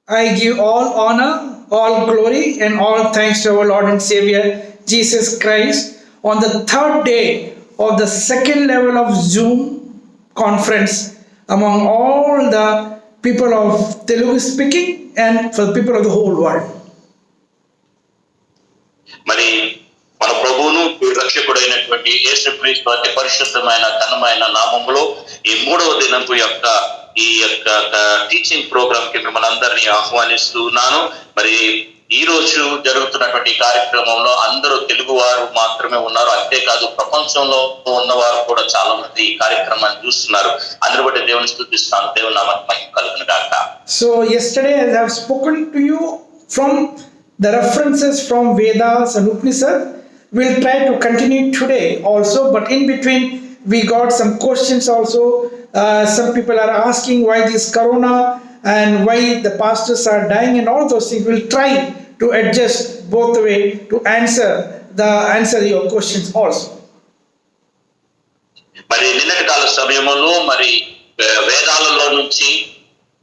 I give all honor, all glory, and all thanks to our Lord and Savior Jesus Christ on the third day of the second level of Zoom conference among all the people of Telugu speaking and for the people of the whole world. మరి మన ప్రభువును రక్షకుడైనటువంటి యేసుక్రీస్తు అతి పరిశుద్ధమైన ఘనమైన నామములో ఈ మూడవ దినపు యొక్క ఈ యొక్క టీచింగ్ ప్రోగ్రామ్ కి మిమ్మల్ని అందరినీ ఆహ్వానిస్తున్నాను. మరి ఈ రోజు జరుగుతున్నటువంటి కార్యక్రమంలో అందరూ తెలుగు వారు మాత్రమే ఉన్నారు. అంతేకాదు ప్రపంచంలో ఉన్నవారు కూడా చాలా మంది ఈ కార్యక్రమాన్ని చూస్తున్నారు. అందరి బట్టి దేవుని స్తుతిస్తాను. దేవుని నామమునకు మహిమ కలుగును గాక. So yesterday as I have spoken to you from the references from Vedas and Upanishad, we'll try to continue today also, but in between we got some questions also. Some people are asking why this corona and why the pastors are dying and all those things. We'll try to adjust both the way to answer your questions also. మరి నిన్నటి కాల సమయంలో మరి వేదాలలో నుంచి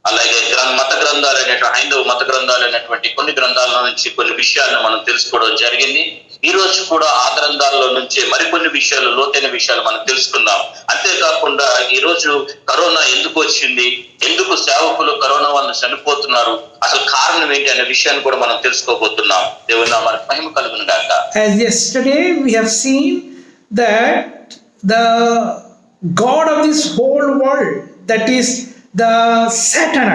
అలాగే మత గ్రంథాలైనటువంటి హైందవ మత గ్రంథాలైనటువంటి కొన్ని గ్రంథాల నుంచి కొన్ని విషయాలను మనం తెలుసుకోవడం జరిగింది. ఈ రోజు కూడా ఆ గ్రంథాలలో నుంచి మరికొన్ని విషయాలు, లోతైన విషయాలు మనం తెలుసుకుందాం. అంతేకాకుండా ఈ రోజు కరోనా ఎందుకు వచ్చింది, ఎందుకు సేవకులు కరోనా వల్ల చనిపోతున్నారు, అసలు కారణం ఏంటి అనే విషయాన్ని కూడా మనం తెలుసుకోబోతున్నాం. దేవుని నామమునకు మహిమ కలుగును గాక. As yesterday we have seen that the God of this whole world, that is the Satan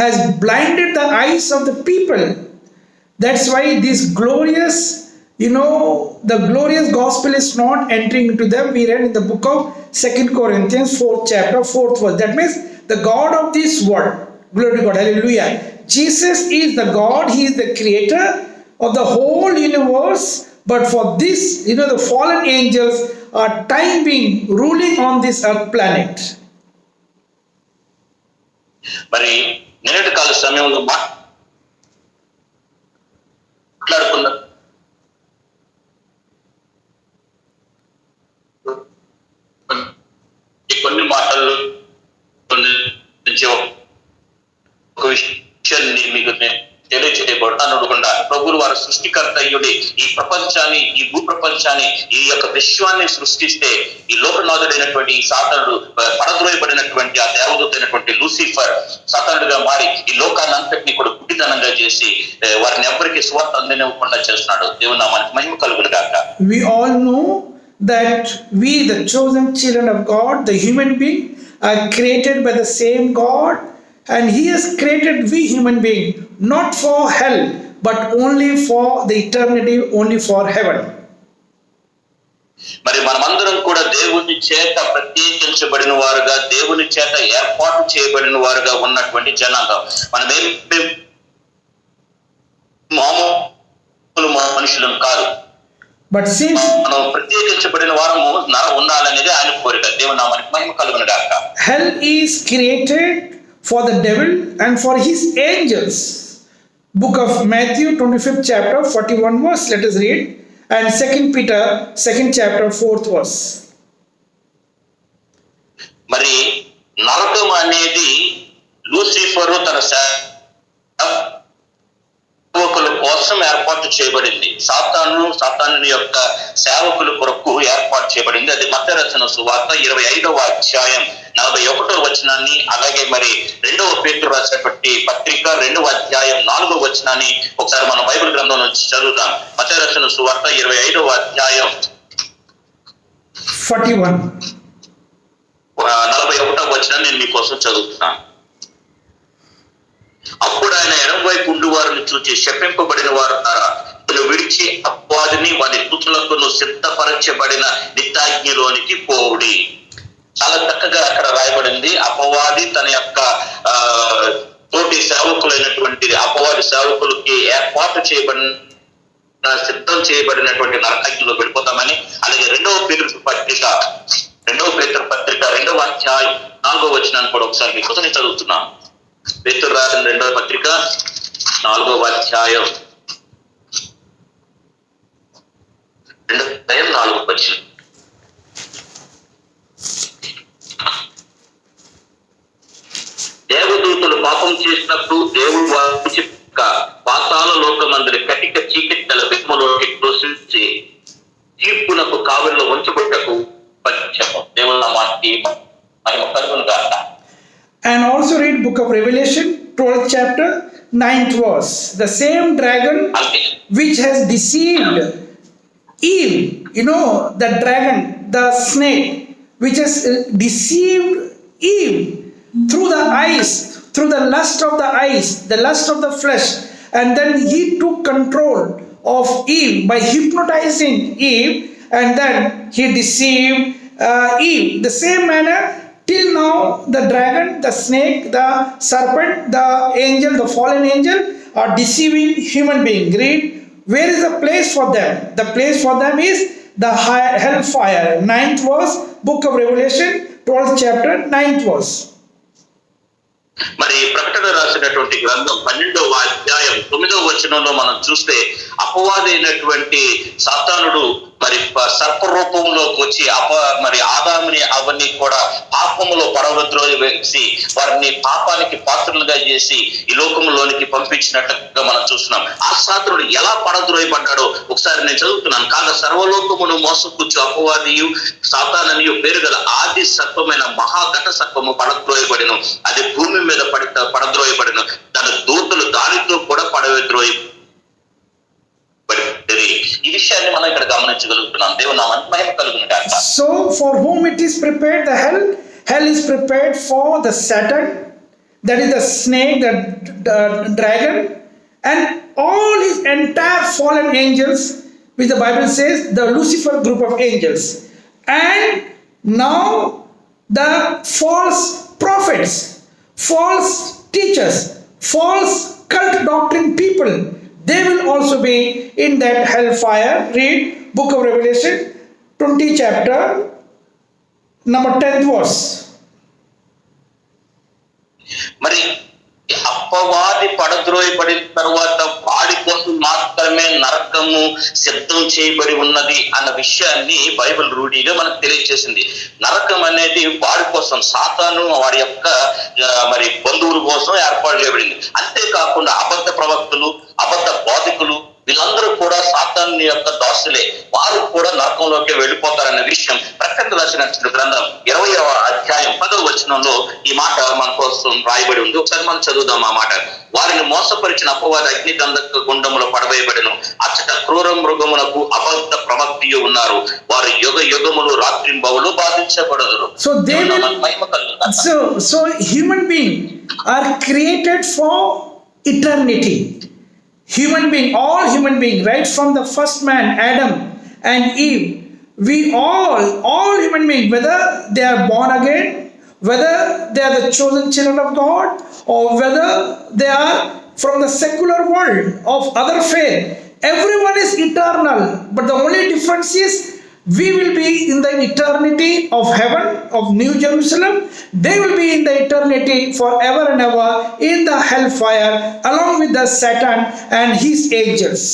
has blinded the eyes of the people. That's why this glorious, the glorious gospel is not entering into them. We read in the book of 2 Corinthians 4th chapter 4th verse. That means the God of this world, glory to God, hallelujah. Jesus is the God. He is the creator of the whole universe. But for this, the fallen angels are time being ruling on this earth planet. మరి నిన్నటి కాల సమయంలో మాట్లాడుకున్న కొన్ని మాటలు నుంచి ఒక విషయాన్ని మీకు తెలియజేయబడతానుకుండా ప్రభువు వారు సృష్టికర్త అయ్యుడి ఈ ప్రపంచాన్ని, ఈ భూ ప్రపంచాన్ని, ఈ యొక్క విశ్వాన్ని సృష్టిస్తే ఈ లోకనాథుడైనటువంటి ఈ సాతానుడు, పడద్రోయబడినటువంటి ఆ దేవదూతైనటువంటి లూసిఫర్ సాతానుడుగా మారి ఈ లోకాన్ని అంతటినీ కూడా గుడ్డితనంగా చేసి వారిని ఎవరికి స్వార్థ అందనివ్వకుండా చేస్తున్నాడు. దేవుని నామమునకు మహిమ కలుగును గాక. We all know that we, the chosen children of God, the human being, are created by the same God. And he has created we human being not for hell but only for the eternity, only for heaven. మరి మనమందరం కూడా దేవుని చేత ప్రత్యేకించబడిన వారుగా, దేవుని చేత ఏర్పాటు చేయబడిన వారుగా ఉన్నటువంటి జనాంగం. మనమేం మామూలు మనుషులం కాదు. But since మనం ప్రత్యేకించబడిన వారము ఉండాలనేది ఆయన కోరిక. దేవుని నామమునకు మహిమ కలుగును గాక. Hell is created for the devil and for his angels. Book of Matthew 25th chapter 41 verse, let us read, and 2 Peter 2nd chapter 4th verse. మరి నరకం అనేది లూసిఫరు తన సేవకుల కోసం ఏర్పాటు చేయబడింది. సాతాను యొక్క సేవకుల కొరకు ఏర్పాటు చేయబడింది. అది మత్తయి రాసిన సువార్త 25వ అధ్యాయం 41వ వచనాన్ని, అలాగే మరి 2వ పేతురు రాసినటువంటి పత్రిక 2వ అధ్యాయం 4వ వచనాన్ని ఒకసారి మన బైబిల్ గ్రంథం నుంచి చదువుదాం. మత్తయి రాసిన సువార్త 25వ అధ్యాయం 41వ వచనాన్ని నేను మీకోసం చదువుతున్నాను. అప్పుడు ఆయన ఎడమవైపు ఉండు వారిని చూచి శపింపబడిన వారు విడిచి అపవాదిని వారి దూతలకు సిద్ధపరచబడిన నిత్యాగ్నిలోనికి పోవుడి. చాలా చక్కగా అక్కడ రాయబడింది. అపవాది తన యొక్క తోటి సేవకులైనటువంటి అపవాది సేవకులకి ఏర్పాటు చేయబడిన, సిద్ధం చేయబడినటువంటి నరకాగ్నిలో వెళ్ళిపోతామని. అలాగే 2వ పేతురు పత్రిక 2వ అధ్యాయం 4వ వచనాన్ని కూడా ఒకసారి మీకోసం నేను చదువుతున్నాను. పేతురు రాసిన 2వ పత్రిక 4వ అధ్యాయం 4వ వచనం. దేవత దేవదూతలు పాపం చేసినప్పుడు దేవుడు వారి పాతాళ లోకమందరి కటిక చీకటి విషములోకి తోసి తీర్పునకు కావలిలో ఉంచబట్టకు వచ్చాము. దేవుని నామానికి మహిమ కలుగును గాక. And also read book of Revelation 12th chapter 9th verse. The same dragon which has deceived Eve, you know, the dragon, the snake which has deceived Eve through the eyes, through the lust of the eyes, the lust of the flesh, and then he took control of Eve by hypnotizing Eve, and then he deceived Eve. The same manner, till now, the dragon, the snake, the serpent, the angel, the fallen angel are deceiving human being. Read, where is the place for them? The place for them is the hellfire. 9th verse, book of Revelation, 12th chapter, 9th verse. మరి ప్రకటన రాసినటువంటి గ్రంథం 12వ అధ్యాయం 9వ వచనంలో మనం చూస్తే అపవాదైనటువంటి సాతానుడు మరి సర్పరూపంలోకి వచ్చి మరి ఆదాముని అవన్నీ కూడా పాపములో పడవద్రోయి వేసి వారిని పాపానికి పాత్రలుగా చేసి ఈ లోకంలోనికి పంపించినట్లుగా మనం చూస్తున్నాం. ఆ సాతానుడు ఎలా పడద్రోయబడ్డాడో ఒకసారి నేను చదువుతున్నాను. కాగా సర్వలోకమును మోసపుచ్చు అపవాదియు సాతాననియు పేరు గల ఆది సర్పమైన మహాఘట సర్పము పడద్రోయబడిను. అది భూమి మీద పడద్రోయబడిన తన దూతలు దానితో కూడా పడవేద్రోయి. ఈ విషయాన్ని మనం ఇక్కడ గమనించగలుగుతున్నాం. దేవుని నామానికి మహిమ కలుగును గాక. So for whom it is prepared, the hell is prepared for the Satan, that is the snake, the dragon, and all his entire fallen angels, which the Bible says the Lucifer group of angels, and now the false prophets, false teachers, false cult doctrine people, they will also be in that hellfire. Read book of Revelation 20 chapter number 10th verse. మరి అపవాది పడద్రోయబడిన తర్వాత వాడి కోసం మాత్రమే నరకము సిద్ధం చేయబడి ఉన్నది అన్న విషయాన్ని బైబిల్ రూఢిగా మనకు తెలియజేసింది. నరకం అనేది వాడి కోసం, సాతాను వాడి యొక్క మరి బంధువుల కోసం ఏర్పాటు చేయబడింది. అంతేకాకుండా అబద్ధ ప్రవక్తలు, అబద్ధ బోధకులు వీళ్ళందరూ కూడా సాతాను యొక్క దాసులే. వారు కూడా నరకంలోకి వెళ్ళిపోతారన్న విషయం ప్రకటన రాసిన గ్రంథం 20వ అధ్యాయం 10వ వచనంలో ఈ మాట మన కోసం రాయబడి ఉంది. ఒకసారి మనం చదువుదాం ఆ మాట. వారిని మోసపరిచిన అపవాది అగ్ని గంధక గుండములో పడవేయబడిను. అచ్చట క్రూర మృగమునకు అబద్ధ ప్రవక్తియు ఉన్నారు. వారు యుగ యుగములు రాత్రింబవులు బాధించబడదురు. So human beings are created for eternity. Human being, all human beings, right from the first man, Adam and Eve, we all human beings, whether they are born again, whether they are the chosen children of God, or whether they are from the secular world of other faith, everyone is eternal. But the only difference is we will be in the eternity of heaven, of New Jerusalem. They will be in the eternity forever and ever in the hellfire along with the Satan and his angels.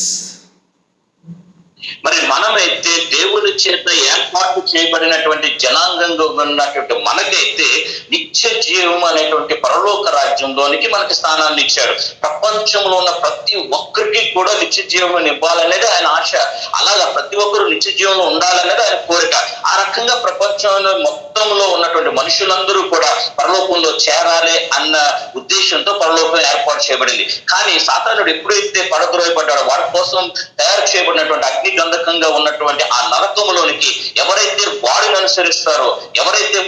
మరి మనమైతే దేవుని చేత ఏర్పాటు చేయబడినటువంటి జనాంగంగా ఉన్నటువంటి మనకైతే నిత్య జీవం అనేటువంటి పరలోక రాజ్యంలోనికి మనకి స్థానాన్ని ఇచ్చాడు. ప్రపంచంలో ఉన్న ప్రతి ఒక్కరికి కూడా నిత్య జీవం ఇవ్వాలనేది ఆయన ఆశ. అలాగా ప్రతి ఒక్కరు నిత్య జీవంలో ఉండాలనేది ఆయన కోరిక. ఆ రకంగా ప్రపంచంలో మొత్తంలో ఉన్నటువంటి మనుషులందరూ కూడా పరలోకంలో చేరాలి అన్న ఉద్దేశంతో పరలోకం ఏర్పాటు చేయబడింది. కానీ సాతానుడు ఎప్పుడైతే పడద్రోయబడ్డాడో వాడి కోసం తయారు చేయబడినటువంటి అగ్ని గంధకంగా ఉన్నటువంటి ఆ నరకములోనికి ఎవరైతే వాడిని అనుసరిస్తారో, ఎవరైతే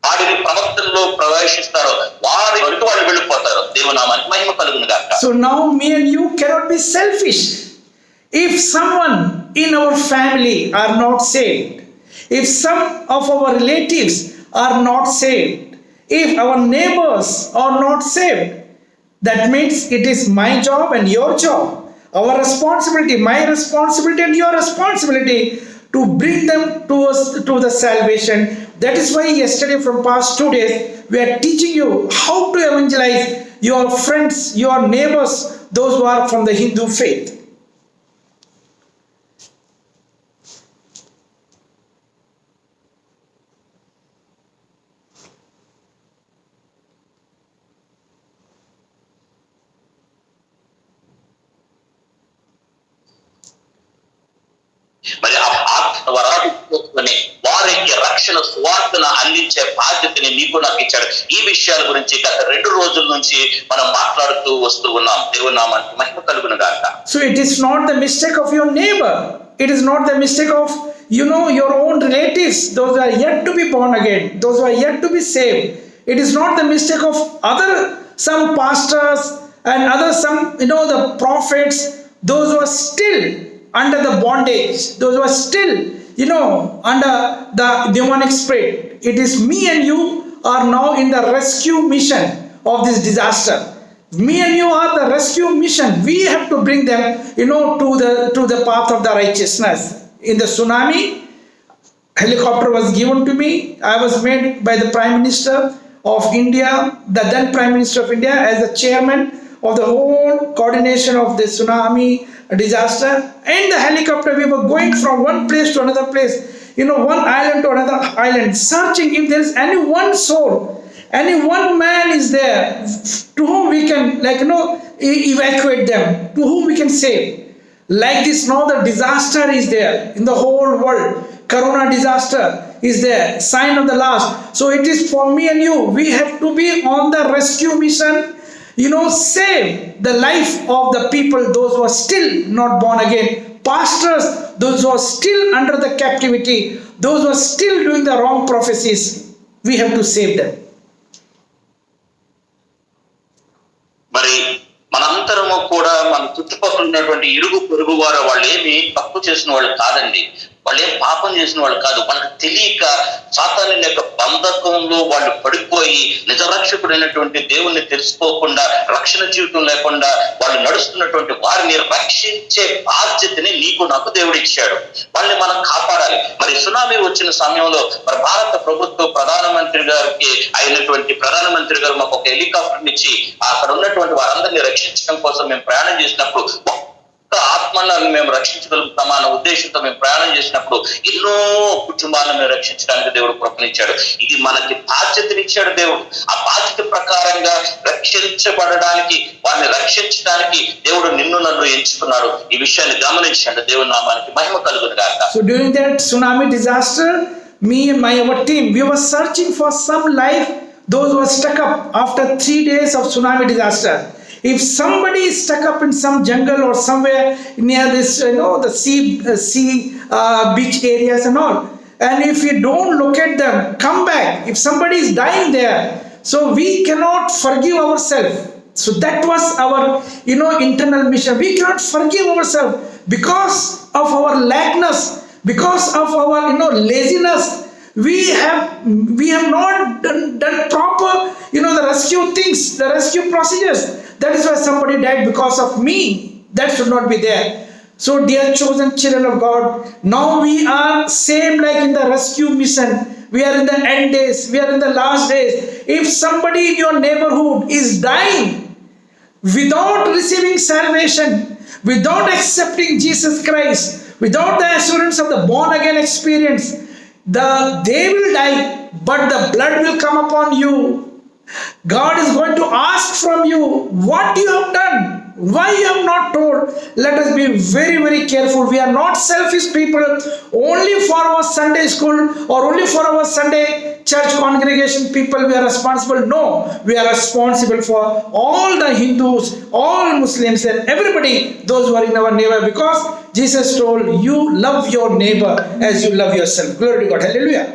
వాడిని ప్రవర్తనలో ప్రవేశిస్తారో వాడి వరకు వాళ్ళు వెళ్ళిపోతారు. దేవునామానికి మహిమ కలుగును గాక. So now me and you cannot be selfish. If someone in our family are not saved, if some of our relatives are not saved, if our neighbors are not saved, that means it is my job and your job, our responsibility, my responsibility and your responsibility to bring them to the salvation. That is why yesterday from past 2 days we are teaching you how to evangelize your friends, your neighbors, those who are from the Hindu faith. చేసుకొని వారికి రక్షణ సువార్తను అందించే బాధ్యతని నీకు నాకు ఇచ్చాడు. ఈ విషయాల గురించి గత 2 రోజుల నుంచి మనం మాట్లాడుతూ వస్తూ ఉన్నాం. దేవుని నామానికి మహిమ కలుగును గాక. So it is not the mistake of your neighbor. It is not the mistake of your own relatives, those who are yet to be born again, those who are yet to be saved. It is not the mistake of some pastors and some the prophets, those who are still under the bondage, those who are still under the demonic spirit. It is me and you are now in the rescue mission of this disaster. Me and you are the rescue mission. We have to bring them to the path of the righteousness. In the tsunami, helicopter was given to me. I was made by the Prime Minister of India, the then Prime Minister of India, as the chairman of the whole coordination of the tsunami disaster. In the helicopter, we were going from one place to another place, one island to another island, searching if there is any one soul, any one man is there to whom we can evacuate them, to whom we can save. Like this, now the disaster is there in the whole world. Corona disaster is there, sign of the last. So it is for me and you. We have to be on the rescue mission, save the life of the people, those who are still not born again. Pastors, those who are still under the captivity, those who are still doing the wrong prophecies. We have to save them. మరి మనంతరము కూడా మన చుట్టుపక్కల ఉన్నటువంటి ఇరుగు పొరుగు వారు వాళ్ళు ఏమి తప్పు చేసిన వాళ్ళు కాదండి, వాళ్ళు ఏం పాపం చేసిన వాళ్ళు కాదు. మనకు తెలియక సాతాను యొక్క బంధకంలో వాళ్ళు పడిపోయి నిజరక్షకుడైనటువంటి దేవుణ్ణి తెలుసుకోకుండా రక్షణ జీవితం లేకుండా వాళ్ళు నడుస్తున్నటువంటి వారిని రక్షించే బాధ్యతని నీకు నాకు దేవుడు ఇచ్చాడు. వాళ్ళని మనం కాపాడాలి. మరి సునామీ వచ్చిన సమయంలో మరి భారత ప్రభుత్వ ప్రధానమంత్రి గారు మాకు ఒక హెలికాప్టర్ ఇచ్చి అక్కడ ఉన్నటువంటి వారందరినీ రక్షించడం కోసం మేము ప్రయాణం చేసినప్పుడు ఆత్మలను మేము రక్షించగలుగుతామా అన్న ఉద్దేశంతో మేము ప్రయాణం చేసినప్పుడు ఎన్నో కుటుంబాలను మేము రక్షించడానికి దేవుడు కృపనిచ్చాడు. ఇది మనకి బాధ్యతనిచ్చాడు దేవుడు. ఆ బాధ్యత ప్రకారంగా రక్షించబడడానికి వారిని రక్షించడానికి దేవుడు నిన్ను నన్ను ఎంచుకున్నాడు. ఈ విషయాన్ని గమనించండి. దేవుని నామానికి మహిమ కలుగును గాక. So during that tsunami disaster, me and our team, we were searching for some life, those who were stuck up after 3 days of tsunami disaster. If somebody is stuck up in some jungle or somewhere near this, the sea beach areas and all, and if you don't locate them, come back. If somebody is dying there, so we cannot forgive ourselves. So that was our, internal mission. We cannot forgive ourselves because of our lackness, because of our, laziness. We have not done proper, the rescue things, the rescue procedures. That is why somebody died because of me. That should not be there. So dear chosen children of God, now we are same like in the rescue mission. We are in the end days. We are in the last days. If somebody in your neighborhood is dying without receiving salvation, without accepting Jesus Christ, without the assurance of the born again experience, they will die, but the blood will come upon you. God is going to ask from you what you have done, why you have not told. Let us be very, very careful. We are not selfish people only for our Sunday school or only for our Sunday church congregation people. We are responsible. No, we are responsible for all the Hindus, all Muslims and everybody, those who are in our neighbor, because Jesus told you love your neighbor as you love yourself. Glory to God. Hallelujah.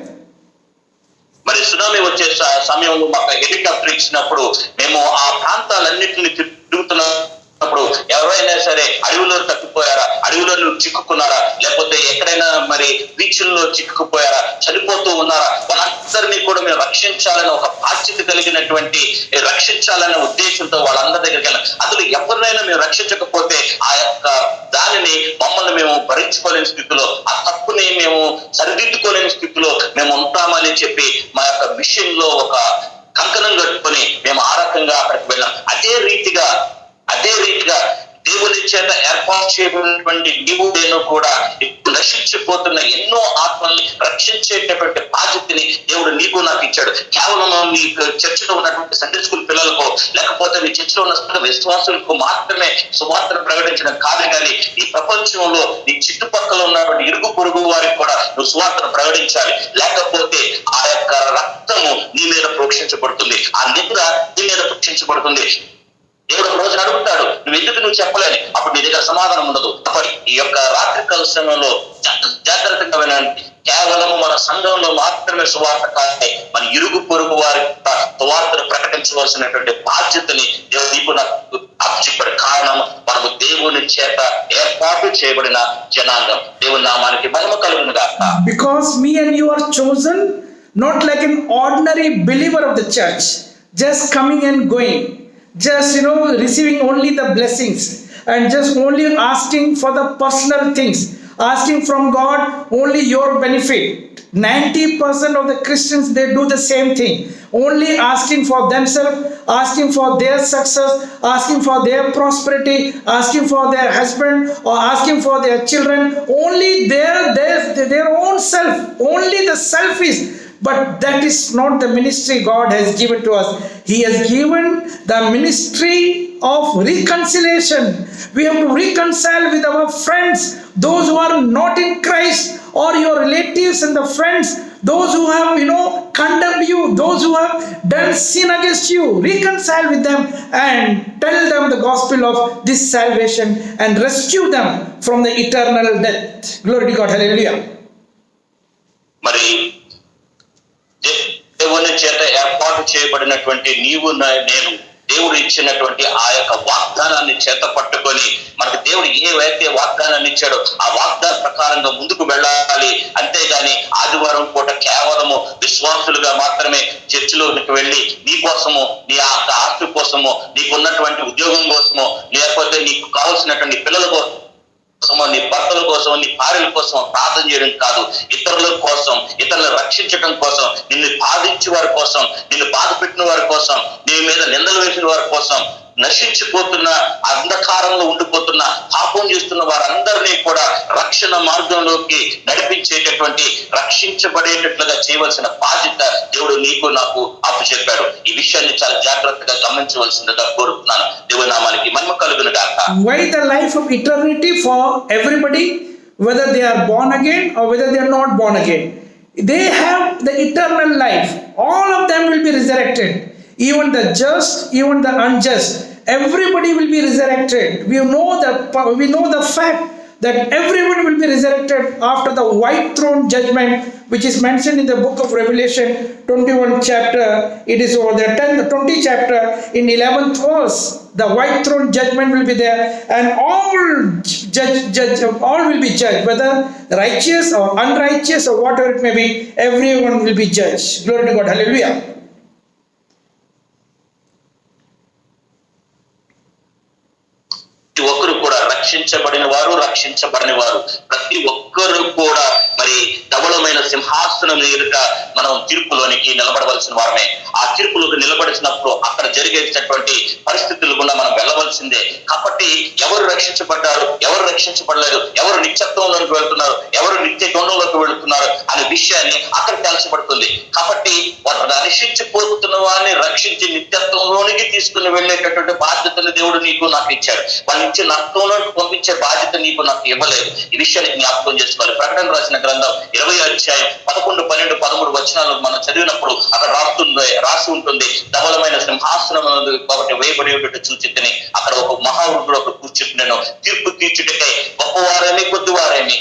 మరి tsunami వచ్చే సమయంలో మాకు helicopter ఇచ్చినప్పుడు మేము ఆ ప్రాంతాలన్నింటినీ తిరుగుతున్నప్పుడు ఎవరైనా సరే అడవిలో తప్పిపోయారా, అడవిలో చిక్కుకున్నారా, లేకపోతే ఎక్కడైనా మరి బీచ్ల్లో చిక్కుకుపోయారా, చనిపోతూ ఉన్నారా, వాళ్ళందరినీ కూడా మేము రక్షించాలని ఒక బాధ్యత కలిగినటువంటి రక్షించాలనే ఉద్దేశంతో వాళ్ళందరి దగ్గరికి వెళ్ళాం. అందులో ఎవరినైనా మేము రక్షించకపోతే ఆ యొక్క దానిని మమ్మల్ని మేము భరించుకోలేని స్థితిలో, ఆ తప్పుని మేము సరిదిద్దుకోలేని స్థితిలో మేము ఉంటామని చెప్పి మా యొక్క మిషన్ లో ఒక కంకణం కట్టుకొని మేము ఆ రకంగా అక్కడికి వెళ్ళాం. అదే రీతిగా దేవుని చేత ఏర్పాటు చేయబడినటువంటి నీవు నేను కూడా నశించిపోతున్న ఎన్నో ఆత్మల్ని రక్షించేటటువంటి బాధ్యతని దేవుడు నీకు నాకు ఇచ్చాడు. కేవలం నీ చర్చిలో ఉన్నటువంటి సండే స్కూల్ పిల్లలకు, లేకపోతే నీ చర్చిలో ఉన్న విశ్వాసులకు మాత్రమే సువార్తను ప్రకటించడం కాదు, కానీ ఈ ప్రపంచంలో నీ చుట్టుపక్కల ఉన్నటువంటి ఇరుగు పొరుగు వారికి కూడా నువ్వు సువార్తను ప్రకటించాలి. లేకపోతే ఆ యొక్క రక్తము నీ మీద ప్రోక్షించబడుతుంది, ఆ నిద్ర నీ మీద ప్రోక్షించబడుతుంది. దేవుడు ఒక రోజున అడుగుతాడు, నువ్వు చెప్పలేని, అప్పుడు నీ దగ్గర సమాధానం ఉండదు. ఈ యొక్క రాత్రికాల సమయంలో జాగ్రత్తగా వినండి. కేవలము మన సంఘంలో మాత్రమే సువార్త కాదు, మన ఇరుగు పొరుగు వారి సువార్తను ప్రకటించవలసినటువంటి బాధ్యతని దేవుడు నీకు నాకు అప్పచెప్పాడు. కారణం మనము దేవుని చేత ఏర్పాటు చేయబడిన జనాంగం. దేవుని నామానికి మహిమ కలుగును గాక. Because me and you are chosen not like an ordinary believer of the church, just coming and going, just receiving only the blessings and just only asking for the personal things, asking from God only your benefit. 90% of the Christians, they do the same thing, only asking for themselves, asking for their success, asking for their prosperity, asking for their husband or asking for their children, only their own self, only the selfish. But that is not the ministry God has given to us. He has given the ministry of reconciliation. We have to reconcile with our friends, those who are not in Christ, or your relatives and the friends, those who have condemned you, those who have done sin against you. Reconcile with them and tell them the gospel of this salvation and rescue them from the eternal death. Glory to God. Hallelujah. మరి దేవుని చేత ఏర్పాటు చేయబడినటువంటి నీవు నేను దేవుడు ఇచ్చినటువంటి ఆ యొక్క వాగ్దానాన్ని చేత పట్టుకొని, మనకు దేవుడు ఏవైతే వాగ్దానాన్ని ఇచ్చాడో ఆ వాగ్దాన ప్రకారంగా ముందుకు వెళ్ళాలి. అంతేగాని ఆదివారం పూట కేవలము విశ్వాసులుగా మాత్రమే చర్చిలోకి వెళ్ళి నీ కోసము, నీ ఆస్తి కోసము, నీకున్నటువంటి ఉద్యోగం కోసము, లేకపోతే నీకు కావాల్సినటువంటి పిల్లల కోసమో, నీ భర్తల కోసం, నీ భార్యల కోసం ప్రార్థన చేయడం కాదు, ఇతరుల కోసం, ఇతరులను రక్షించడం కోసం, నిన్ను బాధించే వారి కోసం, నిన్ను బాధ పెట్టిన వారి కోసం, నీ మీద నిందలు వేసిన వారి కోసం, నశించిపోతున్న అంధకారంలో ఉండిపోతున్న పాపం చేస్తున్న వారందరినీ కూడా రక్షణ మార్గంలోకి నడిపించేటటువంటి, రక్షించబడేటట్లుగా చేయవలసిన బాధ్యత దేవుడు నీకు నాకు అప్పచెప్పాడు. ఈ విషయాన్ని చాలా జాగ్రత్తగా గమనించవలసిందిగా కోరుతున్నాను. దేవుని నామానికి మహిమ కలుగును గాక. Why the life of eternity for everybody, whether they are born again or whether they are not born again, they have the eternal life. All of them will be resurrected, even the just, even the unjust. Everybody will be resurrected. We know the fact that everyone will be resurrected after the white throne judgment, which is mentioned in the book of Revelation 21 chapter. It is over there 20 chapter in 11th verse. The white throne judgment will be there, and all will be judged, whether righteous or unrighteous or whatever it may be. Everyone will be judged. Glory to God. Hallelujah. ప్రతి ఒక్కరు కూడా రక్షించబడిన వారు, రక్షించబడని వారు ప్రతి ఒక్కరు కూడా మరి ధవళమైన సింహాసనం ఎదుట మనం తీర్పులోనికి నిలబడవలసిన వారమే. ఆ తీర్పులోకి నిలబడినప్పుడు అక్కడ జరిగేటటువంటి పరిస్థితులు కూడా మనం వెళ్ళవలసిందే. కాబట్టి ఎవరు రక్షించబడ్డారు, ఎవరు రక్షించబడలేదు, ఎవరు నిత్యత్వంలోకి వెళ్తున్నారు, ఎవరు నిత్య గొండంలోకి వెళుతున్నారు అనే విషయాన్ని అక్కడ తేల్చబడుతుంది. కాబట్టి వారు నశించిపోతున్న వారిని రక్షించి నిత్యత్వంలోనికి తీసుకుని వెళ్ళేటటువంటి బాధ్యతను దేవుడు నీకు నాకు ఇచ్చాడు. వాళ్ళ నుంచి నష్టంలో పంపించే బాధ్యత నీకు నాకు ఇవ్వలేదు. ఈ విషయాన్ని జ్ఞాపకం చేసుకోవాలి. ప్రకటన రాసిన గ్రంథం 20వ అధ్యాయం 11, 12, 13 వచనాలు మనం చదివినప్పుడు అక్కడ రాసి ఉంటుంది, ధవళమైన సింహాసనం ఒకటి వేయబడి చూచితిని, అక్కడ ఒక మహావృద్ధుడు ఒక కూర్చుంటున్నాను, తీర్పు తీర్చుటకై గొప్పవారేమి కొద్దివారేమి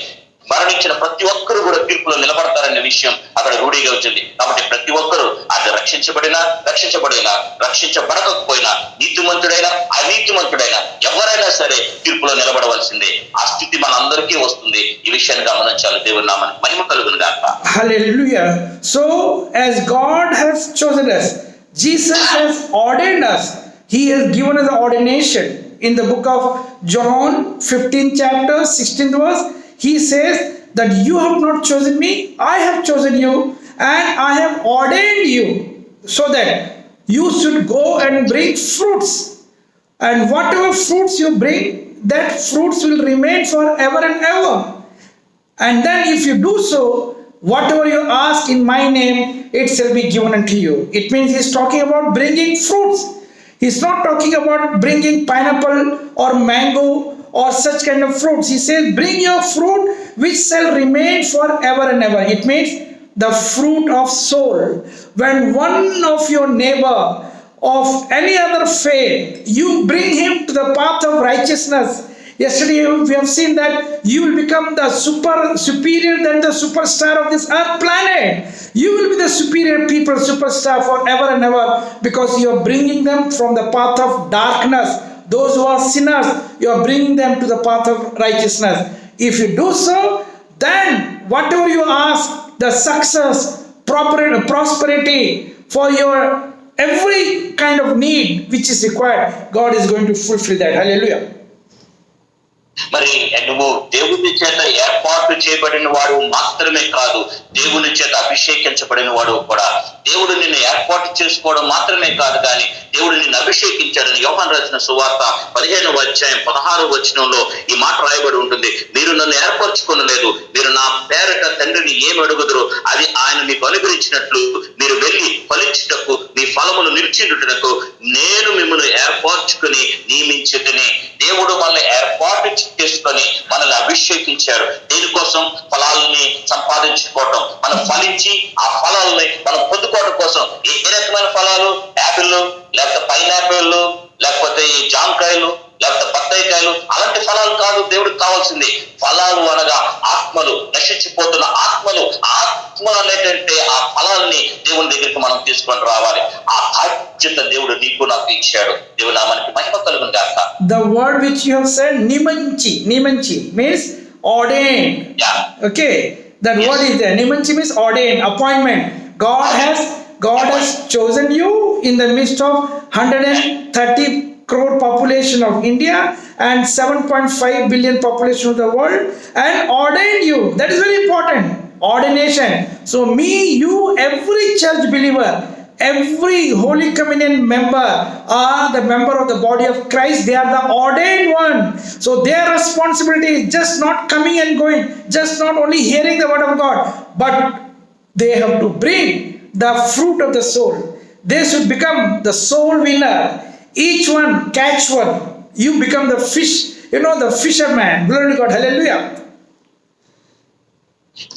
మరణించిన ప్రతి ఒక్కరు కూడా తీర్పులో నిలబడతారనే విషయం అక్కడ రూఢిగా వచ్చింది. కాబట్టి ప్రతి ఒక్కరు అది రక్షించబడినా రక్షించబడకపోయినా, నీతిమంతుడైనా అనీతిమంతుడైనా ఎవరైనా సరే తీర్పులో నిలబడవలసిందే. ఆ స్థితి మనందరికీ వస్తుంది. ఈ విషయాన్ని గమనించాలి. దేవుని నామానికి మహిమ కలుగును గాక. Hallelujah. So as God has chosen us, Jesus has ordained us. He has given us the ordination. In the book of John 15 chapter 16th verse, he says that you have not chosen me, I have chosen you, and I have ordained you so that you should go and bring fruits, and whatever fruits you bring, that fruits will remain forever and ever. And then if you do so, whatever you ask in my name, it shall be given unto you. It means he's talking about bringing fruits. He's not talking about bringing pineapple or mango or such kind of fruits. He says, bring your fruit which shall remain forever and ever. It means the fruit of soul. When one of your neighbor of any other faith, you bring him to the path of righteousness. Yesterday we have seen that you will become the superior than the superstar of this earth planet. You will be the superior people, superstar forever and ever, because you are bringing them from the path of darkness. Those who are sinners, you are bringing them to the path of righteousness. If you do so, then whatever you ask, the success, prosperity for your every kind of need which is required, God is going to fulfill that. Hallelujah. మరి నువ్వు దేవుని చేత ఏర్పాటు చేయబడిన వాడు మాత్రమే కాదు, దేవుని చేత అభిషేకించబడిన వాడు కూడా. దేవుడు నిన్ను ఏర్పాటు చేసుకోవడం మాత్రమే కాదు, కానీ దేవుడు నిన్ను అభిషేకించాడని యోహాను రాసిన సువార్త 15వ అధ్యాయం 16వ వచనంలో ఈ మాట రాయబడి ఉంటుంది. మీరు నన్ను ఏర్పరచుకొనలేదు, మీరు నా పేరట తండ్రిని ఏమి అడుగుదురో అది ఆయన మీకు అనుగ్రహించినట్లు మీరు వెళ్ళి ఫలించుటకు మీ ఫలములు నిలిచినట్టునకు నేను మిమ్మల్ని ఏర్పరచుకుని నియమించుకుని. దేవుడు మనల్ని ఏర్పాటు చేసుకొని మనల్ని అభిషేకించాడు. దేనికోసం? ఫలాలని సంపాదించుకోవటం, మనం ఫలించి ఆ ఫలాలని మనం పొందుకోవడం కోసం. ఏ రకమైన ఫలాలు? యాపిల్, లేకపోతే పైనాపిల్, లేకపోతే ఈ జామకాయలు, లేకపోతే బత్తాయికాయలు, అలాంటి ఫలాలు కాదు దేవుడికి కావాల్సింది. ఫలాలు అనగా ఆత్మలు, నశించిపోతున్న ఆత్మలు. ఆత్మ అనేటంటే ఆ ఫలాల్ని దేవుని దగ్గరికి మనం తీసుకొని రావాలి. ఆ బాధ్యత దేవుడు నీకు నాకు ఇచ్చాడు. దేవుడు నామానికి మహిమ కలుగును గాక. The word which you have said, nimanchi means ordained. Yeah. Okay, that Yes. word is there. Nimanchi means ordained, appointment. God has chosen you in the midst of 130 crore population of India and 7.5 billion population of the world, and ordained you. That is very important. Ordination. So me, you, every church believer, every Holy Communion member are the member of the body of Christ. They are the ordained one. So their responsibility is just not coming and going, just not only hearing the word of God, but they have to bring the fruit of the soul. They should become the soul winner. Each one catch one. You become the fish, the fisherman. Glory to God. Hallelujah.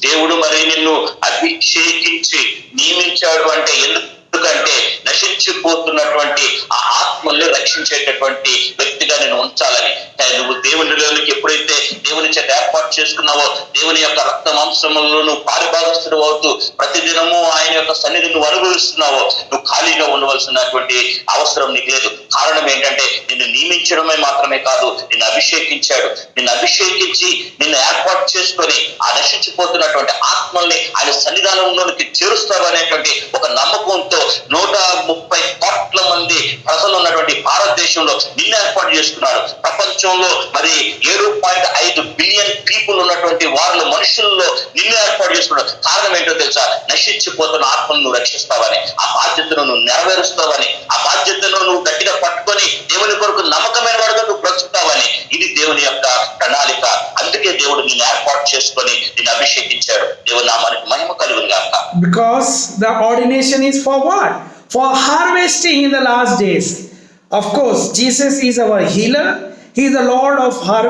దేవుడు మరి నిన్ను అభిషేకించి నియమించాడు అంటే ఎందుకంటే నశించిపోతున్నటువంటి ఆ ఆత్మల్ని రక్షించేటటువంటి వ్యక్తిగా నేను ఉంచాలని. నువ్వు దేవునిలోనికి ఎప్పుడైతే దేవుని చేత ఏర్పాటు చేసుకున్నావో, దేవుని యొక్క రక్త మాంసములలో నువ్వు పారిభాగస్తుడు అవుతూ ప్రతిదినము ఆయన యొక్క సన్నిధిని నువ్వు అనుభవిస్తున్నావో, నువ్వు ఖాళీగా ఉండవలసినటువంటి అవసరం నీకు లేదు. కారణం ఏంటంటే నిన్ను నియమించడమే మాత్రమే కాదు, నిన్ను అభిషేకించాడు. నిన్ను అభిషేకించి నిన్ను ఏర్పాటు చేసుకొని ఆ నశించిపోతున్నటువంటి ఆత్మల్ని ఆయన సన్నిధానంలోనికి చేరుస్తారు అనేటువంటి ఒక నమ్మకంతో 130 కోట్ల మంది ప్రజలు ఉన్నటువంటి భారతదేశంలో నిన్ను ఏర్పాటు చేసుకున్నాడు. ప్రపంచంలో మరి 7.5 బిలియన్ పీపుల్ ఉన్నటువంటి వారిలో మనుషుల్లో నిన్ను ఏర్పాటు చేసుకున్నాడు. కారణం ఏంటో తెలుసా? నశించిపోతున్న ఆత్మను నువ్వు రక్షిస్తావని, ఆ బాధ్యతను నువ్వు నెరవేరుస్తావని, ఆ బాధ్యతను నువ్వు గట్టిగా పట్టుకొని దేవుని కొరకు నమ్మకమైన వాడుగా నువ్వు బ్రతుకుతావని. ఇది దేవుని యొక్క ప్రణాళిక. అందుకే దేవుడు నిన్ను ఏర్పాటు చేసుకొని నిన్ను అభిషేకించాడు. దేవుని నామానికి మహిమ కలుగును గాక. Because the ordination is for what? For harvesting in the last days. Of course, Jesus is our healer. He is the Lord of our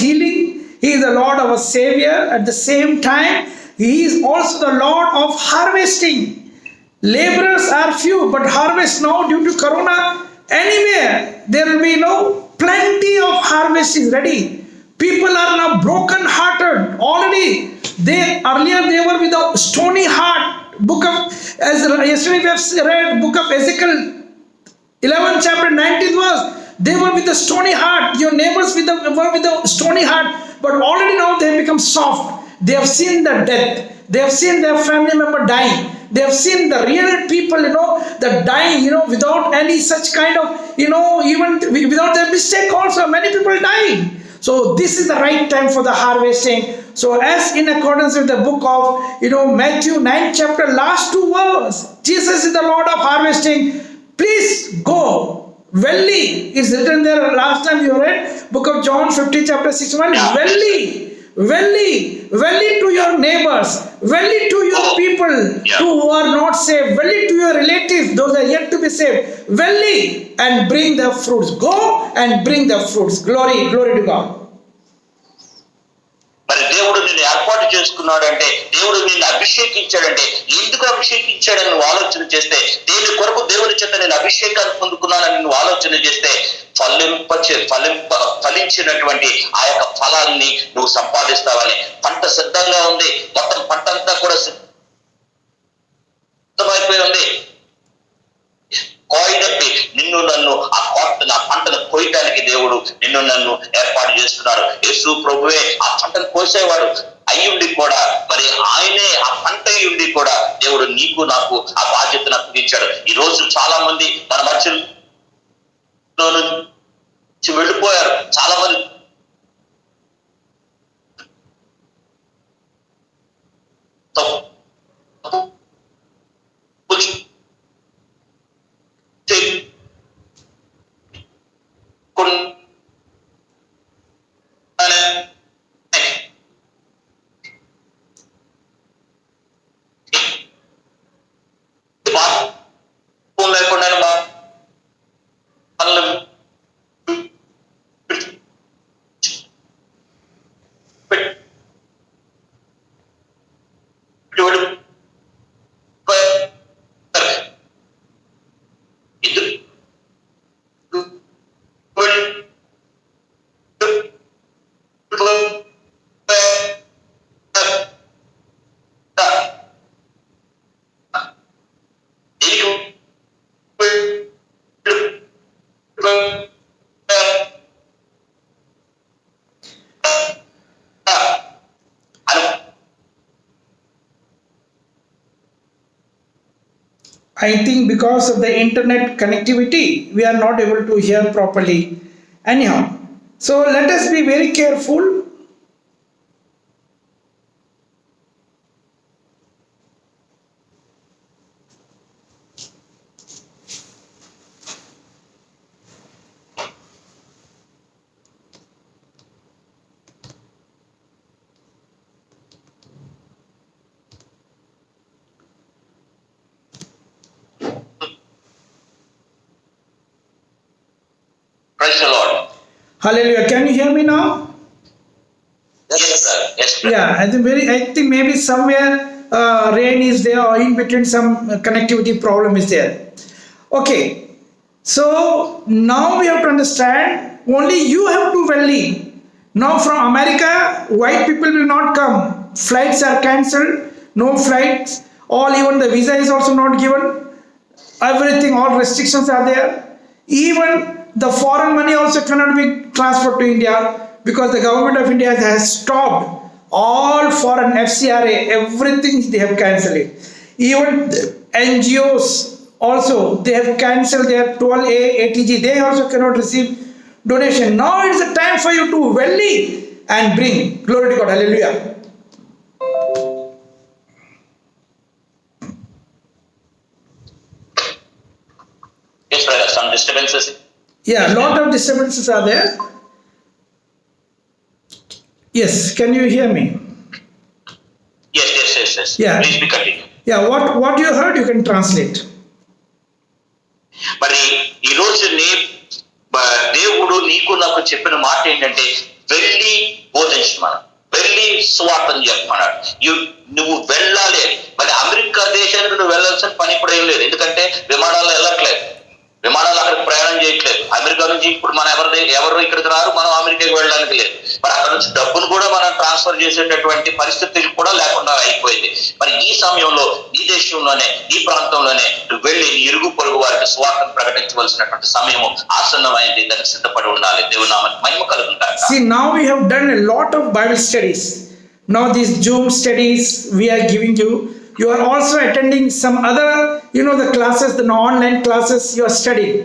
healing. He is the Lord of our Savior. At the same time, He is also the Lord of harvesting. Laborers are few, but harvest now due to Corona. Anywhere there will be plenty of harvest is ready. People are now broken hearted already. Earlier they were with a stony heart. Yesterday we have read book of Ezekiel 11th chapter 19th verse. They were with a stony heart. Your neighbors were with a stony heart, but already now they have become soft. They have seen the death. They have seen their family member dying. They have seen the real people, that dying, without any such kind of, even without their mistake also, many people dying. So this is the right time for the harvesting. So as in accordance with the book of, Matthew 9th chapter, last 2 verses, Jesus is the Lord of harvesting. Please go Verily, it's written there. Last time you read book of John 50 chapter 61. Yeah. Verily to your neighbors, verily to your people Yeah. who are not saved, verily to your relatives, those are yet to be saved, verily, and bring the fruits. Go and bring the fruits. Glory to God. మరి దేవుడు నిన్ను ఏర్పాటు చేసుకున్నాడంటే, దేవుడు నిన్ను అభిషేకించాడంటే, ఎందుకు అభిషేకించాడని నువ్వు ఆలోచన చేస్తే, దేని కొరకు దేవుని చేత నేను అభిషేకాన్ని పొందుకున్నానని నువ్వు ఆలోచన చేస్తే, ఫలించినటువంటి ఆ యొక్క ఫలాన్ని నువ్వు సంపాదిస్తావని. పంట సిద్ధంగా ఉంది, మొత్తం పంట అంతా కూడా సిద్ధమైపోయి ఉంది. కోయినప్పి నిన్ను నన్ను నా పంటను కోయటానికి దేవుడు నిన్ను నన్ను ఏర్పాటు చేస్తున్నాడు. యేసు ప్రభువే ఆ పంటను కోసేవాడు అయ్యుండి కూడా, మరి ఆయనే ఆ పంట అయ్యుండి కూడా దేవుడు నీకు నాకు ఆ బాధ్యతను అప్పగించాడు. ఈ రోజు చాలా మంది మన మధ్యలో నుంచి వెళ్ళిపోయారు. చాలా మంది లేకుండా I think because of the internet connectivity, we are not able to hear properly. Anyhow, so let us be very careful. Praise the Lord. Hallelujah. Can you hear me now? Yes, sir. Yes, sir. Yeah, I think maybe somewhere rain is there, or in between some connectivity problem is there. Okay, so now we have to understand, only you have to valley. Now from America, white people will not come. Flights are cancelled, no flights. All, even the visa is also not given. Everything, all restrictions are there. Even the foreign money also cannot be transferred to India, because the government of India has stopped all foreign FCRA, everything they have cancelled it. Even NGOs also, they have cancelled their 12A ATG, they also cannot receive donation. Now it's the time for you to valley and bring. Glory to God. Hallelujah. Yes, brother. Some disturbances. Yeah, lot of disturbances are there. Yes, can you hear me? Yes. Yeah. Please be continue. Yeah, what you heard, you can translate. మరి ఈ రోజు దేవుడు నీకు నాకు చెప్పిన మాట ఏంటంటే, వెళ్ళి బోధించమన్నాడు, వెళ్ళి సువార్తను చెప్పమన్నాడు. నువ్వు వెళ్ళాలి అని. మరి అమెరికా దేశానికి నువ్వు వెళ్ళాల్సిన పని ఇప్పుడు ఏం లేదు, ఎందుకంటే విమానాల్లో వెళ్ళట్లేదు, విమానాలు అక్కడికి ప్రయాణం చేయట్లేదు. అమెరికా నుంచి ఇప్పుడు మన ఎవరు ఇక్కడికి రారు, మనం అమెరికాకి వెళ్ళడానికి లేదు. మరి అక్కడ నుంచి డబ్బును కూడా మనం ట్రాన్స్ఫర్ చేసేటటువంటి పరిస్థితులు కూడా లేకుండా అయిపోయింది. మరి ఈ సమయంలో నీ దేశంలోనే, నీ ప్రాంతంలోనే నువ్వు వెళ్ళి నీ ఇరుగు పొరుగు వారికి స్వార్థం ప్రకటించవలసినటువంటి సమయము ఆసన్నమైంది. దానికి సిద్ధపడి ఉండాలి. దేవుని నామమునకు మహిమ కలుగును. See, now we have done a lot of Bible studies. Now these Zoom studies we are giving you. You are also attending some other, the classes, the online classes you are studying.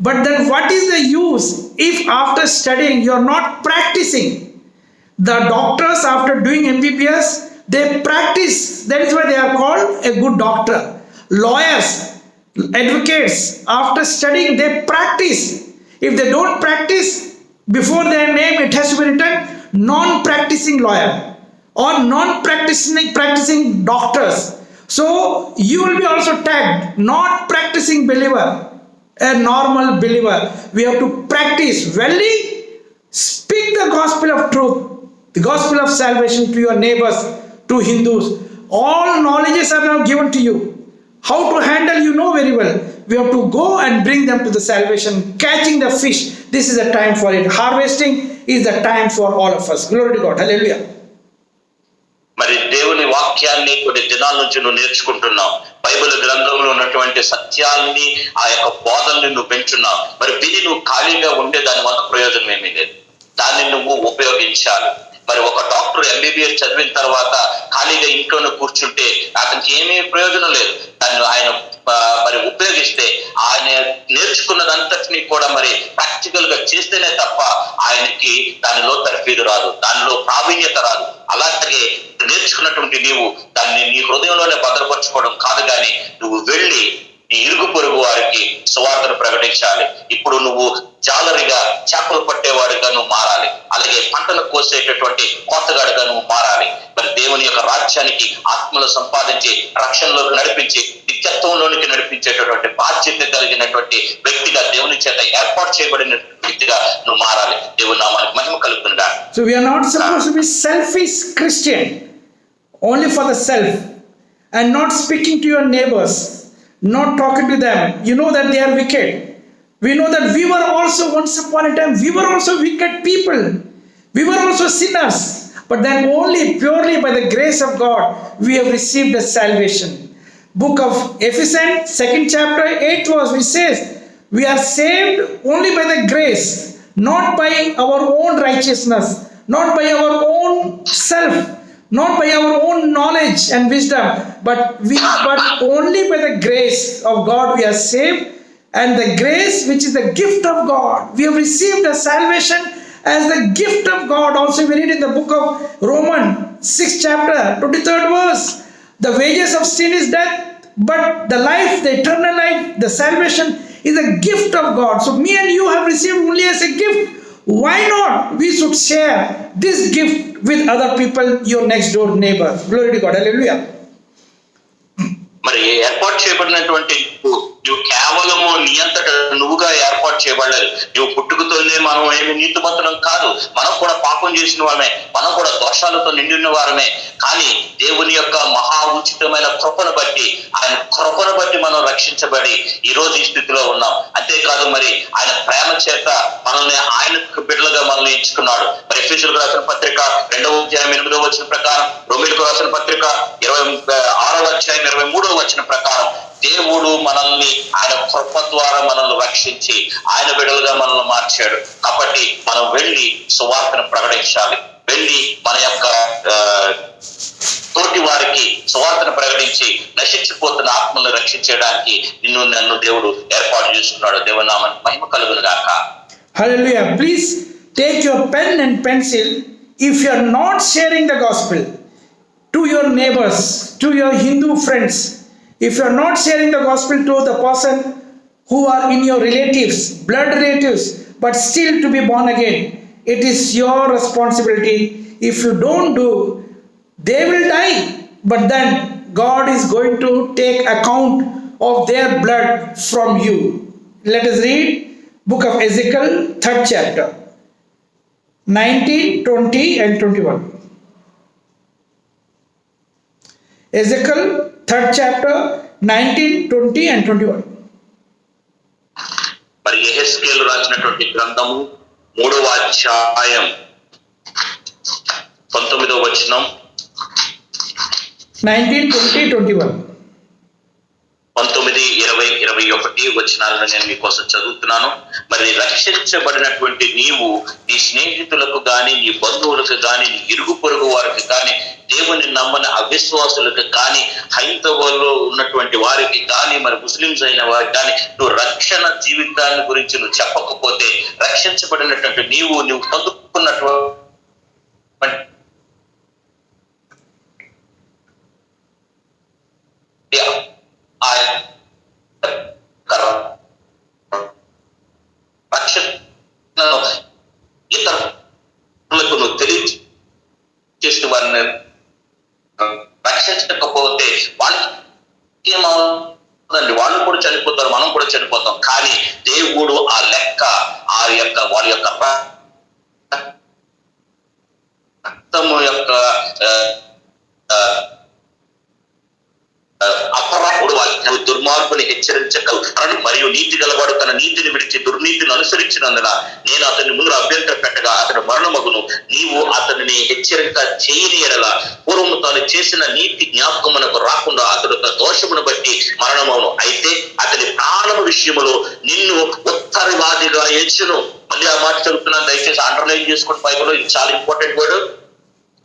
But then what is the use if after studying you are not practicing? The doctors, after doing MBBS, they practice. That is why they are called a good doctor. Lawyers, advocates, after studying, they practice. If they don't practice, before their name it has to be written non-practicing lawyer or non-practicing doctors. So you will be also tagged not practicing believer, a normal believer. We have to practice welly, speak the gospel of truth, the gospel of salvation to your neighbors, to Hindus. All knowledges are now given to you. How to handle, you know very well. We have to go and bring them to the salvation, catching the fish. This is the time for it. Harvesting is the time for all of us. Glory to God. Hallelujah. మరి దేవుని వాక్యాన్ని కొన్ని దినాల నుంచి నువ్వు నేర్చుకుంటున్నావు. Bible గ్రంథంలో ఉన్నటువంటి సత్యాల్ని, ఆ యొక్క బోధనని నువ్వు పెంచున్నావు. మరి విని నువ్వు ఖాళీగా ఉండే దాని వల్ల ప్రయోజనం ఏమీ లేదు. దాన్ని నువ్వు ఉపయోగించాలి. మరి ఒక డాక్టర్ ఎంబీబీఎస్ చదివిన తర్వాత ఖాళీగా ఇంట్లోనే కూర్చుంటే అతనికి ఏమీ ప్రయోజనం లేదు. దాన్ని ఆయన మరి ఉపయోగిస్తే ఆయన నేర్చుకున్నదంతటినీ కూడా మరి ప్రాక్టికల్ గా చేస్తేనే తప్ప ఆయనకి దానిలో తర్ఫీదు రాదు, దానిలో ప్రావీణ్యత రాదు. అలాగే నేర్చుకున్నటువంటి నీవు దాన్ని నీ హృదయంలోనే భద్రపరచుకోవడం కాదు, కానీ నువ్వు వెళ్ళి నీ ఇరుగు పొరుగు వారికి సువార్తను ప్రకటించాలి. ఇప్పుడు నువ్వు జాలరిగా చేపలు పట్టేవాడిగా నువ్వు మారాలి. అలాగే పంటలు కోసేటటువంటి కోతగాడిగా నువ్వు మారాలి. మరి దేవుని యొక్క రాజ్యానికి ఆత్మలు సంపాదించి రక్షణలోకి నడిపించి నిత్యత్వంలోనికి నడిపించేటటువంటి బాధ్యత కలిగినటువంటి వ్యక్తిగా దేవుని చేత ఏర్పాటు చేయబడిన వ్యక్తిగా నువ్వు మారాలి. దేవుని నామానికి మహిమ కలుగుతుందా. So we are not supposed to be selfish Christian, only for the self, and not speaking to your neighbors, not talking to them. You know that they are wicked. We know that we were also once upon a time, we were also wicked people. We were also sinners. But then only purely by the grace of God, we have received the salvation. Book of Ephesians, 2nd chapter, 8th verse, which says, we are saved only by the grace, not by our own righteousness, not by our own self, not by our own knowledge and wisdom, but only by the grace of God we are saved. And the grace which is the gift of God, we have received the salvation as the gift of God. Also we read in the book of Romans 6th chapter 23rd verse, the wages of sin is death, but the life, the eternal life, the salvation is a gift of God. So me and you have received only as a gift. Why not we should share this gift with other people, your next door neighbor. Glory to God. Hallelujah. మరి ఏర్పాటు చేయబడినటువంటి నువ్వు కేవలము నీ అంతట నువ్వుగా ఏర్పాటు చేయబడలేదు. నువ్వు పుట్టుకతోనే మనం ఏమి నీతిమంతులం కాదు, మనం కూడా పాపం చేసిన వారమే, మనం కూడా దోషాలతో నిండిన వారమే. కానీ దేవుని యొక్క మహా ఉచితమైన కృపను బట్టి, ఆయన కృపను బట్టి మనం రక్షించబడి ఈ రోజు ఈ స్థితిలో ఉన్నాం. అంతేకాదు మరి ఆయన ప్రేమ చేత మనల్ని ఆయన బిడ్డలుగా మనల్ని ఎంచుకున్నాడు. మరి ఎఫెసీయులకు రాసిన పత్రిక 2వ అధ్యాయం 8వ వచనం ప్రకారం, రోమీయులకు రాసిన పత్రిక 26వ అధ్యాయం 23వ వచనం ప్రకారం దేవుడు మనల్ని ఆయన కృప ద్వారా మనల్ని రక్షించి ఆయన బిడ్డలుగా మనల్ని మార్చాడు. కాబట్టి మనం వెళ్ళి సువార్తను ప్రకటించాలి. వెళ్ళి మన యొక్క తోటి వారికి సువార్తను ప్రకటించి నశించిపోతున్న ఆత్మలను రక్షించడానికి నన్ను దేవుడు ఏర్పాటు చేస్తున్నాడు. దేవుని నామానికి మహిమ కలుగును గాక. Hallelujah. Please take your pen and pencil. If you are not sharing the gospel to your neighbors, to your Hindu friends, if you are not sharing the gospel to the person who are in your relatives, blood relatives, but still to be born again, it is your responsibility. If you don't do, they will die, but then God is going to take account of their blood from you. Let us read book of Ezekiel, 3rd chapter, 19, 20 and 21. Ezekiel 3rd chapter 19, 20 and 21. మరి యెహెజ్కేలు రాసినటువంటి గ్రంథము 3వ అధ్యాయం 19వ వచనం, 19, 20, 21. 19, 20, 21 వచనాలను నేను మీకోసం చదువుతున్నాను. మరి రక్షించబడినటువంటి నీవు నీ స్నేహితులకు గాని, నీ బంధువులకు గాని, నీ ఇరుగు పొరుగు వారికి గాని, దేవుని నమ్మని అవిశ్వాసులకు కానీ, హైందవుల్లో ఉన్నటువంటి వారికి కానీ, మరి ముస్లింస్ అయిన వారికి కానీ నువ్వు రక్షణ జీవితాన్ని గురించి నువ్వు చెప్పకపోతే, రక్షించబడినటువంటి నీవు పొందుకున్నటువంటి రక్షించకపోతే వాళ్ళకి ఏమవుతుందండి? వాళ్ళు కూడా చనిపోతారు, మనం కూడా చనిపోతాం. కానీ దేవుడు ఆ లెక్క, ఆ యొక్క వాళ్ళ యొక్క రక్తము యొక్క అపరాధుడు వాళ్ళ దుర్మార్గుని హెచ్చరించగలడు మరియు నీతి గలవాడు తన నీతిని విడిచి దుర్నీతిని అనుసరించినందున నేను అతని ముందు అభ్యంతర పెట్టగా అతని మరణమగును. నీవు అతనిని హెచ్చరిక చేయని ఎడల పూర్వము తాను చేసిన నీతి జ్ఞాపకమునకు రాకుండా అతడు దోషమును బట్టి మరణమవును. అయితే అతని ప్రాణము విషయములో నిన్ను ఉత్తరవాదిగా ఎంచును. మళ్ళీ ఆ మాట చదువుతున్నాను, దయచేసి అండర్లైన్ చేసుకోండి. బైబిల్లో ఇది చాలా ఇంపార్టెంట్ వర్డ్.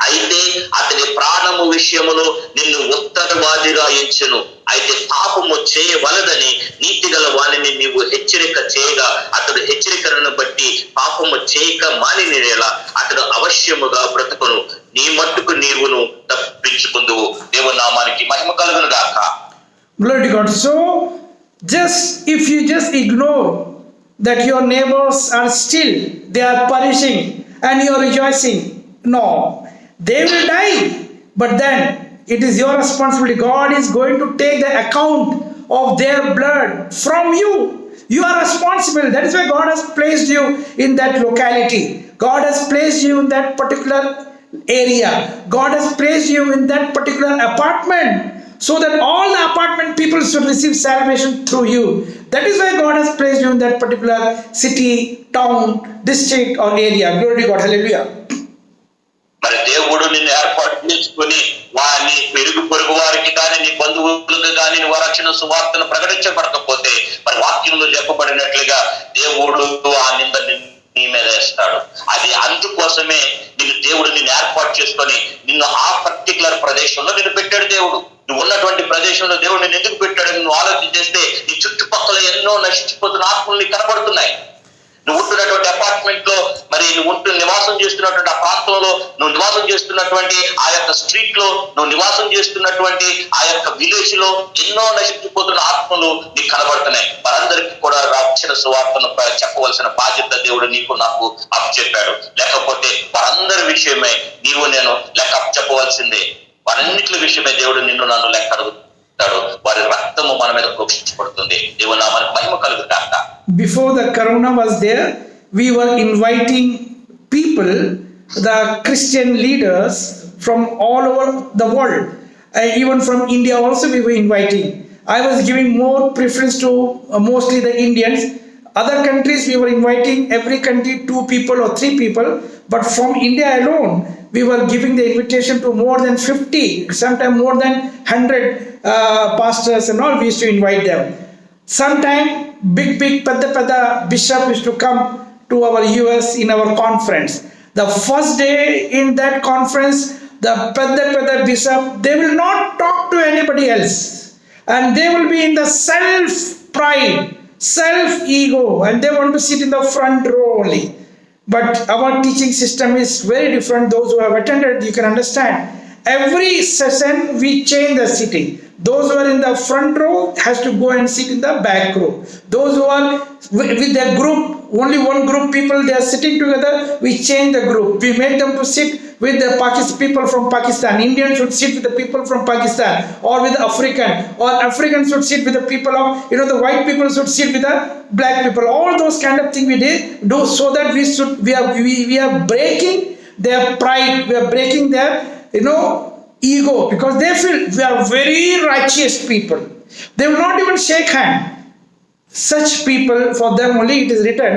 అయితే అతని ప్రాణము విషయములో నిన్ను ఉత్తరవాదిగా ఎంచును. అయితే పాపము చేయవలదని నీతి గల వాణిని నీవు హెచ్చరిక చేయగా అతడు హెచ్చరికలను బట్టి పాపము చేయక మానినేలా అతడు అవశ్యముగా బ్రతుకును. నీ మట్టుకు నీవును తప్పించుకుందువు. దేవుని నామానికి మహిమ కలుగును గాక. Glory to God. So, if you just ignore that your neighbors are still, they are perishing and you are rejoicing, no, they will die. But then it is your responsibility. God is going to take the account of their blood from you. You are responsible. That is why God has placed you in that locality. God has placed you in that particular area. God has placed you in that particular apartment, so that all the apartment people should receive salvation through you. That is why God has placed you in that particular city, town, district or area. Glory to God. Hallelujah. మరి దేవుడు నిన్ను ఏర్పాటు చేసుకుని వారిని పెరుగు పొరుగు వారికి కానీ నీ బంధువులకు కానీ నువ్వు రక్షణ సువార్తను ప్రకటించబడకపోతే మరి వాక్యంలో చెప్పబడినట్లుగా దేవుడు ఆ నింద నీ మీద వేస్తాడు. అది అందుకోసమే దేవుడు నిన్ను ఏర్పాటు చేసుకొని నిన్ను ఆ పర్టికులర్ ప్రదేశంలో నిన్ను పెట్టాడు. దేవుడు నువ్వు ఉన్నటువంటి ప్రదేశంలో దేవుడు నిన్ను ఎందుకు పెట్టాడు నువ్వు ఆలోచన చేస్తే నీ చుట్టుపక్కల ఎన్నో నశించిపోతున్న ఆత్మల్ని కనబడుతున్నాయి. నువ్వు ఉంటున్నటువంటి అపార్ట్మెంట్ లో, మరి నువ్వు నివాసం చేస్తున్నటువంటి ఆ ప్రాంతంలో, నువ్వు నివాసం చేస్తున్నటువంటి ఆ యొక్క స్ట్రీట్ లో, నువ్వు నివాసం చేస్తున్నటువంటి ఆ యొక్క విలేజ్ లో ఎన్నో నశించిపోతున్న ఆత్మలు నీకు కనబడుతున్నాయి. వారందరికీ కూడా రక్షణ సువార్తను చెప్పవలసిన బాధ్యత దేవుడు నీకు నాకు అప్పచెప్పాడు. లేకపోతే వారందరి విషయమే నీవు నేను లెక్క చెప్పవలసిందే. వారన్నిటి విషయమే దేవుడు నిన్ను నన్ను లెక్క అడుగుతాడు. వారి రక్తము మన మీద ప్రోక్షించబడుతుంది. దేవుడు నామానికి మహిమ కలుగుగాక. Before the corona was there, we were inviting people, the Christian leaders from all over the world, even from India also we were inviting. I was giving more preference to mostly the Indians. Other countries we were inviting every country 2 people or 3 people, but from India alone we were giving the invitation to more than 50, sometimes more than 100 pastors and all. We used to invite them. Sometime big Pada bishop used to come to our US in our conference. The first day in that conference, the Pada bishop, they will not talk to anybody else, and they will be in the self pride, self ego, and they want to sit in the front row only. But our teaching system is very different. Those who have attended, you can understand. Every session we change the seating. Those who are in the front row has to go and sit in the back row. Those who are with their group, only one group people, they are sitting together, we change the group. We make them to sit with the people from Pakistan. Indians should sit with the people from Pakistan, or with the African, or Africans should sit with the people of, the white people should sit with the black people. All those kind of things we do so that we are breaking their pride, we are breaking their ego, because they feel we are very righteous people. They will not even shake hand. Such people, for them only it is written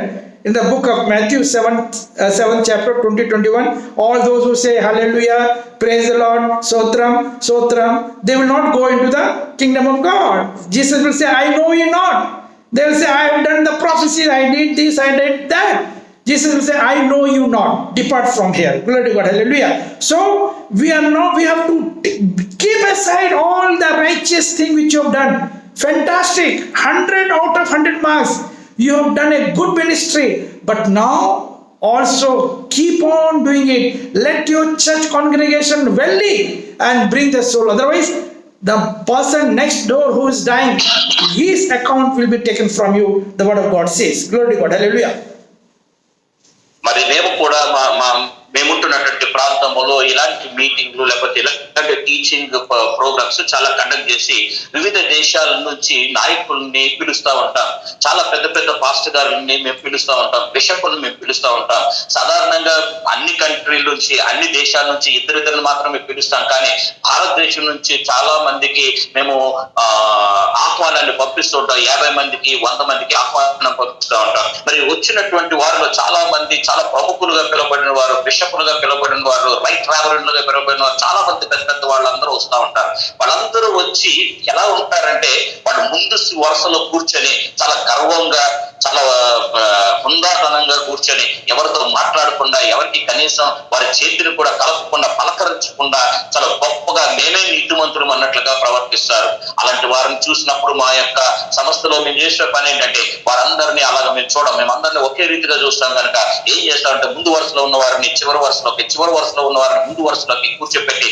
in the book of Matthew 7th chapter 20-21, all those who say hallelujah, praise the Lord, sotram, they will not go into the kingdom of God. Jesus will say, I know you not. They will say, I have done the prophecies, I did this, I did that. Jesus will say, I know you not, depart from here. Glory to God, hallelujah. So we have to keep aside all the righteous thing which you have done. Fantastic, 100 out of 100 marks. You have done a good ministry, but now also keep on doing it. Let your church congregation wealthy and bring the soul. Otherwise, the person next door who is dying, his account will be taken from you. The word of God says. Glory to God, hallelujah. మరి మేము కూడా మేముంటున్నటువంటి ప్రాంతంలో ఇలాంటి మీటింగ్లు లేకపోతే ఇలాంటి teaching preaching programmes చాలా conduct చేసి వివిధ దేశాల నుంచి నాయకుల్ని పిలుస్తా ఉంటాం. చాలా పెద్ద పెద్ద పాస్టర్ గారిని మేము పిలుస్తా ఉంటాం, బిషపుల్ని మేము పిలుస్తా ఉంటాం. సాధారణంగా అన్ని కంట్రీల నుంచి, అన్ని దేశాల నుంచి ఇద్దరిద్దరిని మాత్రమే పిలుస్తాం. కానీ భారతదేశం నుంచి చాలా మందికి మేము ఆహ్వానాన్ని పంపిస్తూ ఉంటాం. 50 మందికి 100 మందికి ఆహ్వానం పంపిస్తూ ఉంటాం. మరి వచ్చినటువంటి వారిలో చాలా మంది చాలా ప్రముఖులుగా పిలువబడిన వారు, బిషపులుగా పిలువబడిన వారు, రైట్ రావరులుగా పిలువబడిన వారు, చాలా మంది పెద్ద పెద్ద వాళ్ళందరూ వస్తూ ఉంటారు. వాళ్ళందరూ వచ్చి ఎలా ఉంటారంటే వాళ్ళు ముందు వరుసలో కూర్చొని చాలా గర్వంగా, చాలా హుందాతనంగా కూర్చొని ఎవరితో మాట్లాడకుండా, ఎవరికి కనీసం వారి చేతిని కూడా కలపకుండా, పలకరించకుండా చాలా గొప్పగా మేమే నీతిమంతులం అన్నట్లుగా ప్రవర్తిస్తారు. అలాంటి వారిని చూసినప్పుడు మా యొక్క సంస్థలో మేము చేసే పని ఏంటంటే వారందరినీ అలాగ మేము చూడం, మేము అందరినీ ఒకే రీతిగా చూస్తాం. కనుక ఏం చేస్తామంటే ముందు వరుసలో ఉన్న వారిని చివరి వరుసలోకి, చివరి వరుసలో ఉన్న వారిని ముందు వరుసలోకి కూర్చోపెట్టి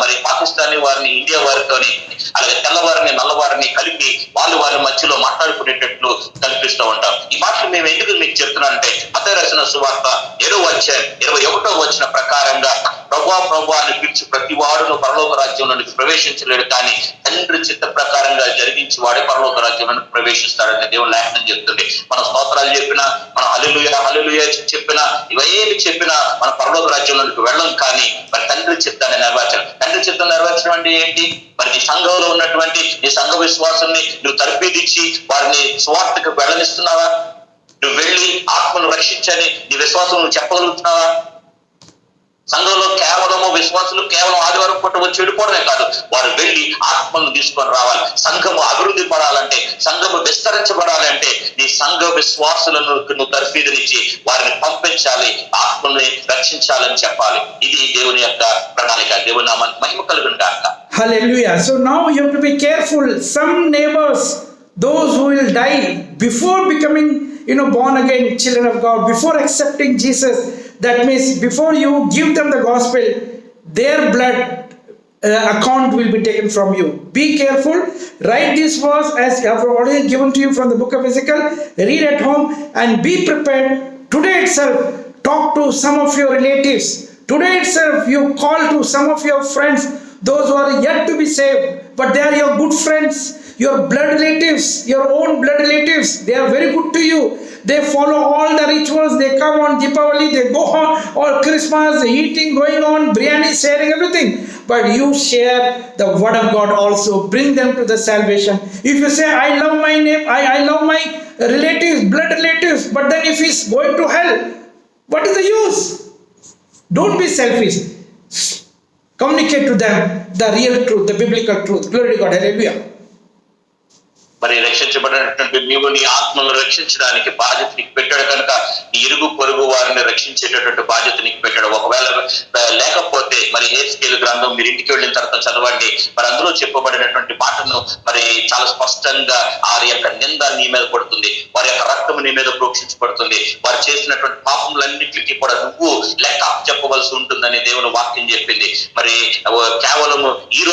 మరి పాకిస్తానీ వారిని ఇండియా వారితోని, అలాగే తెల్లవారిని నల్లవారిని కలిపి వాళ్ళు వారి మధ్యలో మాట్లాడుకునేటట్లు కల్పిస్తూ ఉంటాం. ఈ మాటలు మేము ఎందుకు మీకు చెప్తున్నానంటే మత్తయి రాసిన సువార్త 7వ అధ్యాయం 21వ వచనం ప్రకారంగా ప్రభువా ప్రభువా అని పిలిచి ప్రతి వాడును పరలోక రాజ్యంలోనికి ప్రవేశించలేడు, కానీ తండ్రి చిత్త ప్రకారంగా జరిగించి వాడే పరలోక రాజ్యంలోనికి ప్రవేశిస్తాడని దేవుని లేఖనం చెప్తుంది. మన స్తోత్రాలు చెప్పినా, మన హల్లెలూయా హల్లెలూయా చెప్పినా, ఇవేమి చెప్పినా మన పరలోక రాజ్యంలోనికి వెళ్ళం. కానీ మరి తండ్రి చిత్తాన్ని నెరవేర్చాలి. తండ్రి చిత్తం నెరవేర్చడం అంటే ఏంటి? మరి నీ సంఘంలో ఉన్నటువంటి నీ సంఘ విశ్వాసాన్ని నువ్వు తరబేదిచ్చి వారిని స్వార్థకు వెళ్ళనిస్తున్నావా? నువ్వు వెళ్ళి ఆత్మను రక్షించని నీ విశ్వాసం నువ్వు చెప్పగలుగుతున్నావా? సంఘంలో కేవలము విశ్వాసులు కేవలం ఆదివారం పూట వచ్చి వెళ్ళిపోవడమే కాదు, వారు వెళ్ళి ఆత్మను తీసుకొని రావాలి. సంఘము అభివృద్ధి పడాలంటే, సంఘము విస్తరించబడాలంటే నీ సంఘ విశ్వాసులను నువ్వు తర్ఫీదునిచ్చి వారిని పంపించాలి, ఆత్మని రక్షించాలని చెప్పాలి. ఇది దేవుని యొక్క ప్రణాళిక. దేవుని నామానికి మహిమ కలుగును గాక. Hallelujah. So now you have to be careful. Some neighbors, those who will die before becoming, born again children of God, before accepting Jesus, that means before you give them the gospel, their blood account will be taken from you. Be careful. Write this verse as I have already given to you from the book of Ezekiel. Read at home and be prepared. Today itself, talk to some of your relatives. Today itself, you call to some of your friends, those who are yet to be saved, but they are your good friends, your blood relatives, your own blood relatives. They are very good to you. They follow all the rituals. They come on Deepavali, they go on all Christmas, eating, going on, biryani, sharing everything. But you share the word of God also. Bring them to the salvation. If you say, I love my name, I love my relatives, blood relatives, but then if he's going to hell, what is the use? Don't be selfish. Communicate to them the real truth, the biblical truth. Glory to God. Hallelujah. మరి రక్షించబడినటువంటి నీవు నీ ఆత్మను రక్షించడానికి బాధ్యత నీకు పెట్టాడు కనుక ఈ ఇరుగు పొరుగు వారిని రక్షించేటటువంటి బాధ్యత నీకు పెట్టాడు. ఒకవేళ లేకపోతే మరి హెస్కేలు గ్రంథం మీరు ఇంటికి వెళ్ళిన తర్వాత చదవండి. మరి అందులో చెప్పబడినటువంటి మాటను మరి చాలా స్పష్టంగా వారి యొక్క నింద నీ మీద పడుతుంది, వారి యొక్క రక్తం నీ మీద ప్రోక్షించబడుతుంది. వారు చేసినటువంటి పాపములన్నింటికి కూడా నువ్వు లెక్క చెప్పవలసి ఉంటుందని దేవుని వాక్యం చెప్పింది. మరి కేవలము ఈ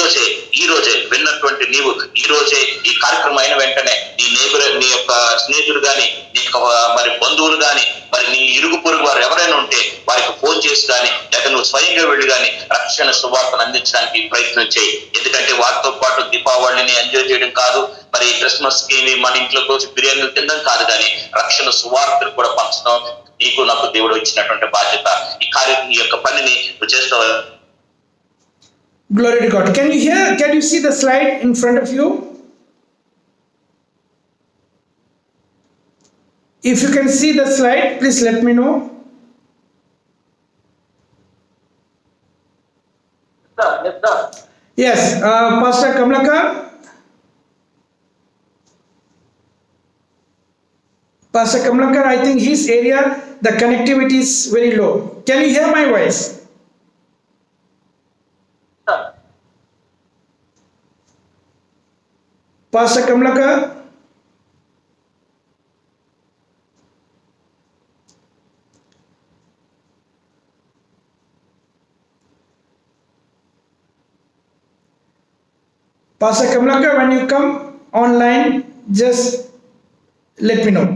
రోజే విన్నటువంటి నీవు ఈ రోజే ఈ కార్యక్రమం అయిన వెంటనే నీ నేబర్, నీ యొక్క స్నేహితులు గాని, నీ యొక్క మరి బంధువులు గాని, మరి నీ ఇరుగు పొరుగు వారు ఎవరైనా ఉంటే వారికి ఫోన్ చేసి కానీ, లేక నువ్వు స్వయంగా వెళ్ళి కానీ రక్షణ సువార్తను అందించడానికి ప్రయత్నం చేయి. ఎందుకంటే వారితో పాటు దీపావళిని ఎంజాయ్ చేయడం కాదు, మరి క్రిస్మస్ కి మన ఇంట్లోకి వచ్చి బిర్యానీలు తినడం కాదు, కానీ రక్షణ సువార్తను కూడా పంచడం నీకు నాకు దేవుడు ఇచ్చినటువంటి బాధ్యత. ఈ యొక్క పనిని నువ్వు చేస్తావు. Glory to God. Can you see the slide in front of you? If you can see the slide, please let me know. Yes, Pastor Kamlakar. Pastor Kamlakar, I think his area, the connectivity is very low. Can you hear my voice? Pastor Kamlakar? Pastor Kamlakar, when you come online, just let me know.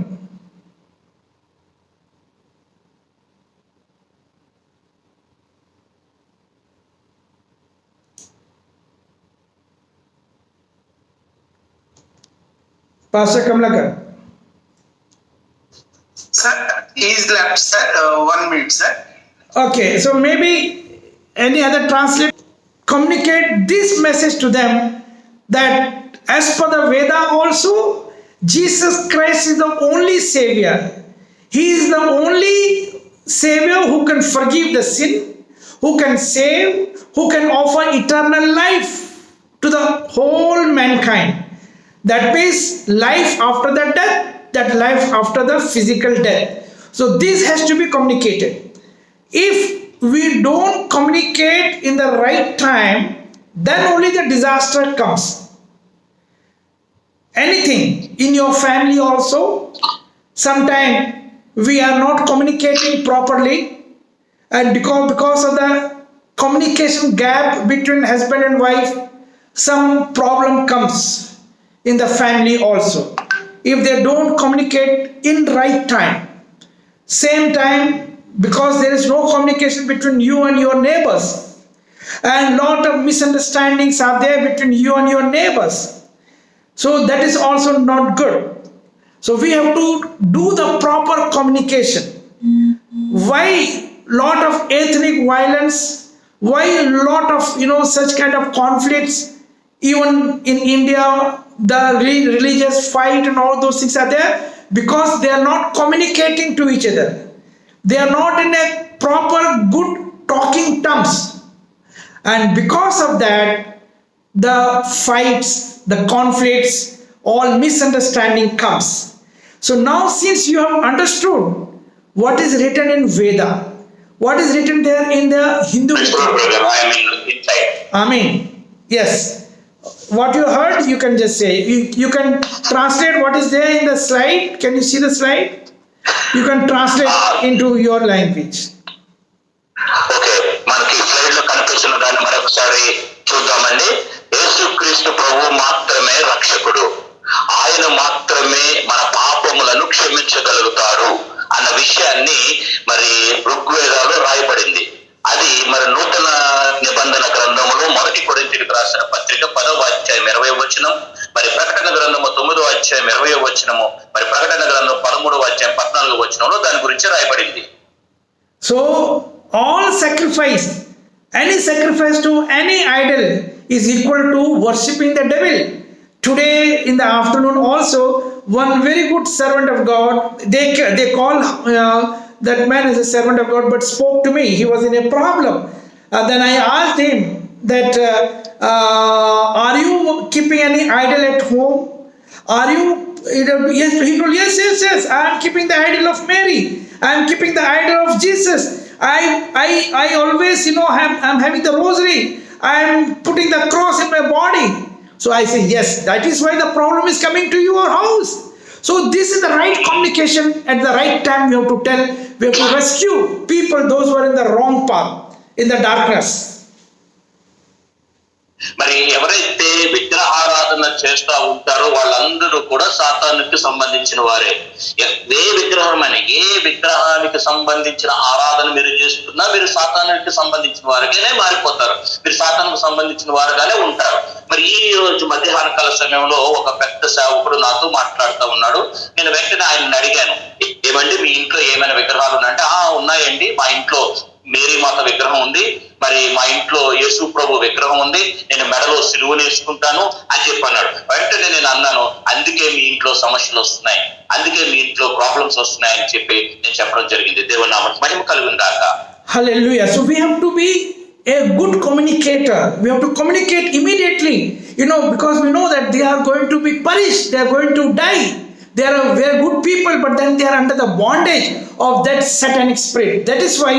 Pastor Kamlakar. Sir, he is left, sir. 1 minute, sir. Okay, so maybe any other translate communicate this message to them that as per the Veda also, Jesus Christ is the only Savior. He is the only Savior who can forgive the sin, who can save, who can offer eternal life to the whole mankind. That means life after the death, that life after the physical death. So this has to be communicated. If we don't communicate in the right time, then only the disaster comes. Anything in your family also, sometimes we are not communicating properly, and because of the communication gap between husband and wife, some problem comes in the family also. If they don't communicate in right time, same time, because there is no communication between you and your neighbors, and lot of misunderstandings are there between you and your neighbors, so that is also not good. So we have to do the proper communication. Why lot of ethnic violence, why lot of such kind of conflicts, even in India the religious fight and all those things are there, because they are not communicating to each other. They are not in a proper good talking terms, and because of that the fights, the conflicts, all misunderstanding comes. So now since you have understood what is written in Veda, what is written there in the Hindu Praise God, brother. I am inside. Amen. Yes. What you heard, you can just say. You can translate what is there in the slide. Can you see the slide? You can translate into your language. Okay, మనకి slide లో కనిపిస్తున్న దాన్ని మరొకసారి చూద్దామండి. యేసుక్రీస్తు ప్రభువు మాత్రమే రక్షకుడు, ఆయన మాత్రమే మన పాపములను క్షమించగలుగుతారు అన్న విషయాన్ని మరి ఋగ్వేదాలో రాయబడింది. అది మరి నూతన నిబంధన గ్రంథములో 1 కొరింథీయులకు రాసిన పత్రిక 10వ అధ్యాయం 20వ వచనం, మరి ప్రకటన గ్రంథము 9వ అధ్యాయం 20వ వచనము, మరి ప్రకటన గ్రంథం 13వ అధ్యాయం 14వ వచనంలో దాని గురించి రాయబడింది. So all sacrifice, any sacrifice to any idol is equal to worshipping the devil. Today in the afternoon also, one very good servant of God, they call that man is a servant of God, but spoke to me. He was in a problem. Then I asked him that are you keeping any idol at home? Are you? Yes, he told yes. I am keeping the idol of Mary. I am keeping the idol of Jesus. I always I'm having the rosary. I am putting the cross in my body. So I say yes. That is why the problem is coming to your house. So this is the right communication at the right time. We have to tell. We have to rescue people, those who are in the wrong path, in the darkness. మరి ఎవరైతే విగ్రహారాధన చేస్తూ ఉంటారో వాళ్ళందరూ కూడా సాతానుకి సంబంధించిన వారే. ఏ విగ్రహానికి సంబంధించిన ఆరాధన మీరు చేస్తున్నా మీరు సాతానుకి సంబంధించిన వారిగానే మారిపోతారు, మీరు సాతానుకు సంబంధించిన వారుగానే ఉంటారు. మరి ఈ రోజు మధ్యాహ్న కాల సమయంలో ఒక పెద్ద సేవకుడు నాతో మాట్లాడుతూ ఉన్నాడు. నేను వెంటనే ఆయన అడిగాను, ఏమండి మీ ఇంట్లో ఏమైనా విగ్రహాలు ఉన్నాయంటే ఉన్నాయండి, మా ఇంట్లో మేరీ మాత విగ్రహం ఉంది, మరి మా ఇంట్లో యేసు ప్రభు విగ్రహం ఉంది, నేను మెడలో సిలువను వేసుకుంటాను అని చెప్పి అన్నాడు. వెంటనే నేను అన్నాను, అందుకే మీ ఇంట్లో సమస్యలు వస్తున్నాయి, అందుకే మీ ఇంట్లో ప్రాబ్లమ్స్ వస్తున్నాయి అని చెప్పి నేను చెప్పడం జరిగింది. దేవుని నామమునకు మహిమ కలుగును గాక. Hallelujah. So we have to be a good communicator. We have to communicate immediately, because we know that they are going to be punished, they are going to die. They are very good people, but then they are under the bondage of that satanic spirit. That is why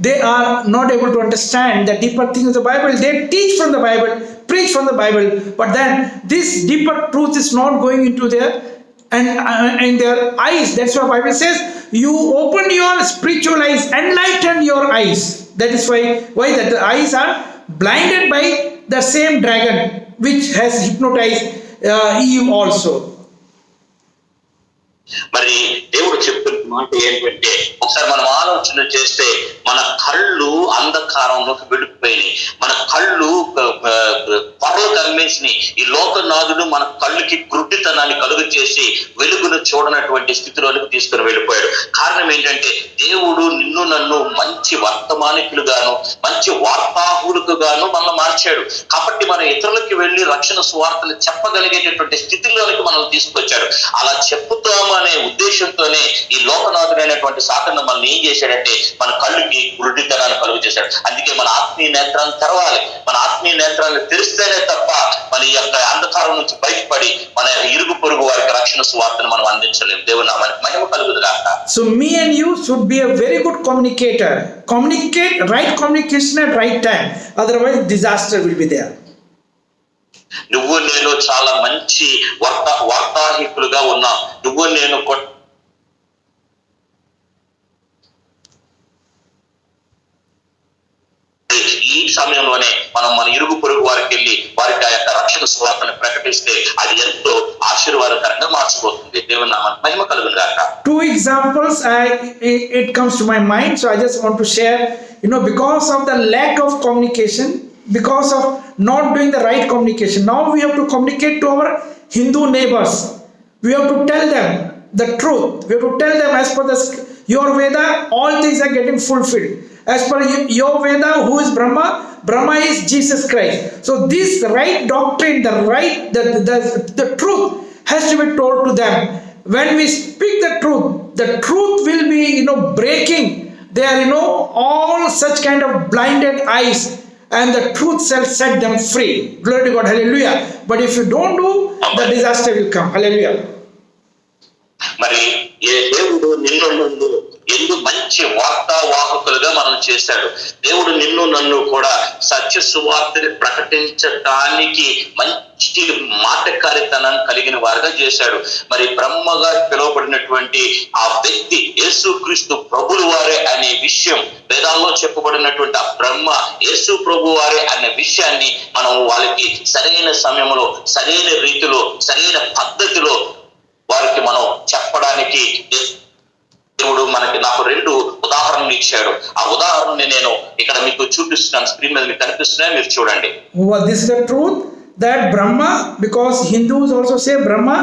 they are not able to understand the deeper things of the Bible. They teach from the Bible, preach from the Bible, but then this deeper truth is not going into their eyes. That's why Bible says, you open your spiritual eyes, enlighten your eyes. That is why that the eyes are blinded by the same dragon which has hypnotized Eve also. మరి దేవుడు చెప్పిన మాట ఏంటంటే, ఒకసారి మనం ఆలోచన చేస్తే మన కళ్ళు అంధకారంలోకి వెళ్ళిపోయినాయి, మన కళ్ళు పొరలు కమ్మి నమ్మేసి ఈ లోకనాథుడు మన కళ్ళుకి గుడ్డితనాన్ని కలుగు చేసి వెలుగును చూడనటువంటి స్థితిలోనికి తీసుకుని వెళ్ళిపోయాడు. కారణం ఏంటంటే దేవుడు నిన్ను నన్ను మంచి వర్తమానికులుగాను మంచి వార్తాహులుగాను మనల్ని మార్చాడు. కాబట్టి మనం ఇతరులకి వెళ్ళి రక్షణ సువార్తలు చెప్పగలిగేటటువంటి స్థితిలోనికి మనల్ని తీసుకొచ్చాడు. అలా చెప్పుతామనే ఉద్దేశంతోనే ఈ లోకనాథుడైనటువంటి సాతాను మనల్ని ఏం చేశాడంటే మన కళ్ళుకి గురుడితనాన్ని కలుగు చేశాడు. అందుకే మన ఆత్మీయ నేత్రాలను తెరవాలి. మన ఆత్మీయ నేత్రాలను తెరిస్తేనే తప్ప మన యొక్క అంధకారం నుంచి బయటపడి మన ఇరుగు పొరుగు వారికి రక్షణ సువార్తను మనం అందించలేము. దేవుని నామానికి మహిమ కలుగును గాక. So me and you should be a very good communicator. Communicate, right communication at right time. Otherwise disaster will be there. నువ్వు నేను చాలా మంచి వార్తాహికులుగా ఉన్నాం. నువ్వు నేను ఈ సమయంలోనే మనం మన ఇరుగు పొరుగు వారికి వెళ్ళి వారికి ఆ యొక్క రక్షణ సువార్తను ప్రకటిస్తే అది ఎంతో ఆశీర్వాదకరంగా మార్చిపోతుంది. దేవుని నామానికి మహిమ కలుగును గాక. Two examples it comes to my mind, so I just want to share. Because of the lack of communication, because of not doing the right communication, now we have to communicate to our Hindu neighbors. We have to tell them the truth. We have to tell them as per your Veda, all things are getting fulfilled. As per your Veda, who is Brahma? Brahma is Jesus Christ. So this right doctrine, the truth has to be told to them. When we speak the truth will be, breaking their, all such kind of blinded eyes, and the truth shall set them free. Glory to God, hallelujah. But if you don't do, the disaster will come. Hallelujah. మరి ఏ దేవుడు నిన్ను నన్ను ఎందు మంచి వార్తావాహకులుగా మనం చేశాడు. దేవుడు నిన్ను నన్ను కూడా సత్య సువార్తని ప్రకటించటానికి మంచి మాటకారితనం కలిగిన వారుగా చేశాడు. మరి బ్రహ్మగా పిలువబడినటువంటి ఆ వ్యక్తి యేసుక్రీస్తు ప్రభులు వారే అనే విషయం, వేదాల్లో చెప్పబడినటువంటి ఆ బ్రహ్మ యేసు ప్రభు వారే అనే విషయాన్ని మనం వాళ్ళకి సరైన సమయంలో సరైన రీతిలో సరైన పద్ధతిలో వారికి మనం చెప్పడానికి దేవుడు నాకు 2 ఉదాహరణలు ఇచ్చాడు. ఆ ఉదాహరణని నేను ఇక్కడ మీకు చూపిస్తున్నాను. స్క్రీన్ మీద మీకు కనిపిస్తున్నాయి, మీరు చూడండి. This is the truth that Brahma, because Hindus also say Brahma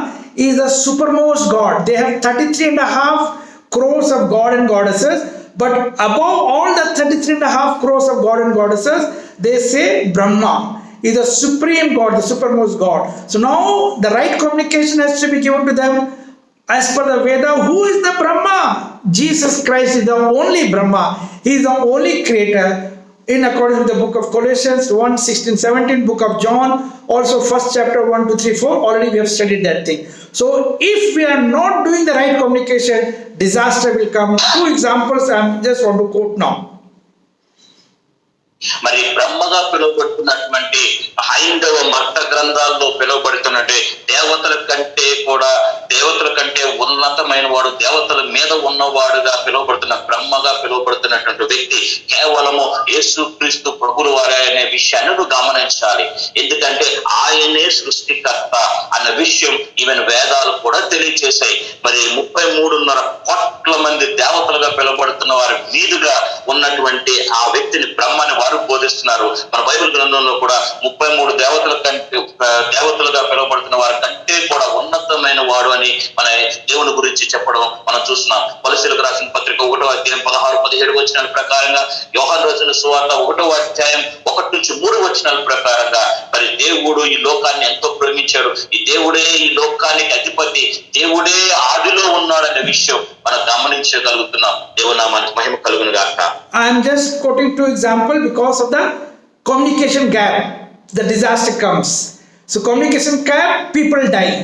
is the supermost God. They have 33.5 crores of God and goddesses, but above all the 33.5 crores of God and goddesses, they say Brahma is the supreme God, the supermost God. So now the right communication has to be given to them as per the Veda. Who is the Brahma? Jesus Christ is the only Brahma. He is the only creator. In accordance with the book of Colossians 1:16-17, book of John, also 1st chapter 1-3-4, already we have studied that thing. So if we are not doing the right communication, disaster will come. 2 examples I just want to quote now. మరి బ్రహ్మగా పిలువబడుతున్నటువంటి హైందవ మత గ్రంథాల్లో పిలువబడుతున్నట్టే దేవతల కంటే ఉన్నతమైన వాడు, దేవతల మీద ఉన్నవాడుగా పిలువబడుతున్న బ్రహ్మగా పిలువబడుతున్నటువంటి వ్యక్తి కేవలము యేసుక్రీస్తు ప్రభువు వారే అనే విషయాన్ని నువ్వు గమనించాలి. ఎందుకంటే ఆయనే సృష్టికర్త అన్న విషయం ఈవెన్ వేదాలు కూడా తెలియజేశాయి. మరి 33.5 కోట్ల మంది దేవతలుగా పిలువబడుతున్న వారి మీదుగా ఉన్నటువంటి ఆ వ్యక్తిని బ్రహ్మని వారు బోధిస్తున్నారు. మన బైబిల్ గ్రంథంలో కూడా 33 దేవతలుగా పిలువబడుతున్న వారి కంటే కూడా ఉన్నతమైన వాడు అని మన దేవుని గురించి చెప్పడం మనం చూస్తున్నాం. కొలస్సీయులకు రాసిన పత్రిక 1వ అధ్యాయం 16-17 వచనాల ప్రకారంగా, యోహాను రాసిన సువార్త 1వ అధ్యాయం 1-3 వచనాల ప్రకారంగా మరి దేవుడు ఈ లోకాన్ని ఎంతో ప్రేమించాడు. ఈ దేవుడే ఈ లోకానికి అధిపతి, దేవుడే ఆదిలో ఉన్నాడనే విషయం మనం గమనించగలుగుతున్నాం. దేవుని నామానికి మహిమ కలుగును గాక. I am just quoting 2 examples because of the communication gap. The disaster comes. So communication gap, people die.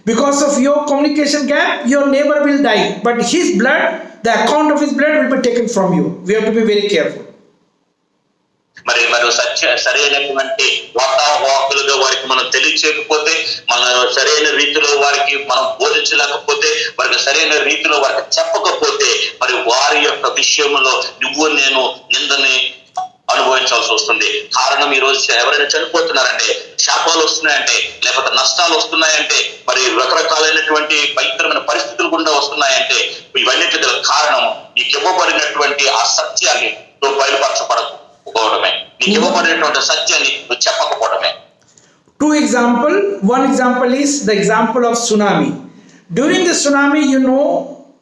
Because of your communication gap, your neighbor will die. But his blood, the account of his blood will be taken from you. We have to be very careful. మరి సరైనటువంటి వార్తావాహకులుగా వారికి మనం తెలియచేయకపోతే, మన సరైన రీతిలో వారికి మనం బోధించలేకపోతే, వారికి సరైన రీతిలో వారికి చెప్పకపోతే, మరి వారి యొక్క విషయంలో నువ్వు నేను నిందని అనుభవించాల్సి వస్తుంది. కారణం ఈ రోజు ఎవరైనా చనిపోతున్నారంటే, శాపాలు వస్తున్నాయంటే, లేకపోతే నష్టాలు వస్తున్నాయంటే, మరి రకరకాలైనటువంటి భయంకరమైన పరిస్థితులు గుండా వస్తున్నాయంటే, ఇవన్నిటి కారణం నీకు ఇవ్వబడినటువంటి ఆ సత్యాన్ని నువ్వు బయలుపరచబడకపోవడమే, నీకు ఇవ్వబడినటువంటి సత్యాన్ని నువ్వు చెప్పకపోవడమే. One example is the example of tsunami. During the tsunami,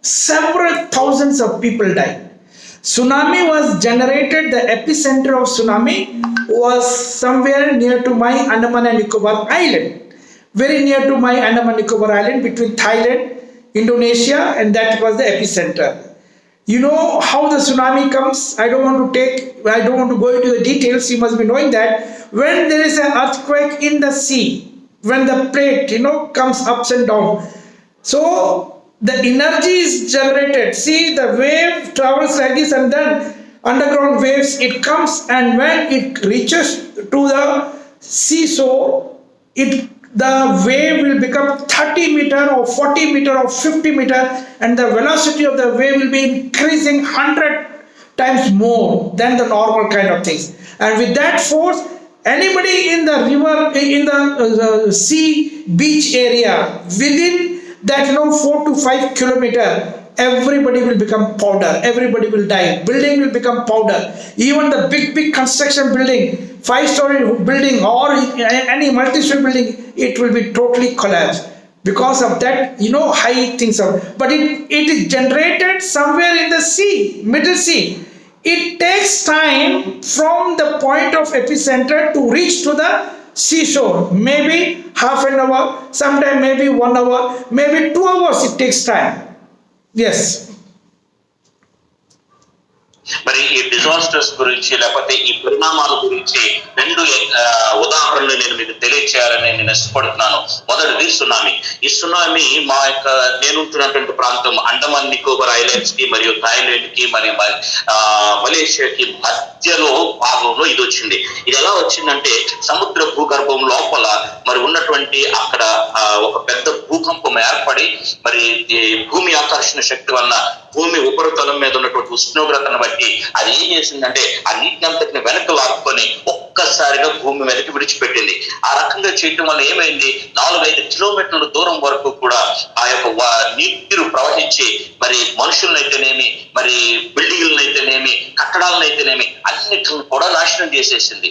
several thousands of people died. Tsunami was generated, the epicenter of tsunami was somewhere near to my Andaman and Nicobar Island. Very near to my Andaman Nicobar Island, between Thailand, Indonesia, and that was the epicenter. You know how the tsunami comes. I don't want to go into the details. You must be knowing that when there is an earthquake in the sea, when the plate comes ups and down, so the energy is generated. See, the wave travels like this, and then underground waves, it comes, and when it reaches to the seashore, the wave will become 30 meter or 40 meter or 50 meter, and the velocity of the wave will be increasing 100 times more than the normal kind of things. And with that force, anybody in the river, in the sea beach area, within that 4 to 5 kilometer, everybody will become powder, everybody will die, building will become powder. Even the big construction building, 5-story building or any multi-story building, it will be totally collapsed because of that high things are. But it is generated somewhere in the sea, middle sea. It takes time from the point of epicenter to reach to the seashore. Maybe half an hour, sometime maybe 1 hour, maybe 2 hours it takes time. Yes. మరి ఈ disasters గురించి లేకపోతే ఈ పరిణామాల గురించి రెండు ఉదాహరణలు నేను మీకు తెలియచేయాలని నేను ఇష్టపడుతున్నాను. మొదటిది సునామీ. ఈ సునామీ మా యొక్క నేనుంటున్నటువంటి ప్రాంతం అండమాన్ నికోబార్ ఐలాండ్స్ కి మరియు థాయిలాండ్ కి మరియు మలేషియాకి మధ్యలో భాగంలో ఇది వచ్చింది. ఇది ఎలా వచ్చిందంటే సముద్ర భూగర్భం లోపల మరి ఉన్నటువంటి అక్కడ ఒక పెద్ద భూకంపం ఏర్పడి మరి భూమి ఆకర్షణ శక్తి వలన భూమి ఉపరితలం మీద ఉన్నటువంటి ఉష్ణోగ్రతను బట్టి అది ఏం చేసిందంటే ఆ నీటిని అంతటిని వెనక్కి లాక్కొని ఒక్కసారిగా భూమి మీదకి విడిచిపెట్టింది. ఆ రకంగా చేయటం వల్ల ఏమైంది, 4-5 కిలోమీటర్ల దూరం వరకు కూడా ఆ యొక్క నీరు ప్రవహించి మరి మనుషులనైతేనేమి, మరి బిల్డింగ్లనైతేనేమి, కట్టడాలనైతేనేమి అన్నిటిని కూడా నాశనం చేసేసింది.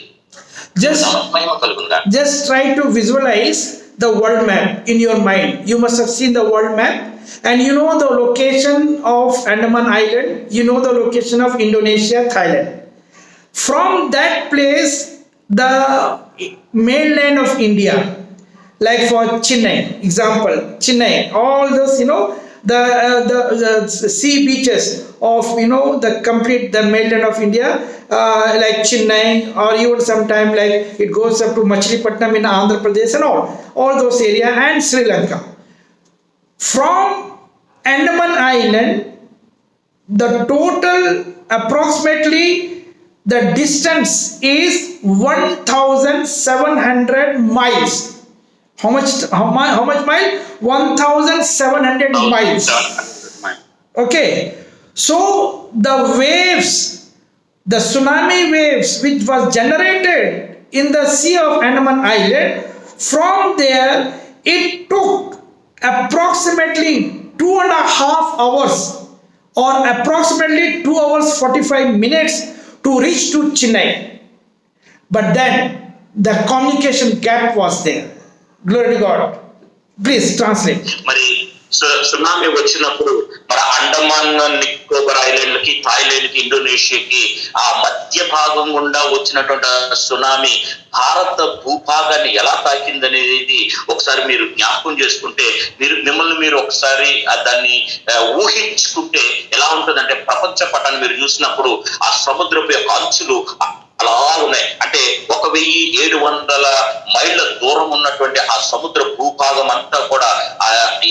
Just try to visualize the world map in your mind. You must have seen the world map, and you know the location of Andaman Island, you know the location of Indonesia, Thailand. From that place, the mainland of India, like for Chennai, example, Chennai, all those the sea beaches of the complete the mainland of India, like Chennai, or even sometime like it goes up to Machilipatnam in Andhra Pradesh and all those area, and Sri Lanka. From Andaman Island, the total approximately the distance is 1,700 miles. How much mile? 1,700 miles. Okay. So the waves, the tsunami waves which was generated in the sea of Andaman Island, from there it took approximately 2.5 hours or approximately 2 hours 45 minutes to reach to Chennai. But then the communication gap was there. Glory to God. Please translate. మరి tsunami వచ్చినప్పుడు మన Andaman Nicobar island కి, Thailand కి, ఇండోనేషియాకి ఆ మధ్య భాగం గుండా వచ్చినటువంటి సునామీ భారత భూభాగాన్ని ఎలా తాకిందనేది ఒకసారి మీరు జ్ఞాపకం చేసుకుంటే, మిమ్మల్ని మీరు ఒకసారి దాన్ని ఊహించుకుంటే ఎలా ఉంటుందంటే, ప్రపంచ పటాన్ని మీరు చూసినప్పుడు ఆ సముద్రపు యొక్క అంచులు అలా ఉన్నాయి. అంటే 1,700 మైళ్ళ దూరం ఉన్నటువంటి ఆ సముద్ర భూభాగం అంతా కూడా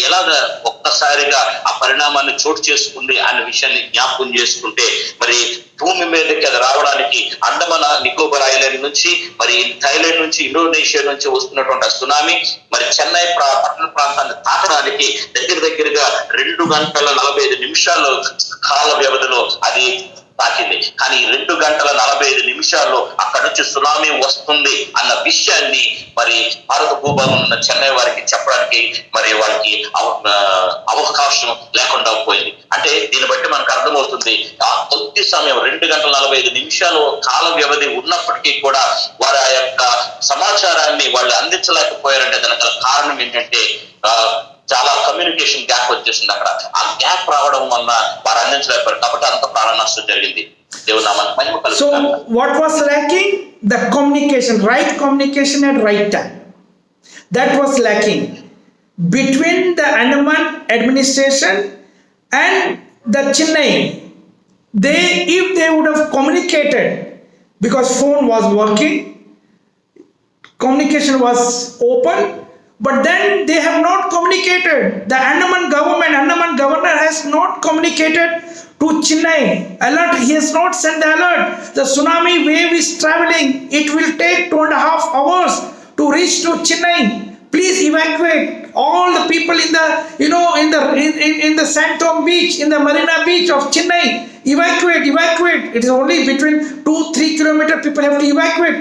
ఎలాగ ఒక్కసారిగా ఆ పరిణామాన్ని చోటు చేసుకుంది అనే విషయాన్ని జ్ఞాపకం చేసుకుంటే, మరి భూమి మీదకి అది రావడానికి అండమాన్ నికోబార్ ఐలాండ్ నుంచి, మరి థాయిలాండ్ నుంచి, ఇండోనేషియా నుంచి వస్తున్నటువంటి ఆ సునామీ మరి చెన్నై పట్టణ ప్రాంతాన్ని తాకడానికి దగ్గరగా 2 గంటల 45 నిమిషాల కాల వ్యవధిలో అది తాకింది. కానీ 2 గంటల 45 నిమిషాల్లో అక్కడ నుంచి సునామీ వస్తుంది అన్న విషయాన్ని మరి భారత భూభాగం ఉన్న చెన్నై వారికి చెప్పడానికి మరి వాళ్ళకి అవకాశం లేకుండా పోయింది. అంటే దీన్ని బట్టి మనకు అర్థమవుతుంది, ఆ కొద్ది సమయం 2 గంటల 45 నిమిషాలు కాల వ్యవధి ఉన్నప్పటికీ కూడా వారు ఆ యొక్క సమాచారాన్ని వాళ్ళు అందించలేకపోయారంటే దానికి గల కారణం ఏంటంటే చాలా కమ్యూనికేషన్ గ్యాప్ వచ్చేసింది అక్కడ. ఆ గ్యాప్ రావడం వలన వారు అందించలేకపోయారు కాబట్టి అంత ప్రాణ నష్టం జరిగింది. దేవుని నామానికి మహిమ కలుగును. So what was lacking? The communication, right communication at right time. That was lacking between the Andaman administration and the Chennai. If they would have communicated, because phone was working, communication was open, but then they have not communicated. The Andaman governor has not communicated to Chennai. Alert, he has not sent the alert. The tsunami wave is traveling. It will take 2.5 hours to reach to Chennai. Please evacuate all the people in the, in the Santom beach, in the Marina beach of Chennai. Evacuate. It is only between 2-3 kilometers people have to evacuate.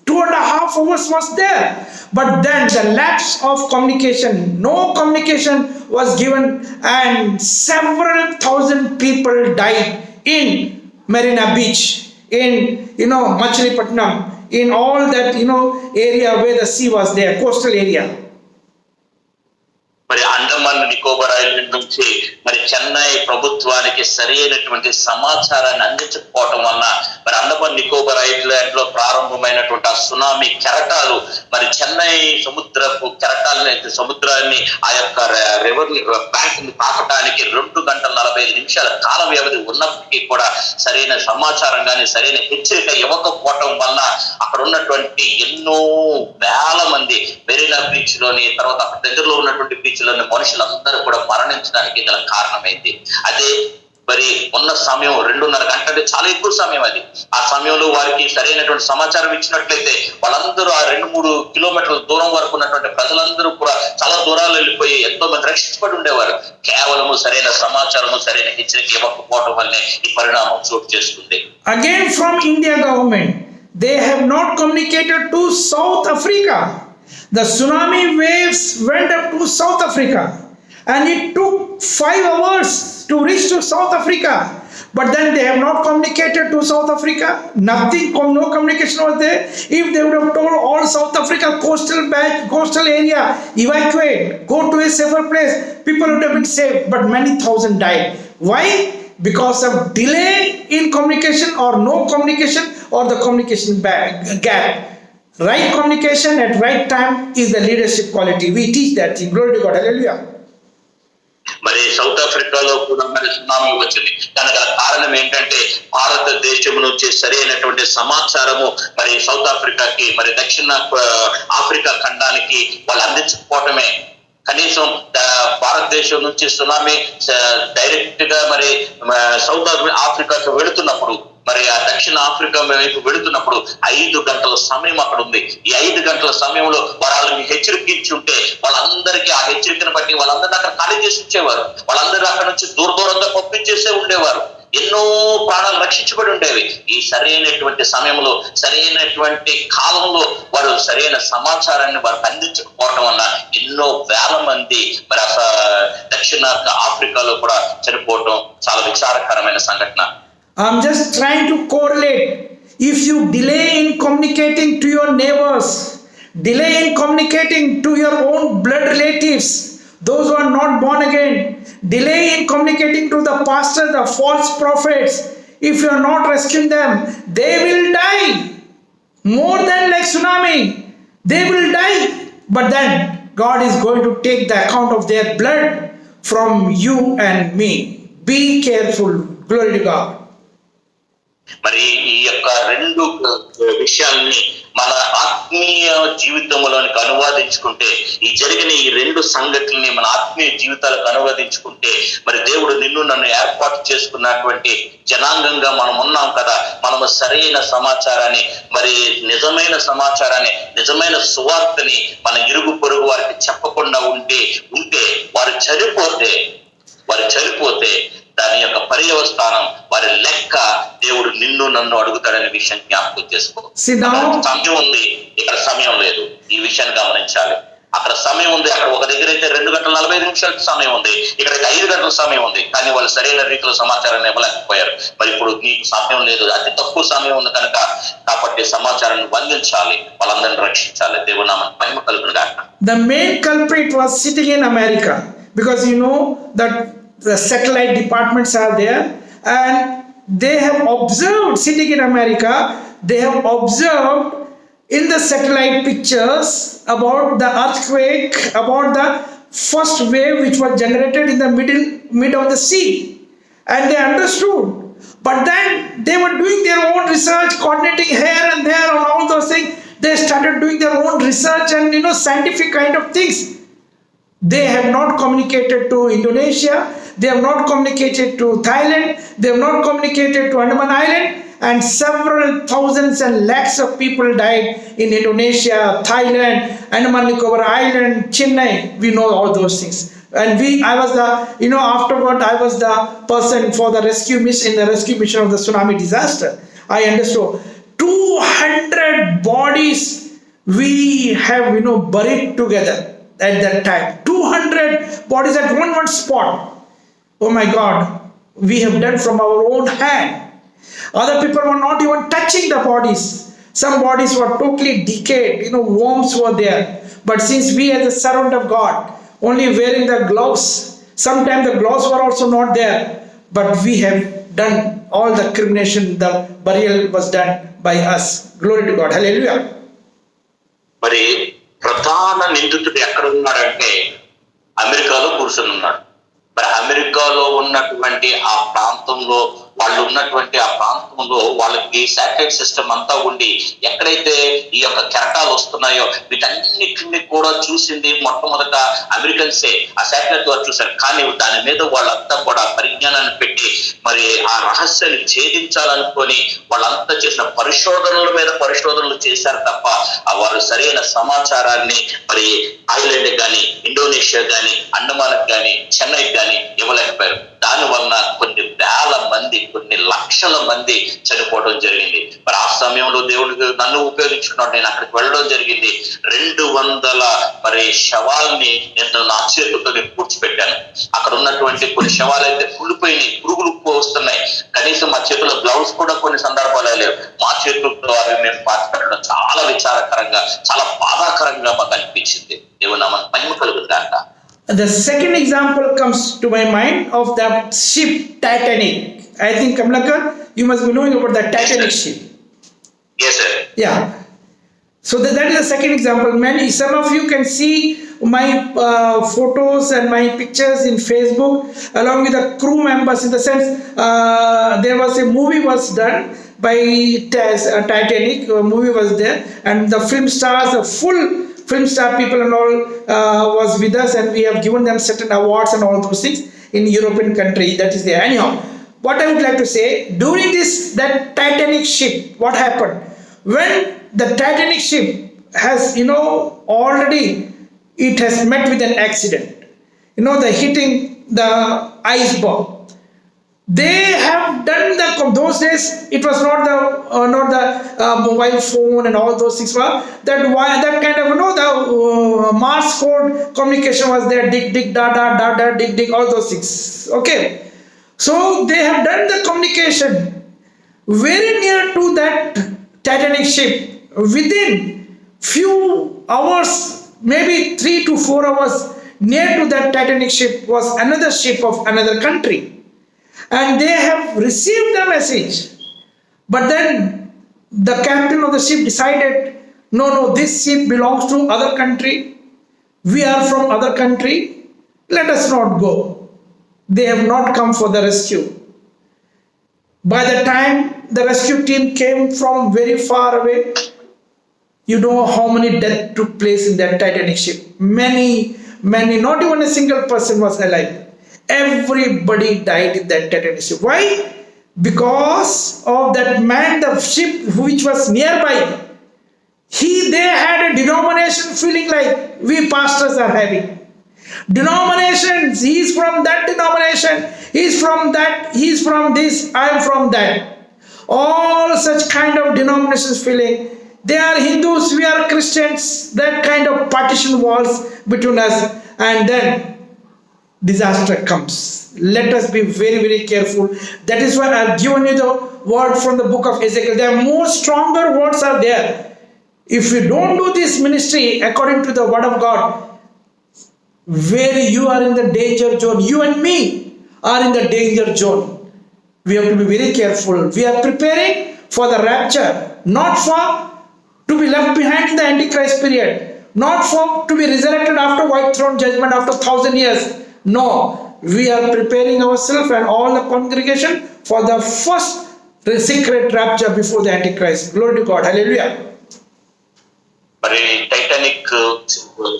2.5 hours was there. But then the lapse of communication, no communication was given, and several thousand people died in Marina Beach, in Machilipatnam, in all that area where the sea was there, coastal area. మరి Andaman Nicobar island నుంచి మరి చెన్నై ప్రభుత్వానికి సరైనటువంటి సమాచారాన్ని అందించకపోవటం వలన మరి Andaman Nicobar island లో ప్రారంభమైనటువంటి ఆ సునామీ కెరటాలు మరి చెన్నై సముద్రాన్ని ఆ యొక్క రివర్ బ్యాంక్ ని తాకటానికి 2 గంటల 45 నిమిషాల కాల వ్యవధి ఉన్నప్పటికీ కూడా సరైన సమాచారం కానీ సరైన హెచ్చరిక ఇవ్వకపోవటం వలన అక్కడ ఉన్నటువంటి ఎన్నో వేల మంది మెరీనా బీచ్ లోని తర్వాత అక్కడ దగ్గరలో ఉన్నటువంటి బీచ్ లోని మనుషులందరూ కూడా మరణించడానికి గల కారణమైంది. అదే మరి ఉన్న సమయం 2.5 గంటలు అంటే చాలా ఎక్కువ సమయం అది. ఆ సమయంలో వారికి సరైనటువంటి సమాచారం ఇచ్చినట్లయితే వాళ్ళందరూ ఆ 2-3 కిలోమీటర్ల దూరం వరకు ఉన్నటువంటి ప్రజలందరూ కూడా చాలా దూరాలు వెళ్ళిపోయి ఎంతో మంది రక్షించబడి ఉండేవారు. కేవలము సరైన సమాచారము సరైన హెచ్చరిక ఇవ్వకపోవడం వల్లే ఈ పరిణామం చోటు చేసుకుంది. Again from India government, they have not communicated to South Africa. The tsunami waves went up to South Africa and it took 5 hours to reach to South Africa. But then they have not communicated to South Africa. No communication was there. If they would have told all South Africa coastal area, evacuate, go to a safer place, people would have been saved. But many thousand died. Why? Because of delay in communication or no communication or the communication gap. Right communication at right time is the leadership quality. We teach that thing. Glory to God. Hallelujah. మరి south ఆఫ్రికాలో కూడా మరి tsunami వచ్చింది. దానికి కారణం ఏంటంటే భారతదేశం నుంచి సరైనటువంటి సమాచారము మరి సౌత్ ఆఫ్రికాకి మరి దక్షిణ ఆఫ్రికా ఖండానికి వాళ్ళు అందించకపోవటమే. కనీసం భారతదేశం నుంచి సునామీ డైరెక్ట్ గా మరి సౌత్ ఆఫ్రికాకి వెళుతున్నప్పుడు మరి ఆ దక్షిణ ఆఫ్రికా వైపు వెళుతున్నప్పుడు 5 గంటల సమయం అక్కడ ఉంది. ఈ 5 గంటల సమయంలో వాళ్ళని హెచ్చరికించి ఉంటే వాళ్ళందరికీ ఆ హెచ్చరికను బట్టి వాళ్ళందరినీ అక్కడ ఖాళీ చేసి ఉంచేవారు. వాళ్ళందరూ అక్కడ నుంచి దూరంగా పంపించేసే ఉండేవారు. ఎన్నో ప్రాణాలు రక్షించబడి ఉండేవి. ఈ సరైనటువంటి సమయంలో సరైనటువంటి కాలంలో వారు సరైన సమాచారాన్ని వారికి అందించకపోవడం వల్ల ఎన్నో వేల మంది మరి దక్షిణ ఆఫ్రికాలో కూడా చనిపోవడం చాలా విచారకరమైన సంఘటన. I'm just trying to correlate. If you delay in communicating to your neighbors, delay in communicating to your own blood relatives, those who are not born again, delay in communicating to the pastors, the false prophets, if you are not rescuing them, they will die. More than like tsunami, they will die. But then God is going to take the account of their blood from you and me. Be careful. Glory to God. మరి ఈ యొక్క 2 విషయాల్ని మన ఆత్మీయ జీవితంలోనికి అనువాదించుకుంటే ఈ జరిగిన ఈ 2 సంఘటనల్ని మన ఆత్మీయ జీవితాలకు అనువాదించుకుంటే మరి దేవుడు నిన్ను నన్ను ఏర్పాటు చేసుకున్నటువంటి జనాంగంగా మనం ఉన్నాం కదా. మనము సరైన సమాచారాన్ని మరి నిజమైన సమాచారాన్ని నిజమైన సువార్తని మన ఇరుగు పొరుగు వారికి చెప్పకుండా ఉంటే వారు చనిపోతే దాని యొక్క పర్యవస్థానం వారి లెక్క దేవుడు నిన్ను నన్ను అడుగుతాడనే విషయం జ్ఞాపకం చేసుకో. See now, సమయం ఉంది, ఇక్కడ సమయం లేదు. ఈ విషయాన్ని గమనించాలి. అక్కడ సమయం ఉంది, అక్కడ ఒక దగ్గర అయితే 2:45 సమయం ఉంది, ఇక్కడైతే 5 గంటల సమయం ఉంది. కానీ వాళ్ళు సరైన రీతిలో సమాచారాన్ని ఇవ్వలేకపోయారు. మరి ఇప్పుడు నీకు సమయం లేదు, అతి తక్కువ సమయం ఉంది కనుక కాబట్టి సమాచారాన్ని అందించాలి, వాళ్ళందరినీ రక్షించాలి. దేవుని నామమునకు మహిమ కలుగును గాక. the main culprit was sitting in America, because you know that the satellite departments are there, and they have observed, sitting in America, they have observed in the satellite pictures about the earthquake, about the first wave which was generated in the mid of the sea, and they understood. But then they were doing their own research, coordinating here and there on all those things. They started doing their own research and scientific kind of things. They have not communicated to Indonesia, they have not communicated to Thailand, they have not communicated to Andaman Island, and several thousands and lakhs of people died in Indonesia, Thailand, Andaman Nicobar Island, Chennai. We know all those things. And I was the, afterward I was the person for the rescue mission, in the rescue mission of the tsunami disaster. I understood 200 bodies we have, buried together at that time. 200 bodies at one spot. Oh my God, we have done from our own hand. Other people were not even touching the bodies. Some bodies were totally decayed, worms were there. But since we are the servant of God, only wearing the gloves, sometimes the gloves were also not there, but we have done all the cremation, the burial was done by us. Glory to God. Hallelujah. మరి ప్రధాన నిందితుడు ఎక్కడ ఉన్నాడంటే అమెరికాలో కూర్చొని ఉన్నాడు. మరి అమెరికాలో ఉన్నటువంటి ఆ ప్రాంతంలో వాళ్ళకి శాటిలైట్ సిస్టమ్ అంతా ఉండి ఎక్కడైతే ఈ యొక్క కెరటాలు వస్తున్నాయో వీటన్నిటిని కూడా చూసింది మొట్టమొదట అమెరికన్సే. ఆ శాటిలైట్ ద్వారా చూశారు. కానీ దాని మీద వాళ్ళంతా కూడా పరిజ్ఞానాన్ని పెట్టి మరి ఆ రహస్యాన్ని ఛేదించాలనుకొని వాళ్ళంతా చేసిన పరిశోధనల మీద పరిశోధనలు చేశారు తప్ప వారు సరైన సమాచారాన్ని మరి థాయిలాండ్ కానీ, ఇండోనేషియా కానీ, అండమాన్కి కానీ, చెన్నైకి కానీ ఇవ్వలేకపోయారు. దాని వలన కొన్ని వేల మంది, కొన్ని లక్షల మంది చనిపోవడం జరిగింది. మరి ఆ సమయంలో దేవుడు నన్ను ఉపయోగించుకున్నాడు. నేను అక్కడికి వెళ్ళడం జరిగింది. 200 మరి శవాల్ని నేను నా చేతులతో పూడ్చిపెట్టాను. అక్కడ ఉన్నటువంటి కొన్ని శవాలు అయితే కుళ్ళిపోయినాయి, పురుగులు వస్తున్నాయి. కనీసం మా చేతుల్లో గ్లౌస్ కూడా కొన్ని సందర్భాలు లేవు. మా చేతులతో అవి మేము పాతిపెట్టడం చాలా విచారకరంగా, చాలా బాధాకరంగా మాకు అనిపించింది. దేవుని నామమునకు మహిమ కలుగును గాక. The second example comes to my mind of the ship Titanic. I think Kamlakar, you must be knowing about the Titanic ship. Yes, sir. Yeah. So that is the second example. Some of you can see my photos and my pictures in Facebook along with the crew members. In the sense, there was a movie was done by Titanic. A movie was there, and the film stars, the full film star people and all was with us, and we have given them certain awards and all those things in European country. That is there. Anyhow, what I would like to say, during that Titanic ship, what happened? When the Titanic ship has, already it has met with an accident. The hitting the iceberg. They have done those days. It was not the mobile phone and all those things. That kind of the Morse code communication was there. Dig da da da da dig all those things. Okay, so they have done the communication very near to that Titanic ship. Within few hours, maybe 3 to 4 hours, near to that Titanic ship was another ship of another country. And they have received the message. But then the captain of the ship decided, no, this ship belongs to other country. We are from other country. Let us not go. They have not come for the rescue. By the time the rescue team came from very far away, you know how many deaths took place in that Titanic ship. Many, not even a single person was alive. Everybody died in that Titanic ship. Why? Because of that man, the ship which was nearby. They had a denomination feeling like we pastors are having. Denominations, he is from that denomination, he is from that, he is from this, I am from that. All such kind of denominations feeling. They are Hindus, we are Christians, that kind of partition walls between us, and then disaster comes. Let us be very, very careful. That is why I have given you the word from the book of Ezekiel. There are more stronger words are there. If you don't do this ministry according to the word of God, where you are in the danger zone, you and me are in the danger zone. We have to be very careful. We are preparing for the rapture, not for to be left behind in the Antichrist period, not for to be resurrected after white throne judgment after 1,000 years. No, we are preparing ourselves and all the congregation for the first secret rapture before the Antichrist. Glory to God. Hallelujah. మరి Titanic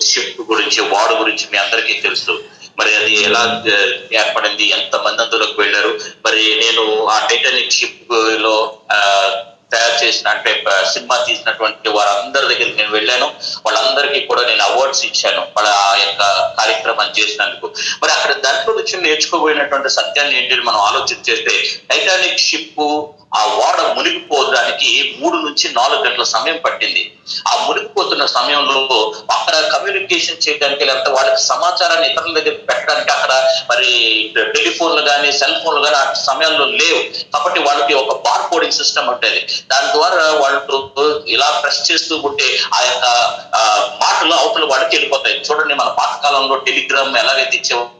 ship గురించి వాడు గురించి మీ అందరికీ తెలుసు. మరి అది ఎలా ఏర్పడింది, ఎంత మంది అందులోకి వెళ్ళారు. మరి నేను ఆ టైటానిక్ షిప్ లో తయారు చేసిన అంటే సినిమా తీసినటువంటి వారందరి దగ్గరికి నేను వెళ్ళాను. వాళ్ళందరికీ కూడా నేను అవార్డ్స్ ఇచ్చాను వాళ్ళ ఆ యొక్క కార్యక్రమాన్ని చేసినందుకు. మరి అక్కడ దాంట్లో నుంచి నేర్చుకోబోయినటువంటి సత్యాన్ని ఏంటి మనం ఆలోచన చేస్తే, టైటానిక్ షిప్ ఆ ఓడ మునిగిపోవడానికి 3 నుంచి 4 గంటల సమయం పట్టింది. ఆ మునిగిపోతున్న సమయంలో అక్కడ కమ్యూనికేషన్ చేయడానికి, లేకపోతే వాళ్ళకి సమాచారాన్ని ఇతరుల దగ్గర పెట్టడానికి అక్కడ మరి టెలిఫోన్లు కానీ సెల్ ఫోన్లు కానీ ఆ సమయంలో లేవు. కాబట్టి వాళ్ళకి ఒక బార్ కోడింగ్ సిస్టమ్ ఉంటుంది. దాని ద్వారా వాళ్ళు ఇలా ప్రెస్ చేస్తూ ఉంటే ఆ యొక్క మాటలు అవతల వాళ్ళకి వెళ్ళిపోతాయి. చూడండి, మన పాతకాలంలో టెలిగ్రామ్ ఎలాగైతే ఇచ్చేవారు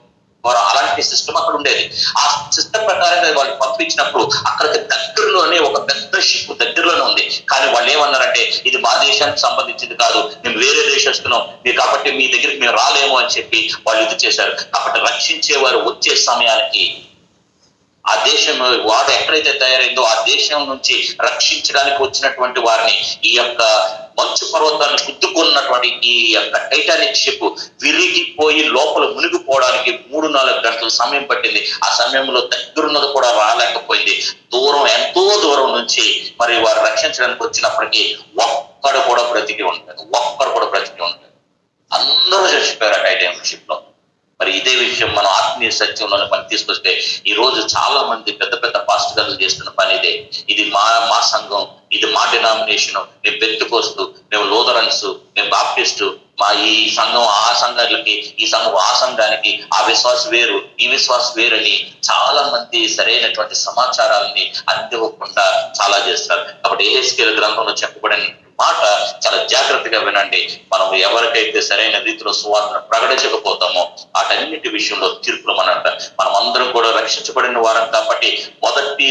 అలాంటి సిస్టమ్ అక్కడ ఉండేది. ఆ సిస్టమ్ ప్రకారంగా వాళ్ళు పంపించినప్పుడు అక్కడికి దగ్గరలోనే ఒక పెద్ద షిప్ దగ్గరలోనే ఉంది. కానీ వాళ్ళు ఏమన్నారంటే, ఇది మా దేశానికి సంబంధించింది కాదు, మేము వేరే దేశస్తున్నాం, మీరు కాబట్టి మీ దగ్గరికి మేము రాలేము అని చెప్పి వాళ్ళు ఇది చేశారు. కాబట్టి రక్షించేవారు వచ్చే సమయానికి ఆ దేశం వాడు ఎక్కడైతే తయారైందో ఆ దేశం నుంచి రక్షించడానికి వచ్చినటువంటి వారిని ఈ యొక్క మంచు పర్వతాన్ని గుద్దుకున్నటువంటి ఈ యొక్క టైటానిక్ షిప్ విరిగిపోయి లోపల మునిగిపోవడానికి 3-4 గంటల సమయం పట్టింది. ఆ సమయంలో దగ్గరున్నది కూడా రాలేకపోయింది. దూరం, ఎంతో దూరం నుంచి మరి వారు రక్షించడానికి వచ్చినప్పటికీ ఒక్కడు కూడా బ్రతికి ఉంటాడు. అందరూ చచ్చిపోయారు ఆ టైటానిక్ షిప్ లో. మరి ఇదే విషయం మనం ఆత్మీయ సత్యంలో మనం తీసుకొస్తే, ఈ రోజు చాలా మంది పెద్ద పెద్ద పాస్టర్లు చేస్తున్న పని ఇదే. ఇది మా సంఘం, ఇది మా డినామినేషన్, మేము పెంతెకోస్తు, మేము లూథరన్స్, మేము బాప్టిస్టు, మా ఈ సంఘం ఆ సంఘాలకి, ఈ సంఘం ఆ సంఘానికి, ఆ విశ్వాసం వేరు ఈ విశ్వాసం వేరని చాలా మంది సరైనటువంటి సమాచారాలని అందివ్వకుండా చాలా చేస్తారు. కాబట్టి యెహెజ్కేలు గ్రంథంలో చెప్పబడిన మాట చాలా జాగ్రత్తగా వినండి. మనం ఎవరికైతే సరైన రీతిలో సువార్తను ప్రకటించకపోతామో వాటన్నిటి విషయంలో తీర్పులు మనం అందరం కూడా రక్షించబడిన వారం. కాబట్టి మొదటి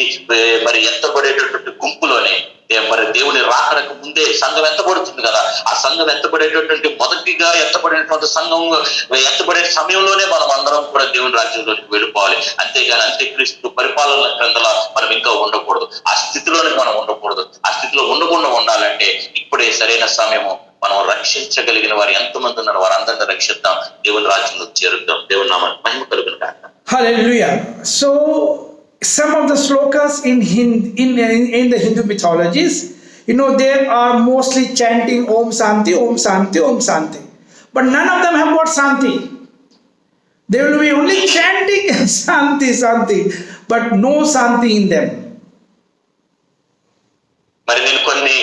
మరి ఎత్తబడేటటువంటి గుంపులోనే మరి దేవుని రాకడకు ముందే సంఘం ఎత్తబడుతుంది కదా. ఆ సంఘం ఎత్తబడేటటువంటి మొదటిగా ఎత్తబడినటువంటి సంఘం ఎత్తబడే సమయంలోనే మనం అందరం కూడా దేవుని రాజ్యంలోకి వెళ్ళిపోవాలి. అంతేగాని అంత్యక్రీస్తు పరిపాలన క్రిందల మనం ఇంకా ఉండకూడదు. ఆ స్థితిలోనే మనం ఉండకూడదు. ఆ స్థితిలో ఉండకుండా ఉండాలంటే ఇప్పుడే సరైన సమయము. మనం రక్షించగలిగిన వారు ఎంతమంది ఉన్నారు వారందరినీ రక్షిద్దాం, దేవుని రాజ్యంలోకి చేరుద్దాం. దేవుని నామానికి మహిమ కలుగును గాక. Hallelujah. So some of the slokas in the Hindu mythologies, they are mostly chanting Om Shanti, Om Shanti, Om Shanti. But none of them have got Shanti. They will be only chanting Shanti, Shanti, but no Shanti in them. మరి నేను కొన్ని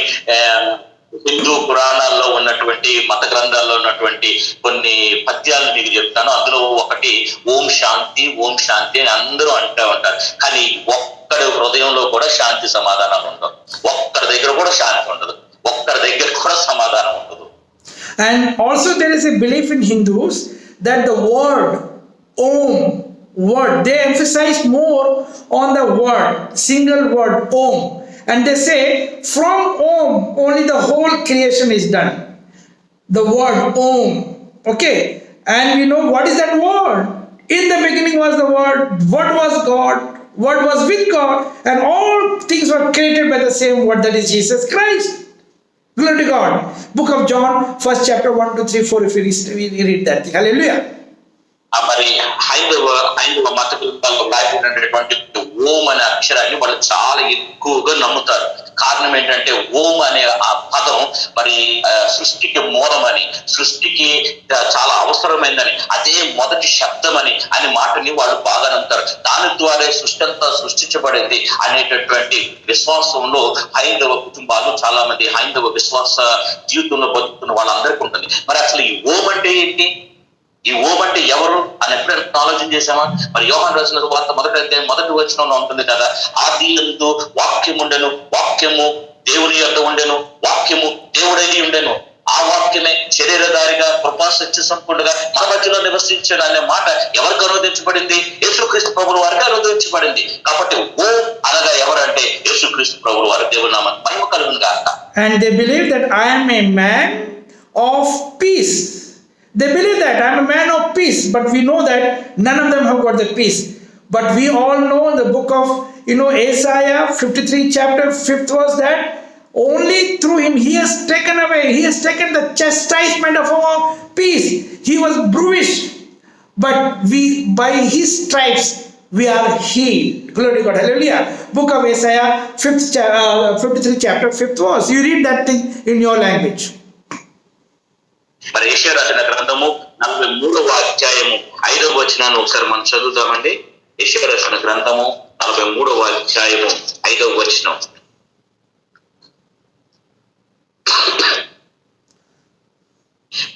హిందూ పురాణాల్లో ఉన్నటువంటి మత గ్రంథాల్లో ఉన్నటువంటి కొన్ని పద్యాలను మీకు చెప్తాను. అందులో ఒకటి ఓం శాంతి, ఓం శాంతి అని అందరూ అంటూ ఉంటారు. కానీ ఒక్కడి హృదయంలో కూడా శాంతి సమాధానం ఉండదు. ఒక్కడి దగ్గర కూడా శాంతి ఉండదు. ఒక్కడి దగ్గర కూడా సమాధానం ఉండదు. And also there is a belief in Hindus that the word Om, they emphasize more on the word, single word Om. And they say from Om only the whole creation is done. The word Om. Okay. And we know what is that word? In the beginning was the word. What was God? What was with God? And all things were created by the same word, that is Jesus Christ. Glory to God. Book of John, 1st chapter 1, 2, 3, 4. If we read that thing. Hallelujah. మరి హైందవ మత గ్రంథాల్లో రాయబడినటువంటి ఓం అనే అక్షరాన్ని వాళ్ళు చాలా ఎక్కువగా నమ్ముతారు. కారణం ఏంటంటే ఓం అనే ఆ పదం మరి సృష్టికి మూలమని, సృష్టికి చాలా అవసరమైందని, అదే మొదటి శబ్దం అని మాటని వాళ్ళు బాగా నమ్ముతారు. దాని ద్వారా సృష్టి అంతా సృష్టించబడింది అనేటటువంటి విశ్వాసంలో హైందవ కుటుంబాలు, చాలా మంది హైందవ విశ్వాస జీవితంలో బతుకుతున్న వాళ్ళందరికీ ఉంటుంది. మరి అసలు ఈ ఓం అంటే ఏంటి, ఈ ఓం అంటే ఎవరు అని ఎప్పుడైనా ఆలోచన చేసామా? మరి యోహాను రాసిన వార్త మొదటి వచనంలో ఉంటుంది కదా, ఆది యందు వాక్యముండెను, వాక్యము దేవుని యొద్ద ఉండెను, వాక్యము దేవుడై ఉండెను, ఆ వాక్యమే శరీరధారిగా కృపా సత్య సంపూర్ణంగా మన మధ్యలో నివసించాడు అనే మాట ఎవరికి అనువదించబడింది? యేసుక్రీస్తు ప్రభుల వారికి అనువదించబడింది. కాబట్టి ఓం అనగా ఎవరంటే యేసుక్రీస్తు ప్రభుల వారి దేవుని నామమునకు మహిమ కలుగును గాక. And they believe that I am a man of peace. They believe that I am a man of peace, but we know that none of them have got the peace. But we all know the book of Isaiah 53 chapter 5th verse, that only through him he has taken the chastisement of our peace. He was bruised, but we by his stripes we are healed. Glory to God. Hallelujah. Book of Isaiah 53 chapter 5th verse. You read that thing in your language. మరి యెషయా రాసిన గ్రంథము 43వ అధ్యాయము 5వ వచనాన్ని ఒకసారి మనం చదువుతామండి. యెషయా రాసిన గ్రంథము 43వ అధ్యాయము 5వ వచనం.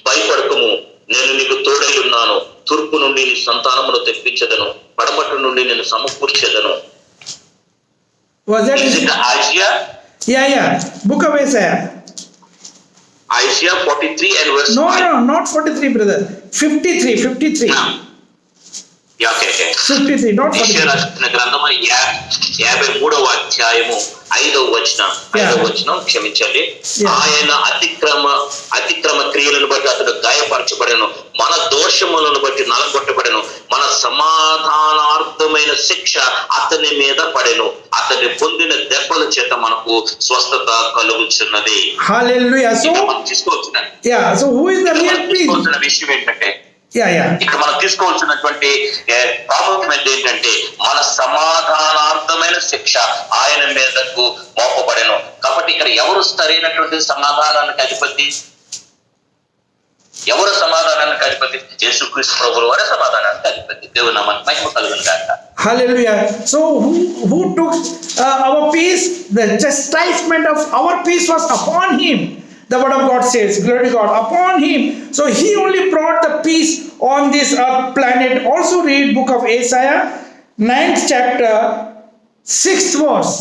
భయపడకము, నేను నీకు తోడై ఉన్నాను, తూర్పు నుండి నీ సంతానమును తెప్పించదను, పడమటి నుండి నేను సమకూర్చెదను. Was that Isaiah? Yeah. Book of Isaiah. Isaiah 43 and verse No, 5. no, not 43, brother. 53. Yeah, okay. 53, not 43. యెషయా రాసిన గ్రంథము 53వ అధ్యాయము 5వ వచనం క్షమించండి. ఆయన అతిక్రమ క్రియలను బట్టి అతడు గాయపరచబడెను, మన దోషములను బట్టి నలగొట్టబడెను, మన సమాధానార్థమైన శిక్ష అతని మీద పడెను, అతని పొందిన దెబ్బల చేత మనకు స్వస్థత కలుగుచున్నది. Hallelujah. So మనం తీసుకోవాల్సిన who is the real peace? విషయం ఏంటంటే, Yeah. ఇక్కడ మనం తీసుకోవాల్సినటువంటి ప్రాముఖ్యం ఏంటంటే, మన సమాధానార్థమైన శిక్ష ఆయన మీదకు మోపబడెను. కాబట్టి ఇక్కడ ఎవరు సరైనటువంటి సమాధానానికి అధిపతి? ఎవరు సమాధానానికి అధిపతి? యేసుక్రీస్తు ప్రభువుల వారే సమాధానానికి అధిపతి. దేవుని నామమునకు మహిమ కలుగును గాక. Hallelujah. So who took our peace? The chastisement of our peace was upon him. The word of God says, glory to God, upon him. So he only brought the peace on this earth planet. Also read book of Isaiah 9th chapter 6th verse.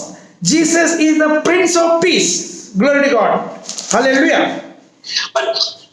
Jesus is the Prince of Peace. Glory to God. Hallelujah.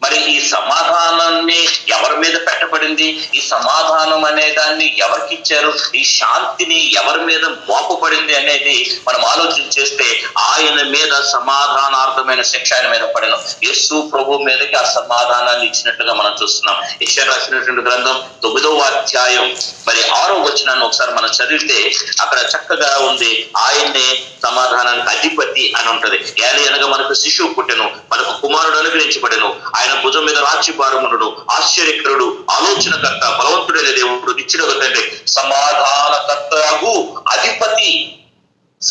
మరి ఈ సమాధానాన్ని ఎవరి మీద పెట్టబడింది? ఈ సమాధానం అనే దాన్ని ఎవరికి ఇచ్చారు? ఈ శాంతిని ఎవరి మీద మోపబడింది అనేది మనం ఆలోచన చేస్తే, ఆయన మీద సమాధానార్థమైన శిక్ష ఆయన మీద పడను. యేసు ప్రభు మీదకి ఆ సమాధానాన్ని ఇచ్చినట్లుగా మనం చూస్తున్నాం. యెషయా రాసినటువంటి గ్రంథం 9వ అధ్యాయం మరి 6వ వచనాన్ని ఒకసారి మనం చదివితే అక్కడ చక్కగా ఉంది, ఆయన్నే సమాధానానికి అధిపతి అని ఉంటది. ఏలి అనగా మనకు శిశువు పుట్టెను, మనకు కుమారుడు అనుగ్రహించబడెను, ఆయన భుజం మీద రాజ్యభారమును, ఆశ్చర్యకరుడు, ఆలోచనకర్త, బలవంతుడైన దేవుడు, నిత్యుడగు తండ్రి, సమాధానకర్తకు అధిపతి,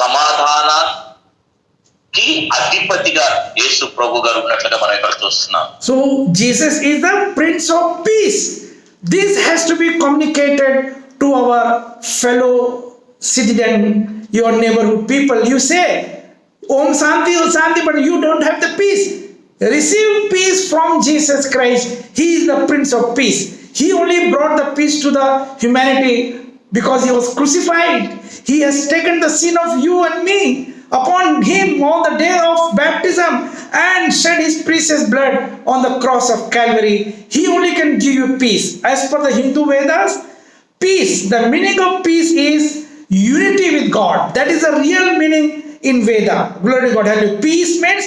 సమాధానానికి అధిపతిగా యేసు ప్రభు గారు ఉన్నట్లుగా మనం ఇక్కడ చూస్తున్నాం. So Jesus is the Prince of Peace. This has to be communicated to our fellow citizen, your neighborhood people. You say, Om Santi, but you don't have the peace. Receive peace from Jesus Christ. He is the Prince of Peace. He only brought the peace to the humanity because he was crucified. He has taken the sin of you and me upon him on the day of baptism and shed his precious blood on the cross of Calvary. He only can give you peace. As per the Hindu Vedas, peace, the meaning of peace is unity with God. That is the real meaning in Veda. Glory to God. Hallelujah. Peace means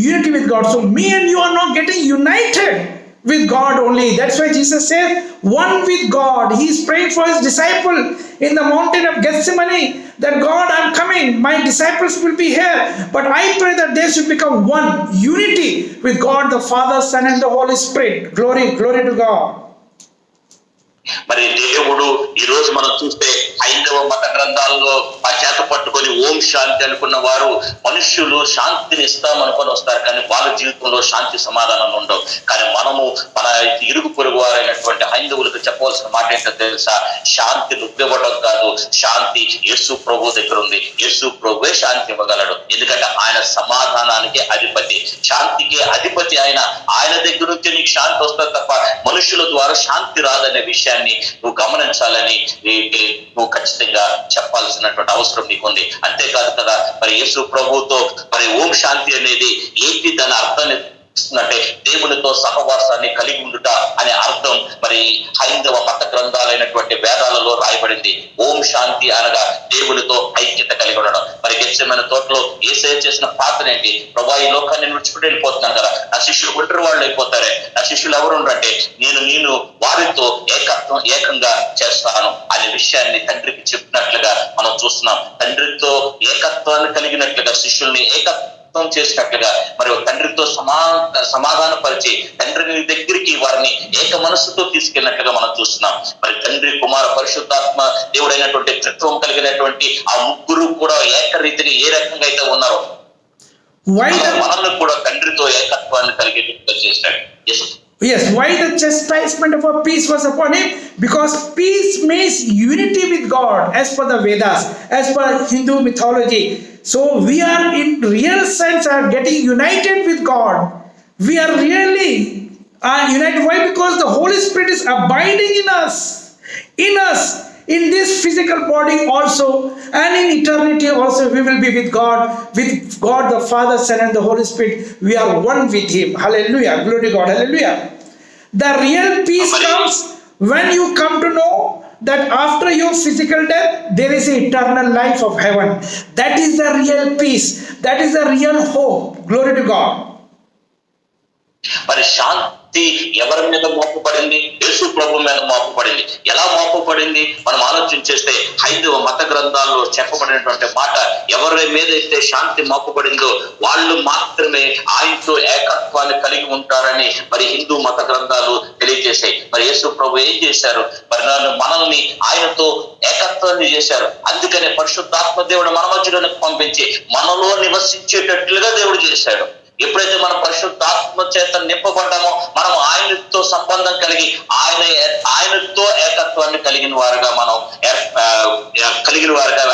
unity with God. So me and you are not getting united with God only. That's why Jesus said, one with God. He is praying for his disciple in the mountain of Gethsemane, that God, I'm coming, my disciples will be here, but I pray that they should become one, unity with God the Father, Son and the Holy Spirit. Glory to God. మరి దేవుడు ఈ రోజు మనం చూస్తే హైందవ మత గ్రంథాల్లో ఆ చేత పట్టుకొని ఓం శాంతి అనుకున్న వారు మనుష్యులు శాంతిని ఇస్తామనుకొని వస్తారు, కానీ వాళ్ళ జీవితంలో శాంతి సమాధానం ఉండవు. కానీ మనము మన ఇరుగు పొరుగు వారైనటువంటి హైందవులకు చెప్పవలసిన మాట ఏంటో తెలుసా? శాంతి నువ్వివ్వడం కాదు, శాంతి యేసు ప్రభు దగ్గర ఉంది. యేసు ప్రభువే శాంతి ఇవ్వగలడు. ఎందుకంటే ఆయన సమాధానానికి అధిపతి, శాంతికి అధిపతి ఆయన. ఆయన దగ్గర నుంచి నీకు శాంతి వస్తుంది తప్ప మనుషుల ద్వారా శాంతి రాదనే విషయాన్ని నువ్వు గమనించాలని నువ్వు ఖచ్చితంగా చెప్పాల్సినటువంటి అవసరం నీకుంది. అంతేకాదు కదా, మరి యేసు ప్రభువుతో మరి ఓం శాంతి అనేది ఏంటి, దాని అర్థాన్ని అంటే దేవునితో సహవాసాన్ని కలిగి ఉండుట అనే అర్థం మరి హైందవ మత గ్రంథాలైనటువంటి వేదాలలో రాయబడింది. ఓం శాంతి అనగా దేవునితో ఐక్యత కలిగి ఉండడం. మరి గెత్సేమనే తోటలో యేసయ్య చేసిన ప్రార్థన ఏంటి? ప్రభువా, ఈ లోకాన్ని విడిచిపెట్టి వెళ్ళిపోతున్నాను కదా, నా శిష్యులు ఒంటరి వాళ్ళు అయిపోతారే, నా శిష్యులు ఎవరు అంటే నేను వారితో ఏకంగా చేస్తాను అనే విషయాన్ని తండ్రికి చెప్పినట్లుగా మనం చూస్తున్నాం. తండ్రితో ఏకత్వాన్ని కలిగినట్లుగా శిష్యుల్ని ఏకత్వం చేసినట్లుగా మరి తండ్రితో సమాధాన పరిచి తండ్రిని దగ్గరికి వారిని ఏక మనస్సుతో తీసుకెళ్ళినట్లుగా మనం చూస్తున్నాం. మరి తండ్రి, కుమార, పరిశుద్ధాత్మ దేవుడైనటువంటి త్రిత్వం కలిగినటువంటి ఆ ముగ్గురు కూడా ఏకరీతిగా ఏ రకంగా అయితే ఉన్నారో మనల్ని కూడా తండ్రితో ఏకత్వాన్ని కలిగేట్టుగా చేశాడు. Yes, why the chastisement of our peace was upon him? Because peace means unity with God, as per the Vedas, as per Hindu mythology. So we are in real sense are getting united with God. We are really united. Why? Because the Holy Spirit is abiding in us, in this physical body also, and in eternity also we will be with God the Father, Son and the Holy Spirit. We are one with him. Hallelujah, glory to God. Hallelujah. The real peace comes when you come to know that after your physical death there is an eternal life of heaven. That is the real peace, that is the real hope. Glory to God. మరి శాంతి ఎవరి మీద మోపబడింది? యేసు ప్రభు మీద మోపబడింది. ఎలా మోపబడింది మనం ఆలోచన చేస్తే హైందవ మత గ్రంథాల్లో చెప్పబడినటువంటి మాట, ఎవరి మీద అయితే శాంతి మోపబడిందో వాళ్ళు మాత్రమే ఆయనతో ఏకత్వాన్ని కలిగి ఉంటారని మరి హిందూ మత గ్రంథాలు తెలియజేశాయి. మరి యేసు ప్రభు ఏం చేశారు? మరి మనల్ని ఆయనతో ఏకత్వాన్ని చేశారు. అందుకనే పరిశుద్ధాత్మ దేవుడు మన మధ్యలోనే పంపించి మనలో నివసించేటట్లుగా దేవుడు చేశాడు. ఎప్పుడైతే మనం పరిశుద్ధాత్మ చేత నింపబడ్డామో మనం ఆయనతో సంబంధం కలిగి ఆయనతో ఏకత్వాన్ని కలిగిన వారుగా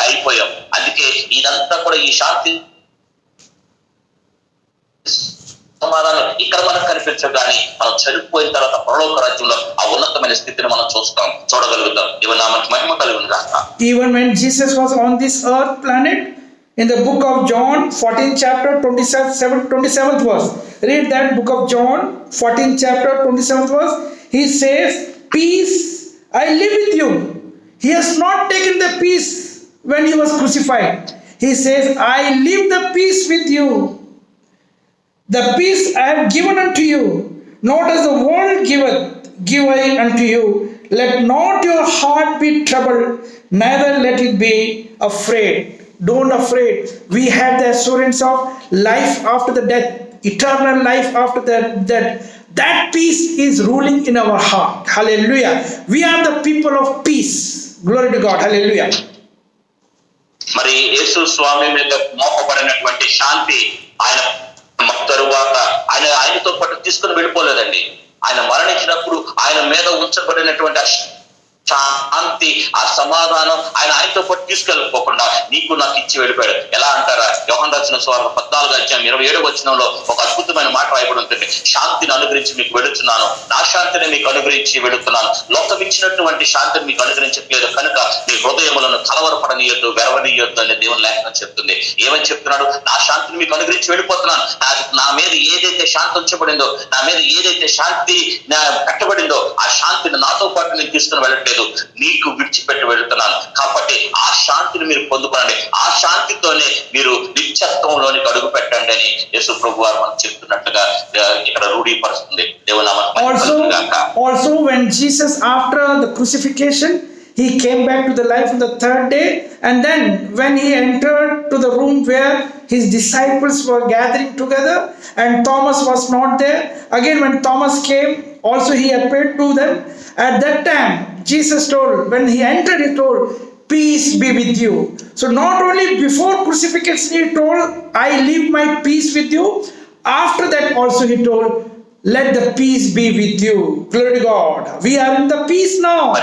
అయిపోయాం. అందుకే ఇదంతా కూడా ఈ శాంతి సమాధానం ఇక్కడ మనకు కనిపించదు, కానీ మనం చనిపోయిన తర్వాత పరలోక రాజ్యంలో ఆ ఉన్నతమైన స్థితిని మనం చూడగలుగుతాం. దేవుని నామమునకు మహిమ కలుగును గాక. Even when Jesus was on this earth planet, in the book of John 14th chapter 27th verse, read that book of John 14th chapter 27th verse. He says, peace I live with you. He has not taken the peace when he was crucified. He says, I leave the peace with you. The peace I have given unto you, not as the world giveth, give I unto you. Let not your heart be troubled, neither let it be afraid. Don't afraid. We have the assurance of life after the death, eternal life after the death. That peace is ruling in our heart. Hallelujah. We are the people of peace. Glory to God. Hallelujah. మరి యేసు స్వామి మీద మోపబడినటువంటి శాంతి ఆయన తరువాత ఆయనతో పాటు తీసుకుని వెళ్ళిపోలేదండి. ఆయన మరణించినప్పుడు ఆయన మీద ఉంచబడినటువంటి శాంతి, ఆ సమాధానం ఆయనతో పాటు తీసుకెళ్ళిపోకుండా నీకు నాకు ఇచ్చి వెళ్ళిపోయాడు. ఎలా అంటారా? యోహాను రాసిన సువార్త 14:27 ఒక అద్భుతమైన మాట రాయబడి ఉంటుంది. శాంతిని అనుగ్రహించి మీకు వెళుతున్నాను, నా శాంతిని మీకు అనుగ్రహించి వెళుతున్నాను. లోకం ఇచ్చినటువంటి శాంతిని మీకు అనుగ్రహించట్లేదు కనుక మీ హృదయములను కలవరపడనీయొద్దు, వెరవనీయొద్దు అని దేవుని లేఖనం చెప్తుంది. ఏమని చెప్తున్నాడు? నా శాంతిని మీకు అనుగ్రహించి వెళ్ళిపోతున్నాను. నా మీద ఏదైతే శాంతి ఉంచబడిందో, నా మీద ఏదైతే శాంతి కట్టబడిందో ఆ శాంతిని నాతో పాటు నేను తీసుకుని వెళ్ళట్లేదు, నీకు విడిచిపెట్టి వెళుతున్నాను. కాబట్టి ఆ శాంతిని మీరు పొందుకోండి, ఆ శాంతితోనే మీరు నిత్యత్వంలోనికి అడుగు పెట్టండి అని యేసు ప్రభు వారు మనకు చెప్తున్నట్లుగా ఇక్కడ రూఢీపరుస్తుంది. దేవుని నామమున also when Jesus after the crucifixion he came back to the life on the third day, and then when he entered to the room where his disciples were gathering together and Thomas was not there, again when Thomas came also he appeared to them. At that time Jesus told, when he entered, he told, peace be with you. So not only before crucifixion he told, I leave my peace with you. After that also he told, let the peace be with you. Glory to God. We are in the peace now.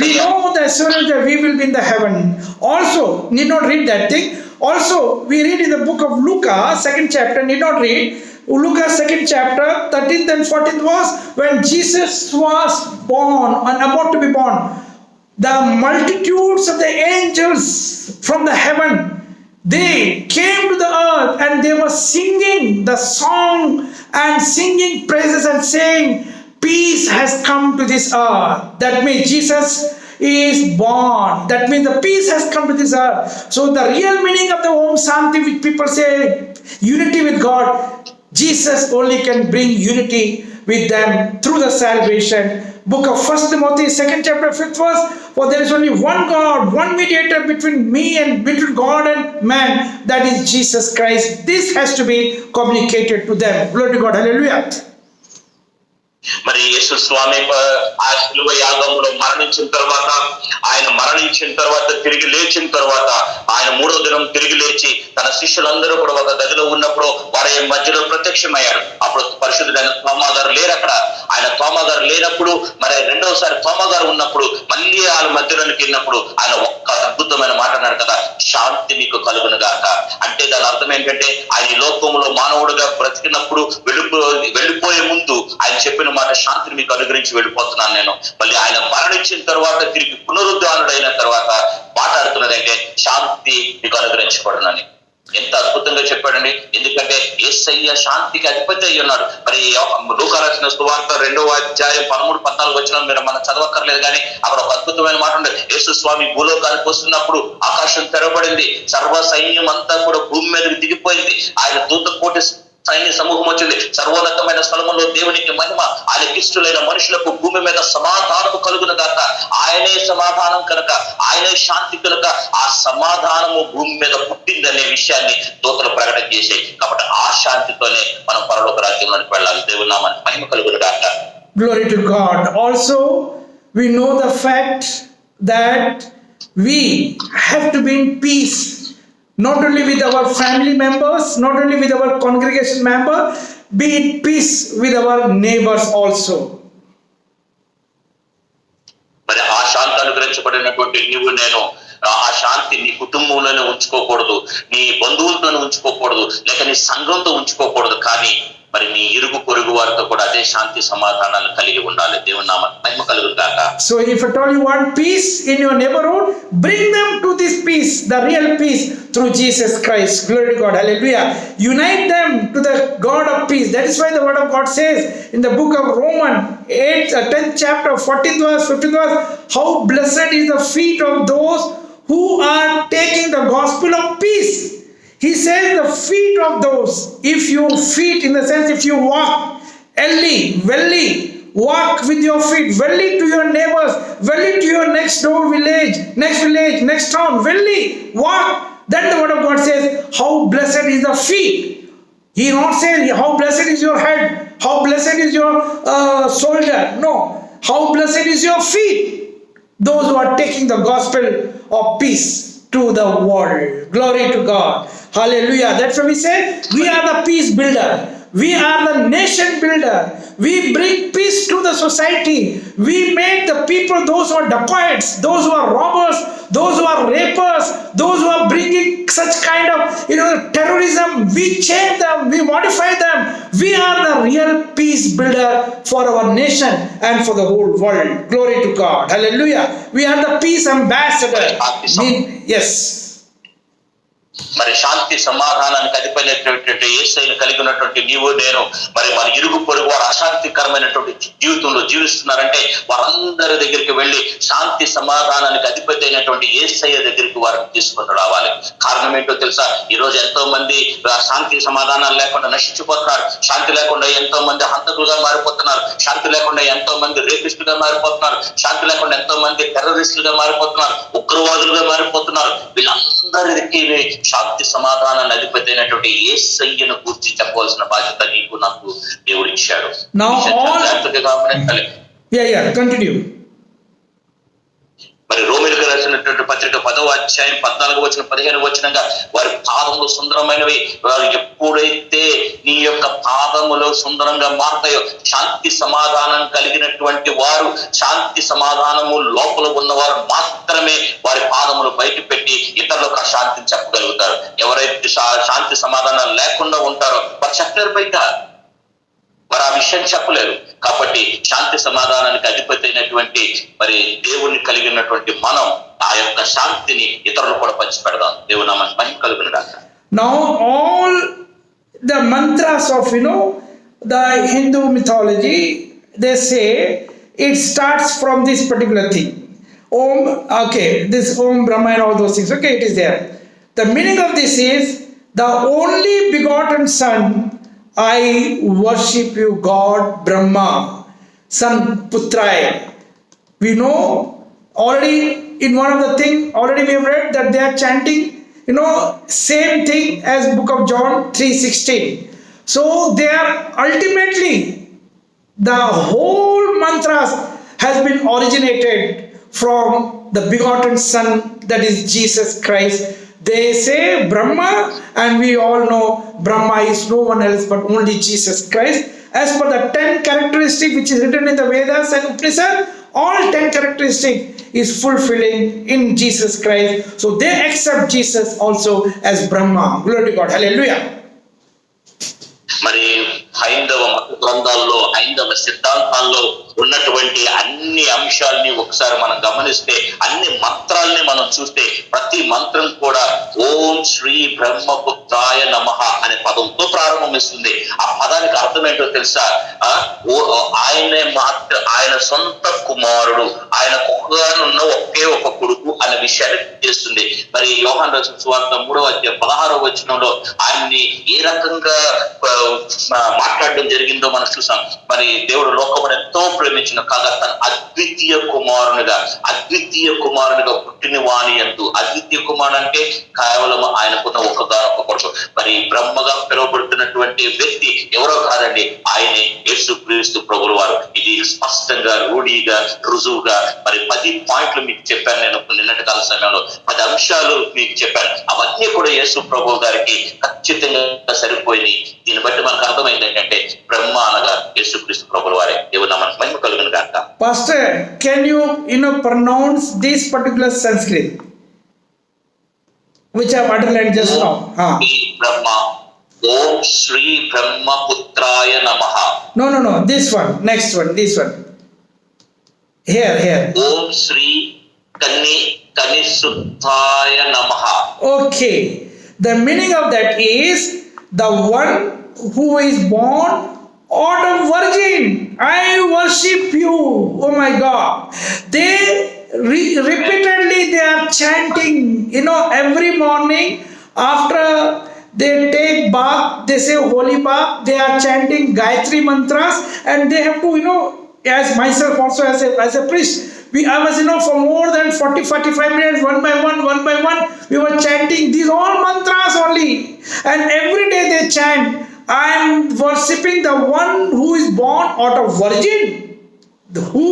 We know the assurance that we will be in the heaven. Also, need not read that thing. Also, we read in the book of Luke, 2nd chapter, need not read. Luke 2nd chapter, 13th and 14th verse, when Jesus was born and about to be born, the multitudes of the angels from the heaven, they came to the earth and they were singing the song and singing praises and saying, peace has come to this earth. That means Jesus is born. That means the peace has come to this earth. So the real meaning of the Om Shanti, which people say unity with God, Jesus only can bring unity with them through the salvation. Book of 1 Timothy 2nd chapter 5th verse, for there is only one God, one mediator between me and between God and man, that is Jesus Christ. This has to be communicated to them. Glory to God. Hallelujah. మరి యేసు స్వామి ఆ శిలువ యాగంలో మరణించిన తర్వాత తిరిగి లేచిన తర్వాత ఆయన 3వ దినం తిరిగి లేచి తన శిష్యులందరూ కూడా ఒక గదిలో ఉన్నప్పుడు వారి మధ్యలో ప్రత్యక్షమయ్యాడు. అప్పుడు పరిశుద్ధుడైన తోమా గారు లేరు అక్కడ. ఆయన తోమా గారు లేనప్పుడు మరి రెండవసారి తోమా గారు ఉన్నప్పుడు మళ్ళీ వాళ్ళ మధ్యలోకి వెళ్ళినప్పుడు ఆయన ఒక్క అద్భుతమైన మాట అన్నాడు కదా, శాంతి మీకు కలుగును గాక. అంటే దాని అర్థం ఏంటంటే ఆయన ఈ లోకంలో మానవుడిగా బ్రతికినప్పుడు వెళ్ళిపోయే ముందు ఆయన చెప్పిన మాట, శాంతిని మీకు అనుగ్రహించి వెళ్ళిపోతున్నాను నేను. మళ్ళీ ఆయన మరణించిన తర్వాత తిరిగి పునరుద్ధానుడైన తర్వాత మాట్లాడుతున్నదంటే శాంతి మీకు అనుగ్రహించబడునని. ఎంత అద్భుతంగా చెప్పాడండి. ఎందుకంటే యేసయ్య శాంతికి అధిపతి అయి ఉన్నాడు. మరి లూకా రాసిన సువార్త 2వ అధ్యాయం 13-14 వచనం మీరు మనం చదవక్కర్లేదు, కానీ అక్కడ ఒక అద్భుతమైన మాట ఉండదు. యేసు స్వామి భూలోకానికి వస్తున్నప్పుడు ఆకాశం తెరవబడింది, సర్వ సైన్యం అంతా కూడా భూమి మీదకి దిగిపోయింది. ఆయన దూత కోటి సైన్య సమూహం వచ్చింది. సర్వోన్నతమైన స్థలములో దేవునికి మహిమ, ఆయన ఇష్టులైన మనుషులకు భూమి మీద సమాధానము కలుగును గాక. ఆయనే సమాధానం కనుక, ఆయనే శాంతి కనుక ఆ సమాధానము భూమి మీద పుట్టిందనే విషయాన్ని దూతలు ప్రకటన చేశాయి. కాబట్టి ఆ శాంతితోనే మనం పరలోక రాజ్యంలోకి వెళ్ళాలి. దేవుని నామానికి మహిమ కలుగును గాక. Glory to God. Also, we know the fact that we have to be in peace. Not only with our family members, not only with our congregation member, be in peace with our neighbors also. మరి ఆ శాంతి అనుగ్రహించబడినటువంటి నీవు నేను ఆ శాంతి నీ కుటుంబంలోనే ఉంచుకోకూడదు, నీ బంధువులతోనే ఉంచుకోకూడదు, లేక నీ సంఘంతో ఉంచుకోకూడదు. కానీ మరి నీ ఇరుగు పొరుగు వారితో కూడా అదే శాంతి సమాధానాలు కలిగి ఉండాలి. దేవుని నామమునకు మహిమ కలుగును గాక. So if at all you want peace in your neighborhood, bring them to this peace, the real peace through Jesus Christ. Glory to God. Hallelujah. Unite them to the God of peace. That is why the word of God says in the book of Romans 10th chapter 14th verse 15th verse, how blessed is the feet of those who are taking the gospel of peace. He says the feet of those, if you feet in the sense if you walk early, walk with your feet, to your neighbors, to your next door village, next town, walk. Then the word of God says, how blessed is the feet. He not saying how blessed is your head, how blessed is your shoulder. No, how blessed is your feet. Those who are taking the gospel of peace to the world. Glory to God. Hallelujah. That's why we say we are the peace builder. We are the nation builder. We bring peace to the society. We make the people, those who are dacoits, those who are robbers, those who are rapers, those who are bringing such kind of terrorism, we change them, we modify them. We are the real peace builder for our nation and for the whole world. Glory to God. Hallelujah. We are the peace ambassador. Yes. మరి శాంతి సమాధానానికి అధిపైనటువంటి యేసయ్యను కలిగి ఉన్నటువంటి నీవు నేను మరి మన ఇరుగు పొరుగు వారు అశాంతికరమైనటువంటి జీవితంలో జీవిస్తున్నారంటే వారందరి దగ్గరికి వెళ్ళి శాంతి సమాధానానికి అధిపతి అయినటువంటి యేసయ్య దగ్గరికి వారిని తీసుకొని రావాలి. కారణం ఏంటో తెలుసా? ఈ రోజు ఎంతో మంది శాంతి సమాధానాలు లేకుండా నశించిపోతున్నారు. శాంతి లేకుండా ఎంతో మంది హంతకులుగా మారిపోతున్నారు. శాంతి లేకుండా ఎంతో మంది రేపిస్టులుగా మారిపోతున్నారు. శాంతి లేకుండా ఎంతో మంది టెర్రరిస్టులుగా మారిపోతున్నారు, ఉగ్రవాదులుగా మారిపోతున్నారు. వీళ్ళందరికీ శాంతి సమాధానాన్ని అధిపతి అయినటువంటి యేసయ్యను గురించి చెప్పవలసిన బాధ్యత నీకు నాకు దేవుడు ఇచ్చాడు. Continue. మరి రోమిలకు రాసినటువంటి పత్రిక 10వ అధ్యాయం 14వ వచనం 15వ వచనంగా వారి పాదములు సుందరమైనవి, వారు ఎప్పుడైతే నీ యొక్క పాదములు సుందరంగా మారుతాయో, శాంతి సమాధానం కలిగినటువంటి వారు, శాంతి సమాధానము లోపల ఉన్నవారు మాత్రమే వారి పాదములు బయట పెట్టి ఇతరులకు ఆ శాంతిని చెప్పగలుగుతారు. ఎవరైతే శాంతి సమాధానం లేకుండా ఉంటారో వారు చెప్పలేరు, బయట వారు ఆ విషయం చెప్పలేరు. కాబట్టి శాంతి సమాధానానికి అధిపతి అయినటువంటి మరి దేవుణ్ణి కలిగినటువంటి మనం ఆ యొక్క శాంతిని ఇతరులు కూడా పంచిపెడదాం. దేవుని నామానికి మహిమ కలుగును గాక. Now all the mantras of the Hindu mythology, they say it starts from this particular thing. Om, okay, this Om Brahma and all those things. Okay, it is there. The meaning of this is the only begotten Son. I worship you, God Brahma, Son Putraya. We know already in one of the thing already we have read that they are chanting same thing as book of John 3:16. So they are ultimately the whole mantras has been originated from the begotten Son, that is Jesus Christ. They say Brahma, and we all know Brahma is no one else but only Jesus Christ. As per the 10 characteristics which is written in the Vedas and Upanishad, all 10 characteristics is fulfilling in Jesus Christ. So they accept Jesus also as Brahma. Glory to God. Hallelujah. మరి హైందవ మత గ్రంథాల్లో, హైందవ సిద్ధాంతాల్లో ఉన్నటువంటి అన్ని అంశాలని ఒకసారి మనం గమనిస్తే, అన్ని మంత్రాలని మనం చూస్తే, ప్రతి మంత్రం కూడా ఓం శ్రీ బ్రహ్మపుత్రాయ నమః అనే పదంతో ప్రారంభమిస్తుంది. ఆ పదానికి అర్థం ఏంటో తెలుసా? ఆయన సొంత కుమారుడు, ఆయన కుక్కగానున్న ఒకే ఒక కొడుకు అనే విషయాన్ని చేస్తుంది. మరి యోహాను రాసిన సువార్త 3వ అధ్యాయం 16వ వచనంలో ఆయన్ని ఏ రకంగా మాట్లాడడం జరిగిందో మనం చూసాం. మరి దేవుడు లోకమును ఎంతో ప్రేమించిన కాగా తన అద్వితీయ కుమారునిగా పుట్టిన వాణి యందు, అద్వితీయ కుమారుడు అంటే కేవలం ఆయనకున్న ఒకగానొక కొడుకు. మరి బ్రహ్మగా పిలువబడుతున్నటువంటి వ్యక్తి ఎవరో కాదండి, ఆయనే యేసుక్రీస్తు ప్రభువు వారు. ఇది స్పష్టంగా, రూఢిగా, రుజువుగా మరి 10 పాయింట్లు మీకు చెప్పాను. నేను నిన్నటి కాల సమయంలో 10 అంశాలు మీకు చెప్పాను. అవన్నీ కూడా యేసు ప్రభువు గారికి ఖచ్చితంగా సరిపోయినాయి. దీన్ని బట్టి మనకు అర్థమైంది ఏంటంటే బ్రహ్మ అనగా యేసుక్రీస్తు ప్రభువు వారే. దేవుని నామానికి మహిమ కలుగును గాక. Pastor, can you pronounce this particular Sanskrit which I have underlined just now? Brahma, Om Shri Brahma Putraya Namaha. No. This one, next one, this one. Here. Om Shri Kanisuttaya Namaha. Okay. The meaning of that is the one who is born out of virgin. I worship you. Oh my God. They repeatedly they are chanting, every morning after they take bath, they say holy bath, they are chanting Gayatri mantras, and they have to, as myself also as a priest, I was, for more than 40-45 minutes, one by one, we were chanting these all mantras only. And every day they chant, I am worshipping the one who is born out of virgin. Who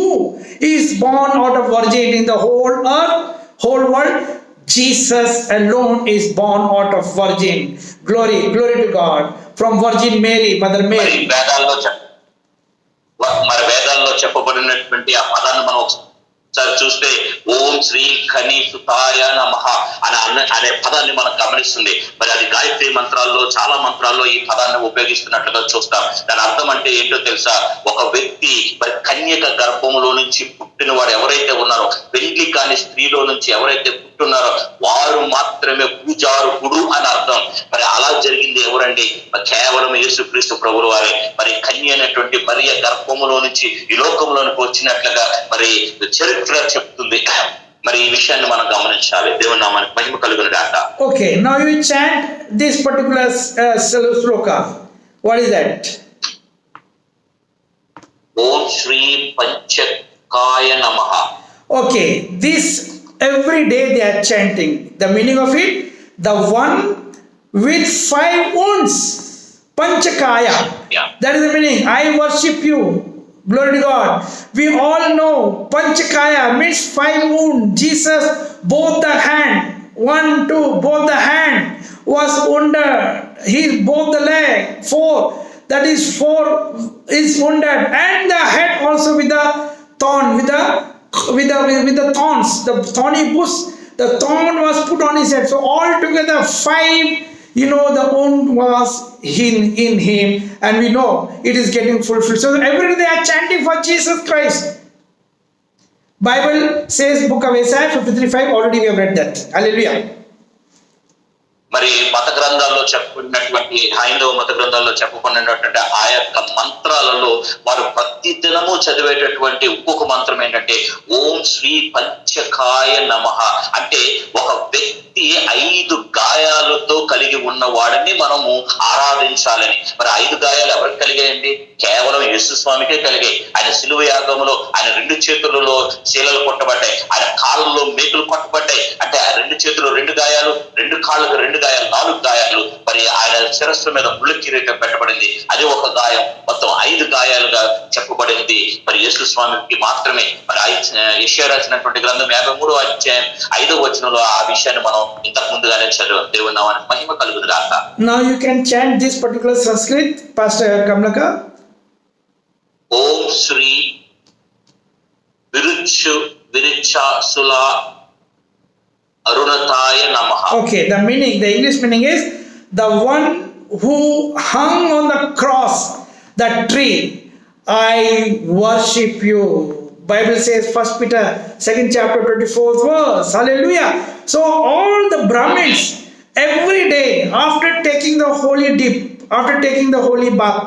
is born out of virgin in the whole earth, whole world? Jesus alone is born out of virgin. Glory to God. From Virgin Mary, Mother Mary. మరి వేదాల్లో చెప్పబడినటువంటి ఆ పదాన్ని మనం ఒకసారి చూస్తే ఓం శ్రీ కనిసుతాయ నమః అనే పదాన్ని మనం గమనిస్తుంది. మరి అది గాయత్రి మంత్రాల్లో, చాలా మంత్రాల్లో ఈ పదాన్ని ఉపయోగిస్తున్నట్లుగా చూస్తాం. దాని అర్థం అంటే ఏంటో తెలుసా? ఒక వ్యక్తి మరి కన్యక గర్భంలో నుంచి పుట్టిన వారు ఎవరైతే ఉన్నారో, పెళ్లి కాని స్త్రీలో నుంచి ఎవరైతే పుట్టున్నారో వారు మాత్రమే పూజారుడు అని అర్థం. మరి అలా జరిగింది ఎవరండి? కేవలం యేసుక్రీస్తు ప్రభువు వారే. మరి కన్య అయినటువంటి మరియ గర్భములో నుంచి ఈ లోకంలోనికి వచ్చినట్లుగా మరి చరిత్ర చెప్తుంది. మరి ఈ విషయాన్ని మనం గమనించాలి. దేవుని నామానికి మహిమ కలుగును గాక. Okay, now you chant this particular sloka. What is that? ఓం శ్రీ పంచకాయ నమః. Okay, this every day they are chanting. The meaning of it, the one with 5 wounds, Panchakaya. Yeah. That is the meaning. I worship you. Glory to God. We all know Panchakaya means 5 wounds. Jesus, both the hand, 1, 2, both the hand was wounded. He both the leg, 4. That is 4 is wounded, and the head also with the thorn, with the thorns, the thorny bush. The thorn was put on his head. So altogether 5. The wound was in him, and we know it is getting fulfilled. So every day they are chanting for Jesus Christ. Bible says, book of Isaiah 53:5. Already we have read that. Hallelujah. మరి మత గ్రంథాల్లో చెప్పుకున్నటువంటి హైందవ మత గ్రంథాల్లో చెప్పుకున్నటువంటి ఆ యొక్క మంత్రాలలో వారు ప్రతి దినము చదివేటటువంటి ఇంకొక మంత్రం ఏంటంటే ఓం శ్రీ పంచకాయ నమః. అంటే ఒక వ్యక్తి 5 గాయాలతో కలిగి ఉన్న వాడిని మనము ఆరాధించాలని. మరి 5 గాయాలు ఎవరికి కలిగాయండి? కేవలం యేసు స్వామికే కలిగాయి. ఆయన సిలువ యాగములో ఆయన 2 చేతులలో శీలలు కొట్టబడ్డాయి, ఆయన కాళ్ళలో మేకులు కొట్టబడ్డాయి. అంటే 2 చేతులు 2 గాయాలు, 2 కాళ్ళకు 2 గాయాలు, 4 గాయాలు. మరి ఆయన శిరస్సు మీద ముళ్ళు కిరీటం పెట్టబడింది, అది ఒక గాయం. మొత్తం 5 గాయాలుగా చెప్పబడింది మరి యేసు స్వామికి మాత్రమే. మరి యెషయా రాసినటువంటి గ్రంథం 53వ అధ్యాయం 5వ వచనంలో ఆ విషయాన్ని మనం ఇంతకు ముందుగానే చదివాం. దేవుని నామానికి మహిమ కలుగును గాక. Now you can chant this particular Sanskrit, Pastor Kamlaka. ఓం శ్రీ విరుచ్ఛసుల అరుణతాయ నమః. Okay, the English meaning is the one who hung on the cross, that tree. I worship you. Bible says 1 Peter 2nd chapter 24th verse. Hallelujah. So all the Brahmins every day after taking the holy dip, after taking the holy bath,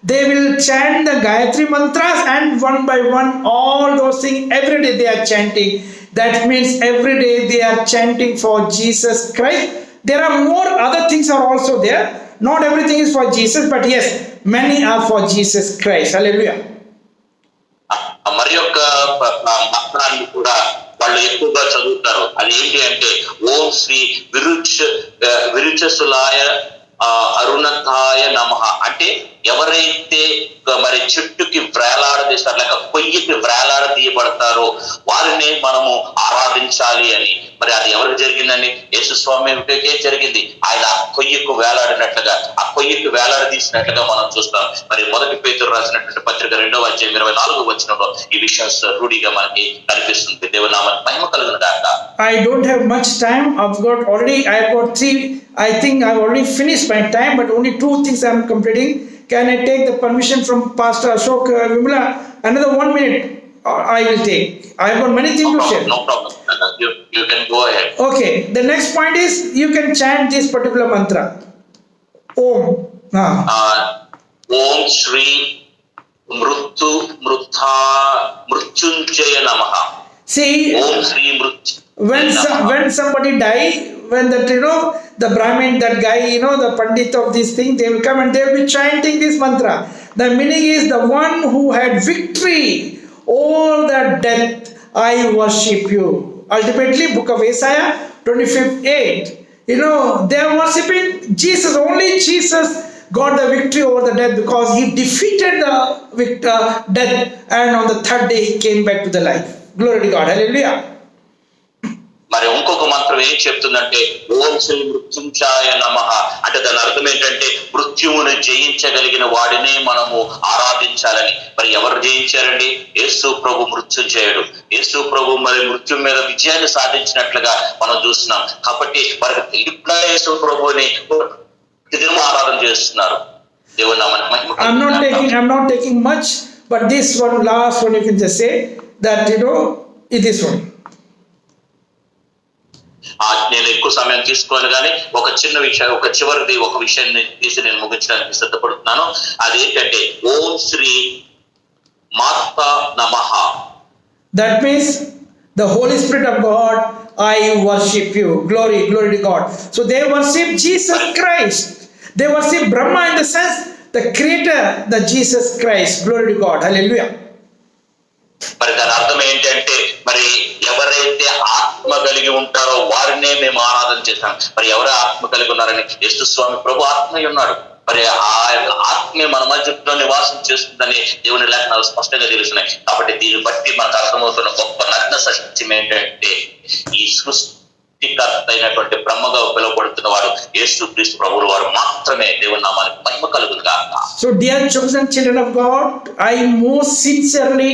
they will chant the Gayatri mantras, and one by one all those things every day they are chanting. That means every day they are chanting for Jesus Christ. There are more other things are also there. Not everything is for Jesus, but yes, many are for Jesus Christ. Hallelujah. మరి యొక్క మంత్రాన్ని కూడా వాళ్ళు ఎక్కువగా చదువుతారు. అది ఏంటి అంటే ఓం శ్రీ విరుచ్ఛసులాయ అరుణతాయ నమః. అంటే ఎవరైతే మరి చెట్టుకి వ్రేలాడదీస్తారు, లేక కొయ్యకి వ్రేలాడదీయబడతారో వారిని మనము ఆరాధించాలి అని. మరి అది ఎవరికి జరిగిందండి? యేసు స్వామికే జరిగింది. ఆయన కొయ్యకు వేలాడినట్లుగా, ఆ కొయ్యకు వేలాడదీసినట్లుగా మనం చూస్తాం. మరి 1 పేతురు రాసినటువంటి పత్రిక 2వ అధ్యాయం 24వ వచనంలో ఈ విషయం రూఢిగా మనకి కనిపిస్తుంది. దేవుని నామానికి మహిమ కలుగును గాక. I don't have much time. I've got 3. I think I've already finished my time, but only 2 things I'm completing. Can I take the permission from Pastor Ashok Vimla? Another 1 minute I will take. I've got many things to share. No problem. You can go ahead. Okay. The next point is you can chant this particular mantra. Om. Om Shri Mrutyunjaya Namaha. See, Om Shri when somebody die, when that the Brahmin, that guy, the Pandit of this thing, they will come and they will be chanting this mantra. The meaning is the one who had victory over the death, I worship you. Ultimately, book of Isaiah 25:8. They are worshipping Jesus. Only Jesus got the victory over the death because he defeated the death, and on the 3rd day he came back to the life. Glory to God. Hallelujah. మరి ఇంకొక మంత్రం ఏం చెప్తుందంటే ఓం శ్రీ మృత్యుంజయాయ నమః. అంటే దాని అర్థం ఏంటంటే మృత్యువును జయించగలిగిన వాడినే మనము ఆరాధించాలని. మరి ఎవరు జయించారండి? యేసు ప్రభు మృత్యుంజయుడు. యేసు ప్రభు మరి మృత్యు మీద విజయాన్ని సాధించినట్లుగా మనం చూస్తున్నాం. కాబట్టి మనకి ఇప్పుడు యేసు ప్రభుని ఆరాధన చేస్తున్నారు. దేవుని నామానికి మహిమ. I'm not taking much, but this one, last one, you can just say that it is one. నేను ఎక్కువ సమయం తీసుకోను కానీ ఒక చిన్న విషయం, ఒక చివరిది ఒక విషయాన్ని తీసి నేను ముగించడానికి సిద్ధపడుతున్నాను. అదేంటంటే ఓం శ్రీ మాతా నమః. That means the Holy Spirit of God, I worship you. Glory to God. So they worship Jesus Christ. They worship Brahma in the sense the creator, the Jesus Christ. Glory to God. Hallelujah. మరి దాని అర్థం ఏంటంటే మరి ఎవరైతే ఆత్మ కలిగి ఉంటారో వారినే మేము ఆరాధన చేస్తాం. మరి ఎవరు ఆత్మ కలిగి ఉన్నారని? యేసు స్వామి ప్రభు ఆత్మయ్య ఉన్నాడు. మరి ఆ యొక్క ఆత్మే మన మధ్యలో నివాసం చేస్తుందని దేవుని లేఖనాలు స్పష్టంగా తెలుస్తున్నాయి. కాబట్టి దీన్ని బట్టి మనకు అర్థమవుతున్న గొప్ప నగ్న సత్యం ఏంటంటే ఈ సృష్టికర్త అయినటువంటి బ్రహ్మగా పిలువబడుతున్న వాడు యేసుక్రీస్తు ప్రభువుల వారు మాత్రమే. దేవుని నామానికి మహిమ కలుగును గాక. So dear chosen children of God, I most sincerely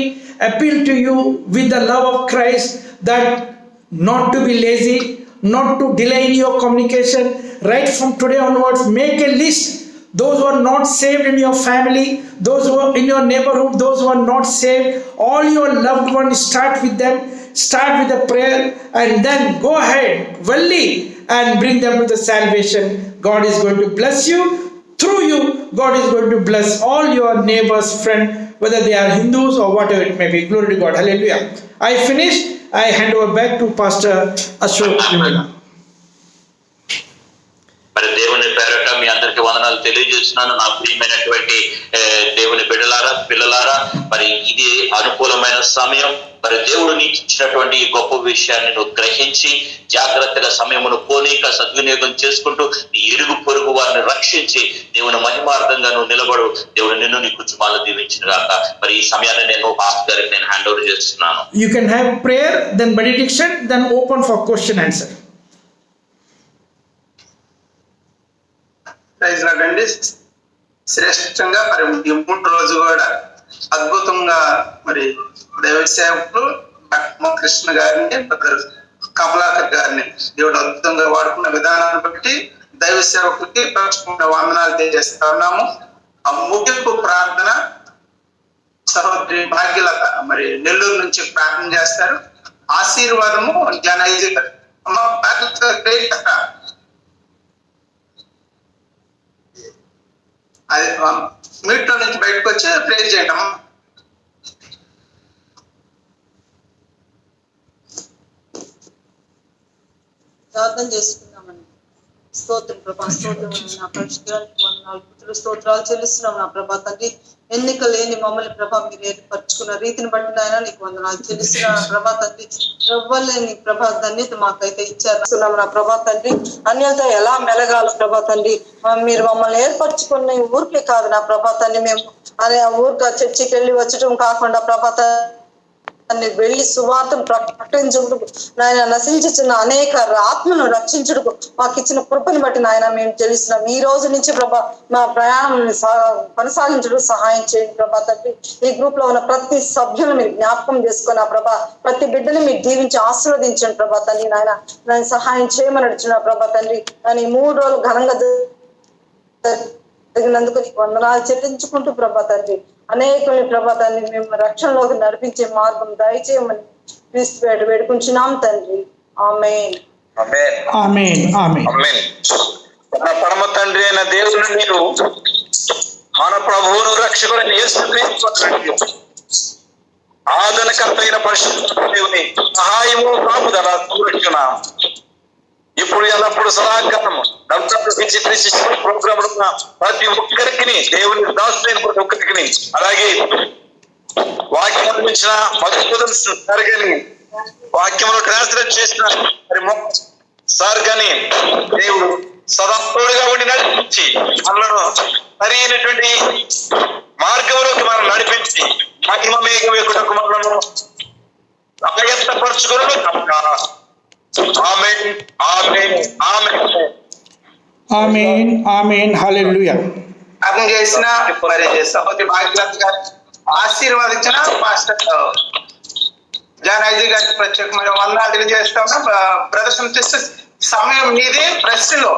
appeal to you with the love of Christ that not to be lazy, not to delay in your communication. Right from today onwards, make a list. Those who are not saved in your family, those who are in your neighborhood, those who are not saved, all your loved ones, start with them. Start with a prayer and then go ahead boldly and bring them to the salvation. God is going to bless you. Through you, God is going to bless all your neighbors, friends, whether they are Hindus or whatever it may be. Glory to God. Hallelujah. I finished. I hand over back to Pastor Ashok Vimala. మరి దేవుని పేరట మీ అందరికీ వందనాలు తెలియజేస్తున్నాను. నా ప్రియమైనటువంటి దేవుని బిడ్డలారా, పిల్లలారా, మరి ఇది అనుకూలమైన సమయం. మరి దేవుడు నీకు ఇచ్చినటువంటి ఈ గొప్ప విషయాన్ని నువ్వు గ్రహించి జాగ్రత్తగా సమయమును పోనీక సద్వినియోగం చేసుకుంటూ నీ ఇరుగు పొరుగు వారిని రక్షించి దేవుని మహిమార్థంగా నువ్వు నిలబడు. దేవుడు నిన్ను నీ కుటుంబాలను దీవించిన గాక. మరి ఈ సమయాన్ని నేను పాస్టర్ గారికి నేను హ్యాండ్ ఓవర్ చేస్తున్నాను. You can have prayer, then benediction, then open for question answer. Praise lord అండి. శ్రేష్టంగా మరి ఈ 3 రోజులు కూడా అద్భుతంగా మరి దైవ సేవకులు కృష్ణ గారిని, కమలాకర్ గారిని దేవుడు అద్భుతంగా వాడుకున్న విధానాన్ని బట్టి దైవ సేవకులకి వందనాలు తెలియజేస్తా ఉన్నాము. ఆ ముగింపు ప్రార్థన సహోదరి భాగ్యలత మరి నెల్లూరు నుంచి ప్రార్థన చేస్తారు. ఆశీర్వాదము జనైజీ గారు. అమ్మ భాగ్యలత అది మీట్లో నుంచి బయటకు వచ్చి ప్రే చేయండి అమ్మా. ప్రార్థన చేసుకుందామండి. స్తోత్రం ప్రభా, స్తోత్రం నా పరిశుద్ధానికి వందనాలు, స్తోత్రాలు చెల్లిస్తున్నాం నా ప్రభా తండ్రి. ఎన్నిక లేని మమ్మల్ని ప్రభా మీరు ఏర్పరచుకున్న రీతిని బట్టి నాయన నీకు వందనాలు చెల్లిస్తున్నాను ప్రభా తండ్రి. ఎవ్వలేని ప్రభా ధన్యత మాకైతే ఇచ్చారు నా ప్రభా తండ్రి. అన్యులతో ఎలా మెలగాలి ప్రభా తండ్రి. మీరు మమ్మల్ని ఏర్పరచుకున్న ఊరికే కాదు నా ప్రభా తండ్రి. మేము అనే ఊరిగా చర్చికి వెళ్ళి వచ్చటం కాకుండా ప్రభా వెళ్ళి సువార్తను ప్రకటించుటకు నాయన నశించుచున్న అనేక ఆత్మను రక్షించుటకు మాకు ఇచ్చిన కృపను బట్టి నాయన మేము చెల్లిస్తున్నాం. ఈ రోజు నుంచి ప్రభా మా ప్రయాణం కొనసాగించడం సహాయం చేయండి ప్రభా తండ్రి. ఈ గ్రూప్ లో ఉన్న ప్రతి సభ్యులను మీరు జ్ఞాపకం చేసుకున్న ప్రభా, ప్రతి బిడ్డని మీరు దీవించి ఆశీర్వదించండి ప్రభా తండ్రి. నాయన సహాయం చేయమని అడుగుతున్నా ప్రభా తండ్రి. కానీ 3 రోజులు ఘనంగా జరిగినందుకు నీకు వందనాలు చెల్లించుకుంటూ ప్రభా తండ్రి అనేకుల్ని ప్రభా తండ్రి మేము రక్షణలోకి నడిపించే మార్గం దయచేయమని క్రీస్తు పేట వేడుకుంటున్నాం తండ్రి. ఆమేన్. ఆమేన్. ఆమేన్. పరమ తండ్రి అయిన దేవుని మీరు మన ప్రభువును రక్షకుడైన యేసుక్రీస్తు ఆదరణకర్త అయిన పరిశుద్ధ దేవుని సహాయము కాపుదల సంరక్షణ ఇప్పుడు ఎల్లప్పుడు సదాకాలము ప్రోగ్రామ్ ప్రతి ఒక్కరికి దేవుని దాసులైన ప్రతి ఒక్కరికి, అలాగే వాక్యం అందించిన మధుసూదన్ సార్ గాని, వాక్యమును ట్రాన్స్లేట్ చేసిన సార్ గాని దేవుడు సదాత్ముడుగా ఉండి నడిపించి మనలను సరైనటువంటి మార్గంలోకి మనం నడిపించి మహిమ మేఘం ఎక్కుటకు మనలను అభయత్తపరచుకుని ఆమేన్. ఆమేన్. ఆమేన్. ఆమేన్. ఆమేన్. హల్లెలూయా. అర్థం చేసిన మరి సహోదరి భాగ్యలత గారు ఆశీర్వాదించిన పాస్టర్ జానాజీ గారికి ప్రత్యేకమైన వందనాలు తెలియజేస్తా ఉన్నా. ప్రదర్శన చేస్తే సమయం మీది. ప్రశ్నలో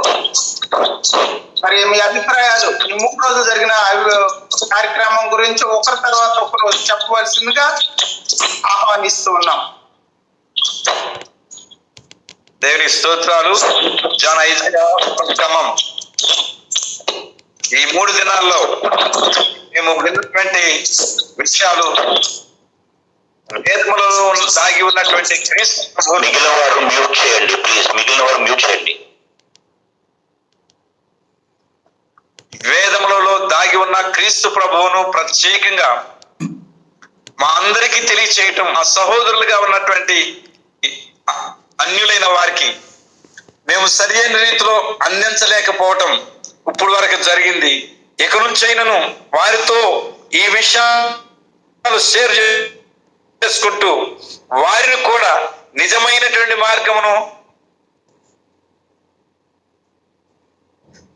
మరి మీ అభిప్రాయాలు ఈ 3 రోజులు జరిగిన కార్యక్రమం గురించి ఒకరి తర్వాత ఒకరు చెప్పవలసిందిగా ఆహ్వానిస్తూ ఉన్నాం. దేవుని స్తోత్రాలు. జాన్ ఐజయా క్రమం ఈ 3 దినాల్లో మేము విన్నటువంటి విషయాలు వేదములో దాగి ఉన్నటువంటి క్రీస్తు. మిగిలిన వారు మ్యూట్ చేయండి ప్లీజ్. మిగిలిన వారు మ్యూట్ చేయండి. వేదములలో దాగి ఉన్న క్రీస్తు ప్రభువును ప్రత్యేకంగా మా అందరికీ తెలియచేయటం, మా సహోదరులుగా ఉన్నటువంటి అన్యులైన వారికి మేము సరైన రీతిలో అందించలేకపోవటం ఇప్పుడు వరకు జరిగింది. ఇక నుంచైనను వారితో ఈ విషయాలు షేర్ చేసుకుంటూ వారిని కూడా నిజమైనటువంటి మార్గమును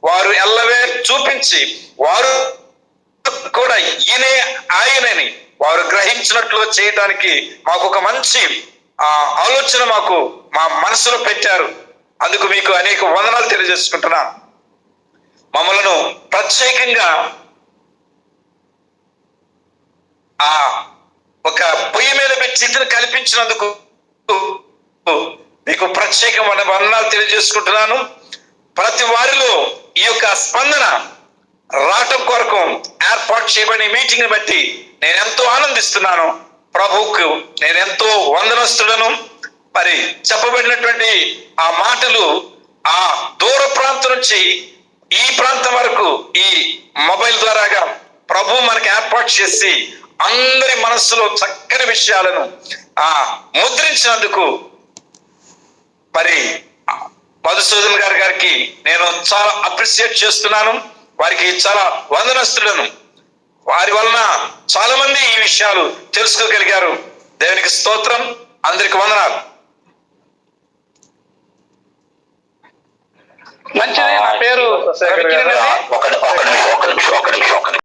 వారు ఎల్లవే చూపించి వారు కూడా ఈయనే ఆయనని వారు గ్రహించినట్లు చేయడానికి మాకు ఒక మంచి ఆలోచన మా మనసులో పెట్టారు. అందుకు మీకు అనేక వందనాలు తెలియజేసుకుంటున్నాను. మమ్మలను ప్రత్యేకంగా ఒక పొయ్యి మీద పెట్టి స్థితిని కల్పించినందుకు మీకు ప్రత్యేకమైన వందనాలు తెలియజేసుకుంటున్నాను. ప్రతి వారిలో ఈ యొక్క స్పందన రావటం కొరకు ఏర్పాటు చేయబడిన మీటింగ్ బట్టి నేను ఎంతో ఆనందిస్తున్నాను. ప్రభువుకు నేను ఎంతో వందనస్తుడను. మరి చెప్పబడినటువంటి ఆ మాటలు ఆ దూర ప్రాంతం నుంచి ఈ ప్రాంతం వరకు ఈ మొబైల్ ద్వారాగా ప్రభు మనకి ఏర్పాటు చేసి అందరి మనస్సులో చక్కని విషయాలను ముద్రించినందుకు మరి మధుసూదన్ గారికి నేను చాలా అప్రిషియేట్ చేస్తున్నాను. వారికి చాలా వందనస్తులను. వారి వలన చాలా మంది ఈ విషయాలు తెలుసుకోగలిగారు. దేవునికి స్తోత్రం. అందరికి వందనాలు. మంచిది. నా పేరు ఒక నిమిషం